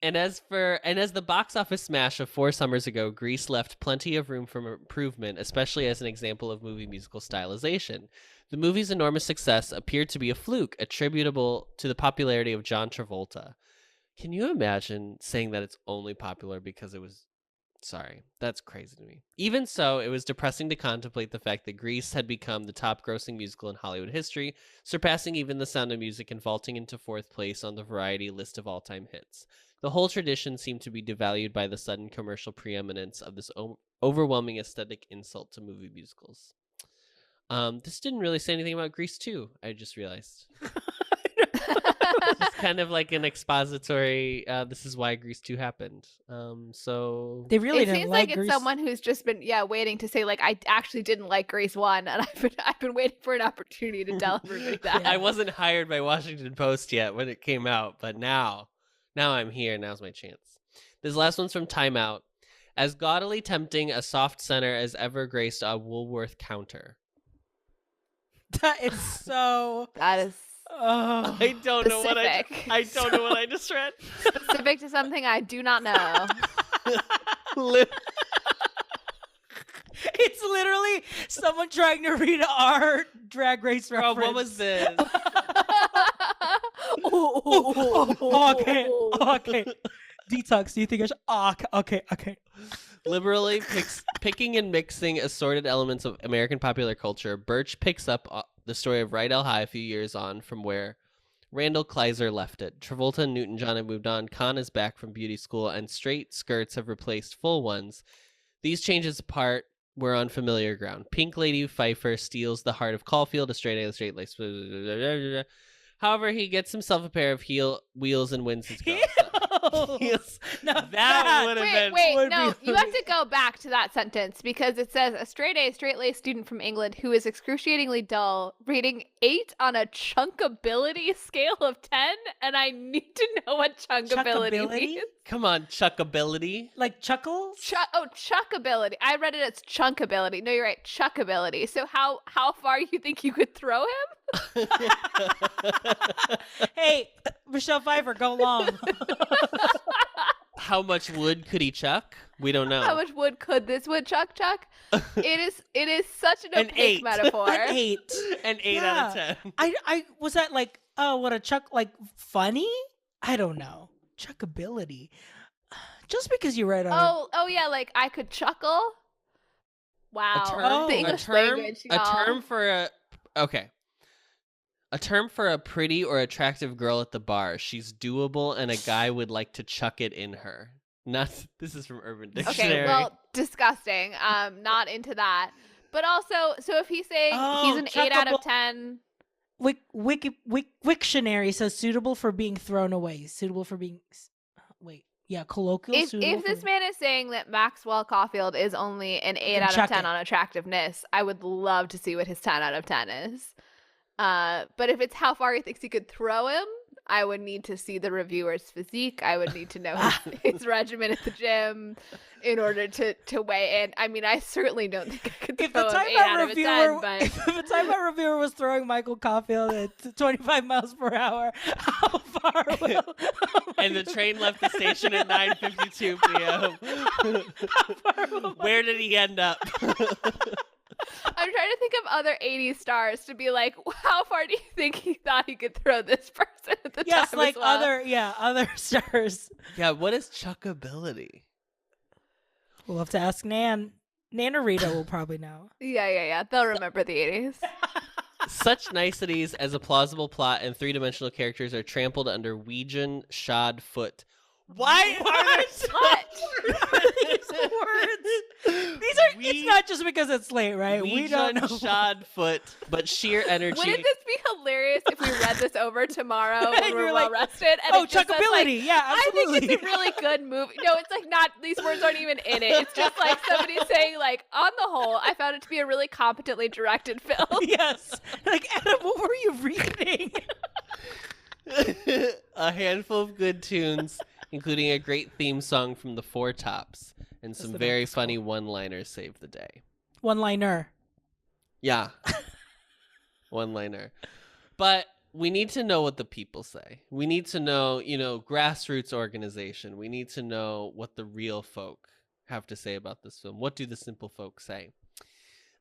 And as the box office smash of 4 summers ago, Grease left plenty of room for improvement, especially as an example of movie musical stylization. The movie's enormous success appeared to be a fluke, attributable to the popularity of John Travolta. Can you imagine saying that it's only popular because it was... Sorry, that's crazy to me. Even so, it was depressing to contemplate the fact that Grease had become the top-grossing musical in Hollywood history, surpassing even The Sound of Music and vaulting into 4th place on the Variety list of all-time hits. The whole tradition seemed to be devalued by the sudden commercial preeminence of this overwhelming aesthetic insult to movie musicals. This didn't really say anything about Grease 2, I just realized. It's kind of like an expository, this is why Grease 2 happened. So they really it seems like it's someone who's just been waiting to say like, I actually didn't like Grease 1, and I've been waiting for an opportunity to tell everybody that. I wasn't hired by Washington Post yet when it came out, but now I'm here. Now's my chance. This last one's from Time Out. "As gaudily tempting a soft center as ever graced a Woolworth counter." That is so. That is. Oh, I don't know what I just read. Specific to something I do not know. It's literally someone trying to read our Drag Race reference. Bro, what was this? Okay. Detox, do you think I should? Okay. Liberally picking and mixing assorted elements of American popular culture, Birch picks up the story of Rydell High a few years on from where Randall Kleiser left it. Travolta and Newton-John have moved on, Khan is back from beauty school, and straight skirts have replaced full ones. These changes apart were on familiar ground. Pink Lady Pfeiffer steals the heart of Caulfield, a straight lace. However, he gets himself a pair of wheels and wins his girl. Now that would have been. Wait, no, you have to go back to that sentence because it says a straight-laced student from England who is excruciatingly dull, rating 8 on a chuckability scale of 10, and I need to know what chuckability means. Come on, chuckability. Like chuckles? Chuckability. I read it as chunkability. No, you're right, chuckability. So how far you think you could throw him? Hey, Michelle Pfeiffer, go long. How much wood could he chuck? We don't know. How much wood could this woodchuck chuck? It is such an opaque metaphor. An 8. An 8 out of 10. I was that like, oh, what a chuck, like funny? I don't know. Chuckability. Just because you read Oh yeah, like I could chuckle. Wow. The English language, y'all. A term for a pretty or attractive girl at the bar. She's doable and a guy would like to chuck it in her. This is from Urban Dictionary. Okay, well, disgusting. Not into that. But also, so if he's saying he's an 8 out of 10. Wiktionary says suitable for being thrown away. Suitable for being colloquial. If this man is saying that Maxwell Caulfield is only an 8 out of 10 on attractiveness, I would love to see what his 10 out of 10 is. But if it's how far he thinks he could throw him, I would need to see the reviewer's physique. I would need to know his regimen at the gym in order to weigh in. I mean, I certainly don't think I could throw him 8 out of 10. But if the time out reviewer was throwing Michael Caulfield at 25 miles per hour, how far will? And the train left the station at 9:52 p.m. Where did he end up? I'm trying to think of other 80s stars to be like, how far do you think he thought he could throw this person at the time? Like as well? other stars. Yeah, what is chuckability? We'll have to ask Nan. Nan or Rita will probably know. Yeah. They'll remember the 80s. Such niceties as a plausible plot and three-dimensional characters are trampled under Ouijan shod foot. Why are there these words? It's not just because it's late, right? We don't know. Shod foot, but sheer energy. Wouldn't this be hilarious if we read this over tomorrow when we're well rested? And oh, it just says, chuckability. Yeah, absolutely. I think it's a really good movie. No, it's like not, these words aren't even in it. It's just like somebody saying like, on the whole, I found it to be a really competently directed film. Yes. Like, Adam, what were you reading? A handful of good tunes, including a great theme song from the Four Tops, and some very funny one-liners save the day. One-liner. Yeah. One-liner. But we need to know what the people say. We need to know, grassroots organization. We need to know what the real folk have to say about this film. What do the simple folk say?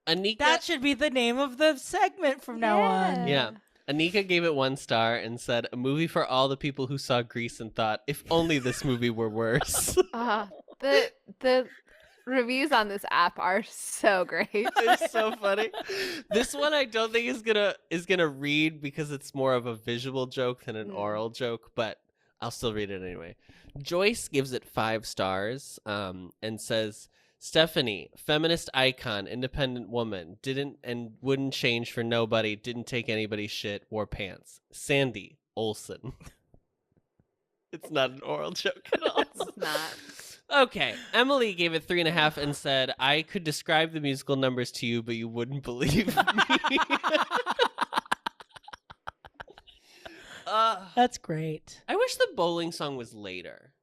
Anika... That should be the name of the segment from now on. Yeah. Anika gave it 1 star and said, a movie for all the people who saw Grease and thought, if only this movie were worse. The reviews on this app are so great. It's so funny. This one I don't think is gonna read because it's more of a visual joke than an oral joke, but I'll still read it anyway. Joyce gives it 5 stars and says, Stephanie, feminist icon, independent woman, wouldn't change for nobody, didn't take anybody's shit, wore pants. Sandy Olsen. It's not an oral joke at all. It's not. Okay, Emily gave it 3.5 and said, I could describe the musical numbers to you, but you wouldn't believe me. That's great. I wish the bowling song was later.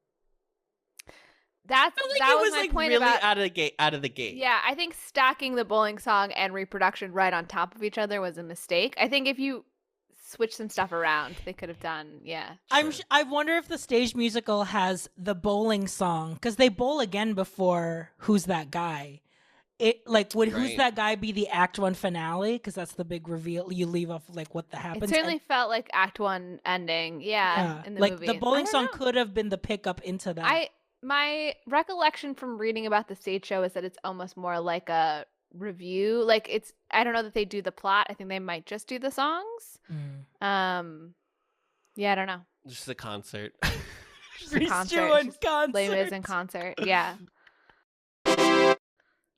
That was my like point really about out of the gate. Yeah, I think stacking the bowling song and reproduction right on top of each other was a mistake. I think if you switch some stuff around, they could have done. Yeah, sure. I wonder if the stage musical has the bowling song because they bowl again before Who's That Guy. Who's That Guy be the Act 1 finale? Because that's the big reveal. You leave off like what happens. It certainly felt like Act 1 ending. Yeah, in the movie. The bowling song could have been the pickup into that. My recollection from reading about the stage show is that it's almost more like a review. Like I don't know that they do the plot. I think they might just do the songs. Yeah, I don't know. Just a concert. Just a concert. Les Mis in concert. Yeah.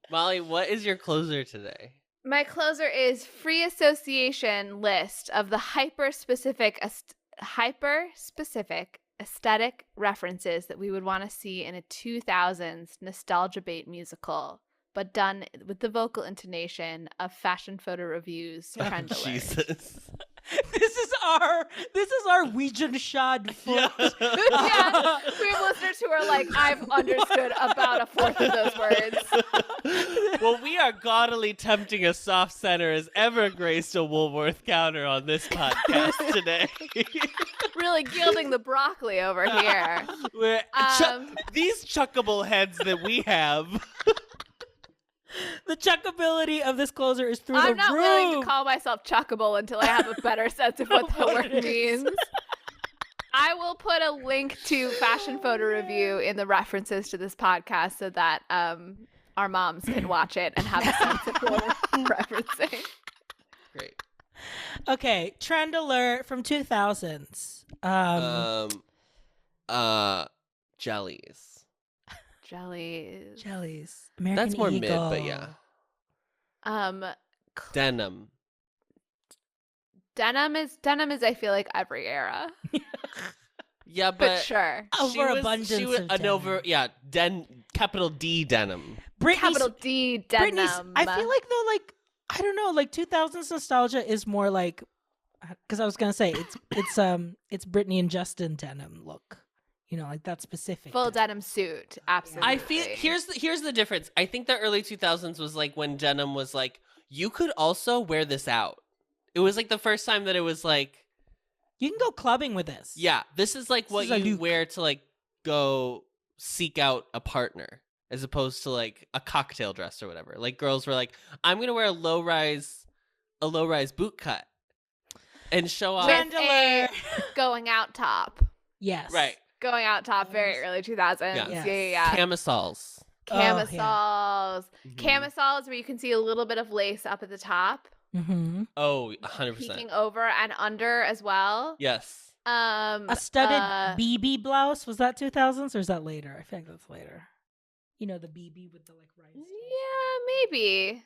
Molly, what is your closer today? My closer is free association list of the hyper-specific aesthetic references that we would want to see in a 2000s nostalgia bait musical, but done with the vocal intonation of fashion photo reviews trend alerts. Jesus. This is our Ouijan shod foot. Yeah, we have listeners who are like, I've understood about 1/4 of those words. Well, we are gaudily tempting a soft center as ever graced a Woolworth counter on this podcast today. Really gilding the broccoli over here. These chuckable heads that we have. The chuckability of this closer is through the roof. I'm not willing to call myself chuckable until I have a better sense of what the word means. I will put a link to Fashion Photo Review in the references to this podcast so that our moms can watch it and have a sense of what we're referencing. Great. Okay, trend alert from 2000s. Jellies. Jellies. American That's more Eagle. mid, but yeah. Denim. Denim is I feel like every era. Yeah, But sure. Overabundance She was of an over, denim. capital D denim. Capital D denim. I feel like though, like I don't know, like 2000s nostalgia is more like, because I was gonna say it's Britney and Justin denim look, you know, like that specific full denim suit. Absolutely. I feel here's the difference. I think the early 2000s was like when denim was like you could also wear this out. It was like the first time that it was like you can go clubbing with this. Yeah, this is like what you wear to like go seek out a partner, as opposed to like a cocktail dress or whatever. Like girls were like, I'm gonna wear a low rise boot cut and show off with a going out top. Yes. Right. Going out top, very early 2000s. Yeah. Camisoles. Camisoles where you can see a little bit of lace up at the top. Mm-hmm. Oh, 100%. Peeking over and under as well. Yes. A studded BB blouse, was that 2000s or is that later? I think that's later. You know, the BB with the like rice. Yeah, maybe.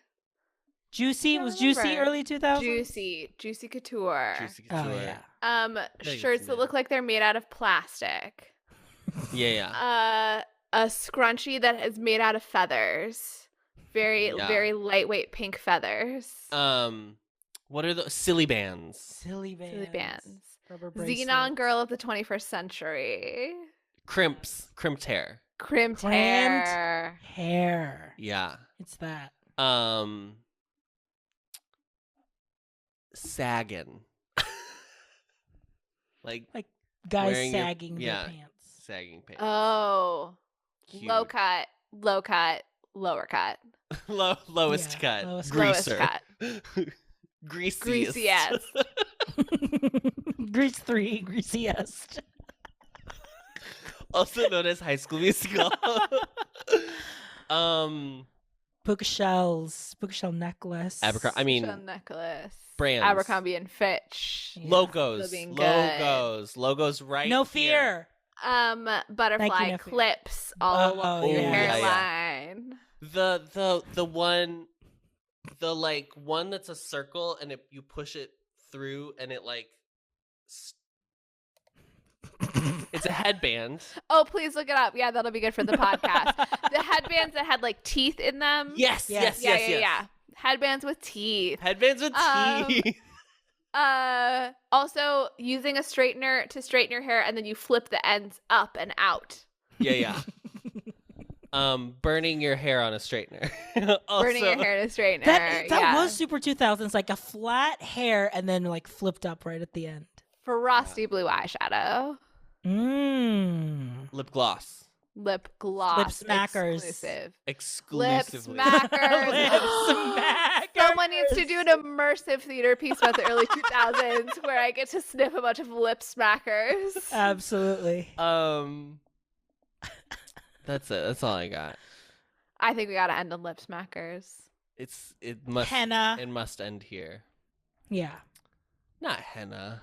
Juicy was Juicy early 2000s. Juicy couture. Oh yeah. Shirts that look like they're made out of plastic. Yeah. A scrunchie that is made out of feathers. Very lightweight pink feathers. What are those? Silly bands. Silly bands. Rubber Xenon girl of the 21st century. Crimped hair. Crimped hair. Yeah. It's that. Sagging. like guys sagging their pants. Sagging pants. Oh. Cute. Low cut, lower cut. Lowest cut. Lowest cut. Greasiest. Grease 3, greasiest. Also known as High School Musical. Bookshelf necklace. Necklace. Brands. Abercrombie and Fitch. Yeah. Logos right No here. Fear. Butterfly clips all along your hairline. The one, the like one that's a circle and you push it through and it like it's a headband. Oh, please look it up. Yeah, that'll be good for the podcast. The headbands that had like teeth in them. Yes. Headbands with teeth. Also using a straightener to straighten your hair and then you flip the ends up and out. Yeah. Burning your hair on a straightener. Burning your hair in a straightener. That was super 2000s, like a flat hair and then like flipped up right at the end. Frosty blue eyeshadow. Lip gloss. Lip gloss. Lip smackers. Exclusively. Lip smackers. Someone needs to do an immersive theater piece about the early 2000s where I get to sniff a bunch of lip smackers. Absolutely. That's it. That's all I got. I think we gotta end on lip smackers. It must henna. It must end here. Yeah. Not henna.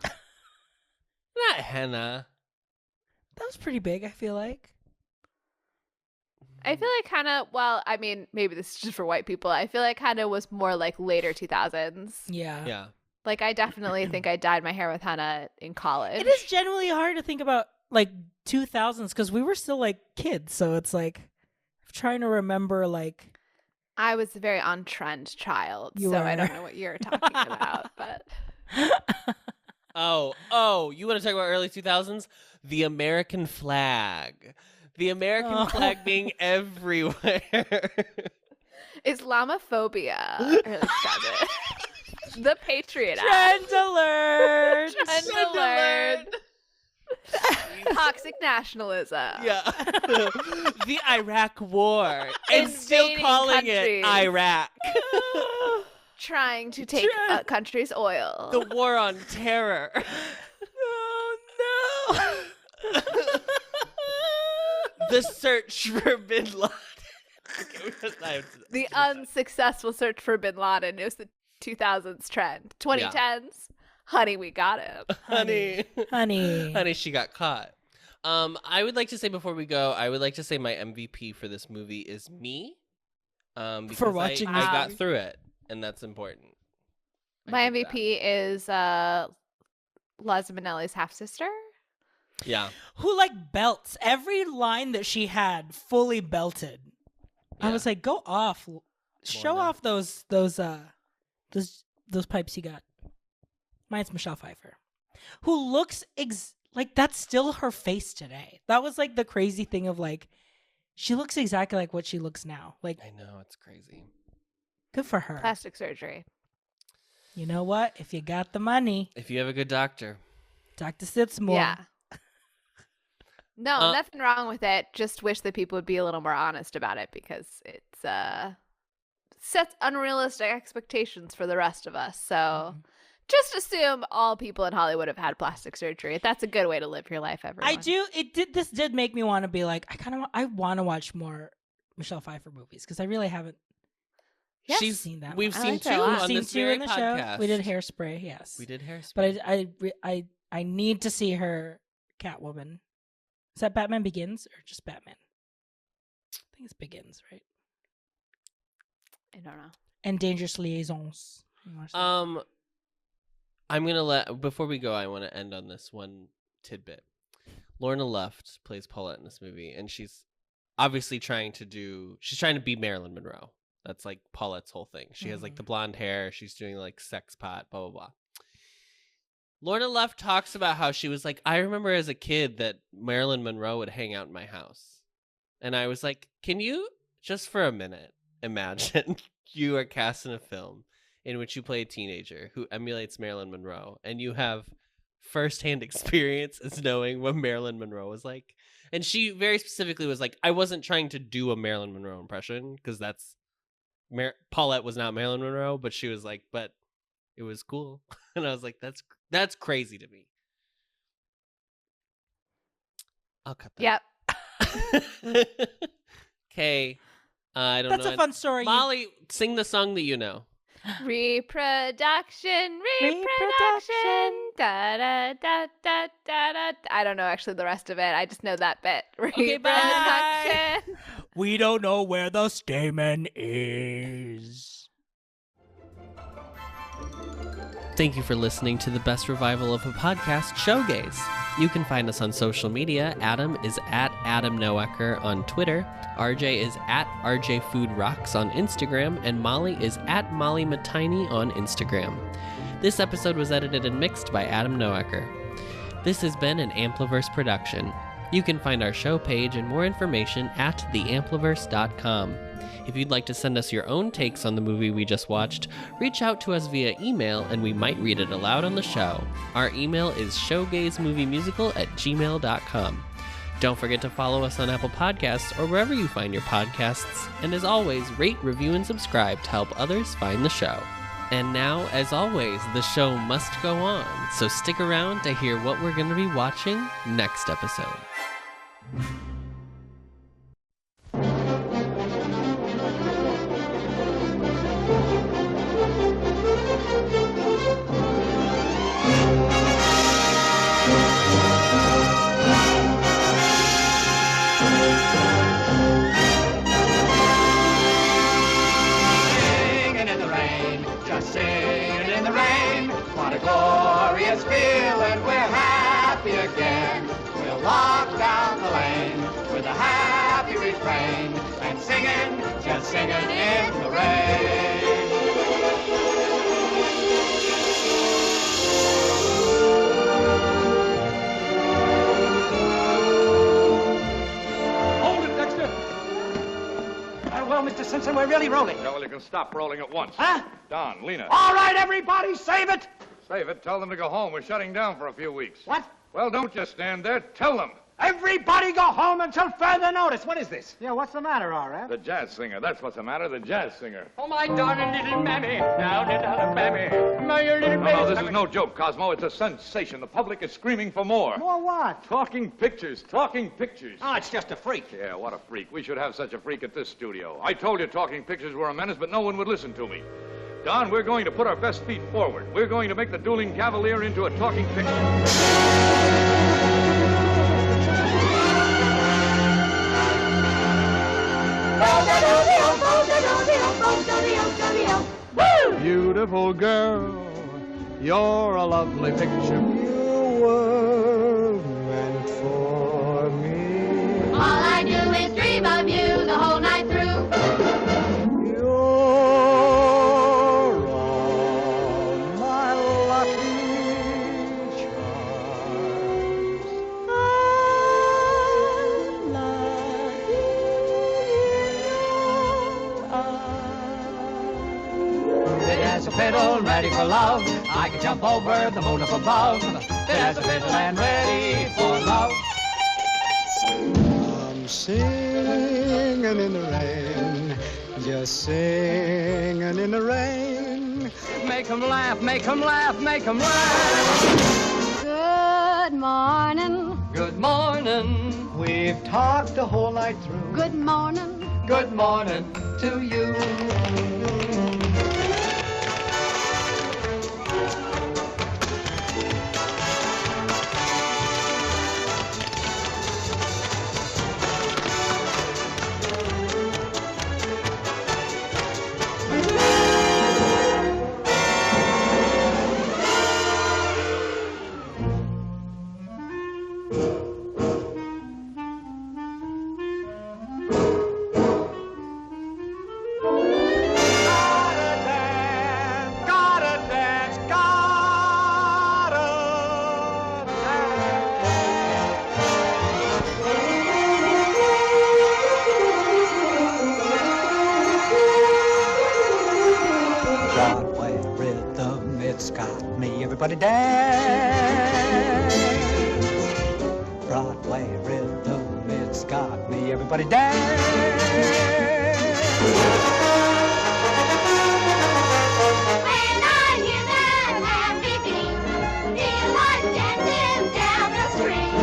Not henna. That was pretty big, I feel like. I feel like henna, well, I mean, maybe this is just for white people. I feel like henna was more like later 2000s. Yeah. Like, I definitely think I dyed my hair with henna in college. It is generally hard to think about like 2000s because we were still like kids. So it's like, I'm trying to remember like. I was a very on-trend child, I don't know what you're talking about, but. Oh, you want to talk about early 2000s? The American flag. The American flag being everywhere. Islamophobia. Early 2000s. The Patriot Trend Act. alert. Trend alert. Toxic nationalism. Yeah. The Iraq War. And still calling it Iraq. Trying to take a country's oil. The war on terror. Oh no. The search for Bin Laden. The unsuccessful search for Bin Laden. It was the 2000s trend. 2010s, honey, we got him. Honey, she got caught. I would like to say before we go, I would like to say my MVP for this movie is me. Because for watching I got through it, and that's important. My MVP is Liza Minnelli's half sister. Yeah. Who like belts every line that she had fully belted. I was like, go off, show off those pipes you got. Mine's Michelle Pfeiffer, who looks like that's still her face today. That was like the crazy thing of like, she looks exactly like what she looks now. Like, I know, it's crazy. Good for her. Plastic surgery. You know what? If you got the money, if you have a good doctor, Dr. Sitzmore. Yeah. No, nothing wrong with it. Just wish that people would be a little more honest about it because it's sets unrealistic expectations for the rest of us. So just assume all people in Hollywood have had plastic surgery. That's a good way to live your life, everyone. This did make me want to be like, I want to watch more Michelle Pfeiffer movies because I really haven't seen that. We've seen like two her a lot. on We've this seen two very in the podcast. show. We did Hairspray, yes. We did Hairspray. But I need to see her Catwoman. Is that Batman Begins or just Batman? I think it's Begins, right? I don't know. And Dangerous Liaisons. I'm gonna before we go, I want to end on this one tidbit. Lorna Luft plays Paulette in this movie, and she's obviously trying to be Marilyn Monroe. That's like Paulette's whole thing. She has like the blonde hair. She's doing like sex pot, blah blah blah. Lorna Luft talks about how she was like, I remember as a kid that Marilyn Monroe would hang out in my house. And I was like, can you, just for a minute, imagine you are cast in a film in which you play a teenager who emulates Marilyn Monroe, and you have firsthand experience as knowing what Marilyn Monroe was like. And she very specifically was like, I wasn't trying to do a Marilyn Monroe impression, because that's, Paulette was not Marilyn Monroe, but she was like, but it was cool. And I was like, that's crazy to me. I'll cut that. Yep. Okay. I don't know. That's a fun story. Molly, sing the song that you know. Reproduction. Da, da, da, da, da, da. I don't know actually the rest of it. I just know that bit. Okay, bye. Reproduction. We don't know where the stamen is. Thank you for listening to the best revival of a podcast, Showgays. You can find us on social media. Adam is at Adam Noecker on Twitter. RJ is at RJ Food Rocks on Instagram. And Molly is at Molly Matiny on Instagram. This episode was edited and mixed by Adam Noecker. This has been an Ampliverse production. You can find our show page and more information at theampliverse.com. If you'd like to send us your own takes on the movie we just watched, reach out to us via email and we might read it aloud on the show. Our email is showgazemoviemusical@gmail.com. Don't forget to follow us on Apple Podcasts or wherever you find your podcasts. And as always, rate, review, and subscribe to help others find the show. And now, as always, the show must go on, so stick around to hear what we're going to be watching next episode. Singing in the rain, what a glorious feeling, we're happy again. We'll walk down the lane with a happy refrain and singing, just singing in the rain. Hold it, Dexter! Well, Mr. Simpson, we're really rolling. Yeah, well, you can stop rolling at once. Huh? Don, Lena. All right, everybody, save it! Save it. Tell them to go home. We're shutting down for a few weeks. What? Well, don't just stand there. Tell them. Everybody go home until further notice. What is this? Yeah, what's the matter, R.F.? The jazz singer. That's what's the matter. The jazz singer. Oh, my darling little mammy. Now, little mammy. My little baby. No, this is no joke, Cosmo. It's a sensation. The public is screaming for more. More what? Talking pictures. Talking pictures. Oh, it's just a freak. Yeah, what a freak. We should have such a freak at this studio. I told you talking pictures were a menace, but no one would listen to me. Don, we're going to put our best feet forward. We're going to make the dueling cavalier into a talking picture. Beautiful girl, you're a lovely picture. You were meant for me. All I do is dream of you the whole night through. You're all my lucky charms. Fit as a fiddle, ready for love. I can jump over the moon up above. Fit as a fiddle and ready for love. I'm singing in the rain, just singing in the rain. Make 'em laugh, make 'em laugh, make 'em laugh. Good morning. Good morning. We've talked the whole night through. Good morning. Good morning to you. Broadway rhythm, it's got me. Everybody dance. Broadway rhythm, it's got me. Everybody dance. When I hear that happy beat, feel like dancing down the street.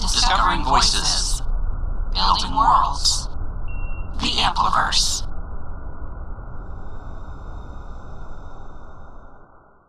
Discovering voices, building worlds. The Ampliverse.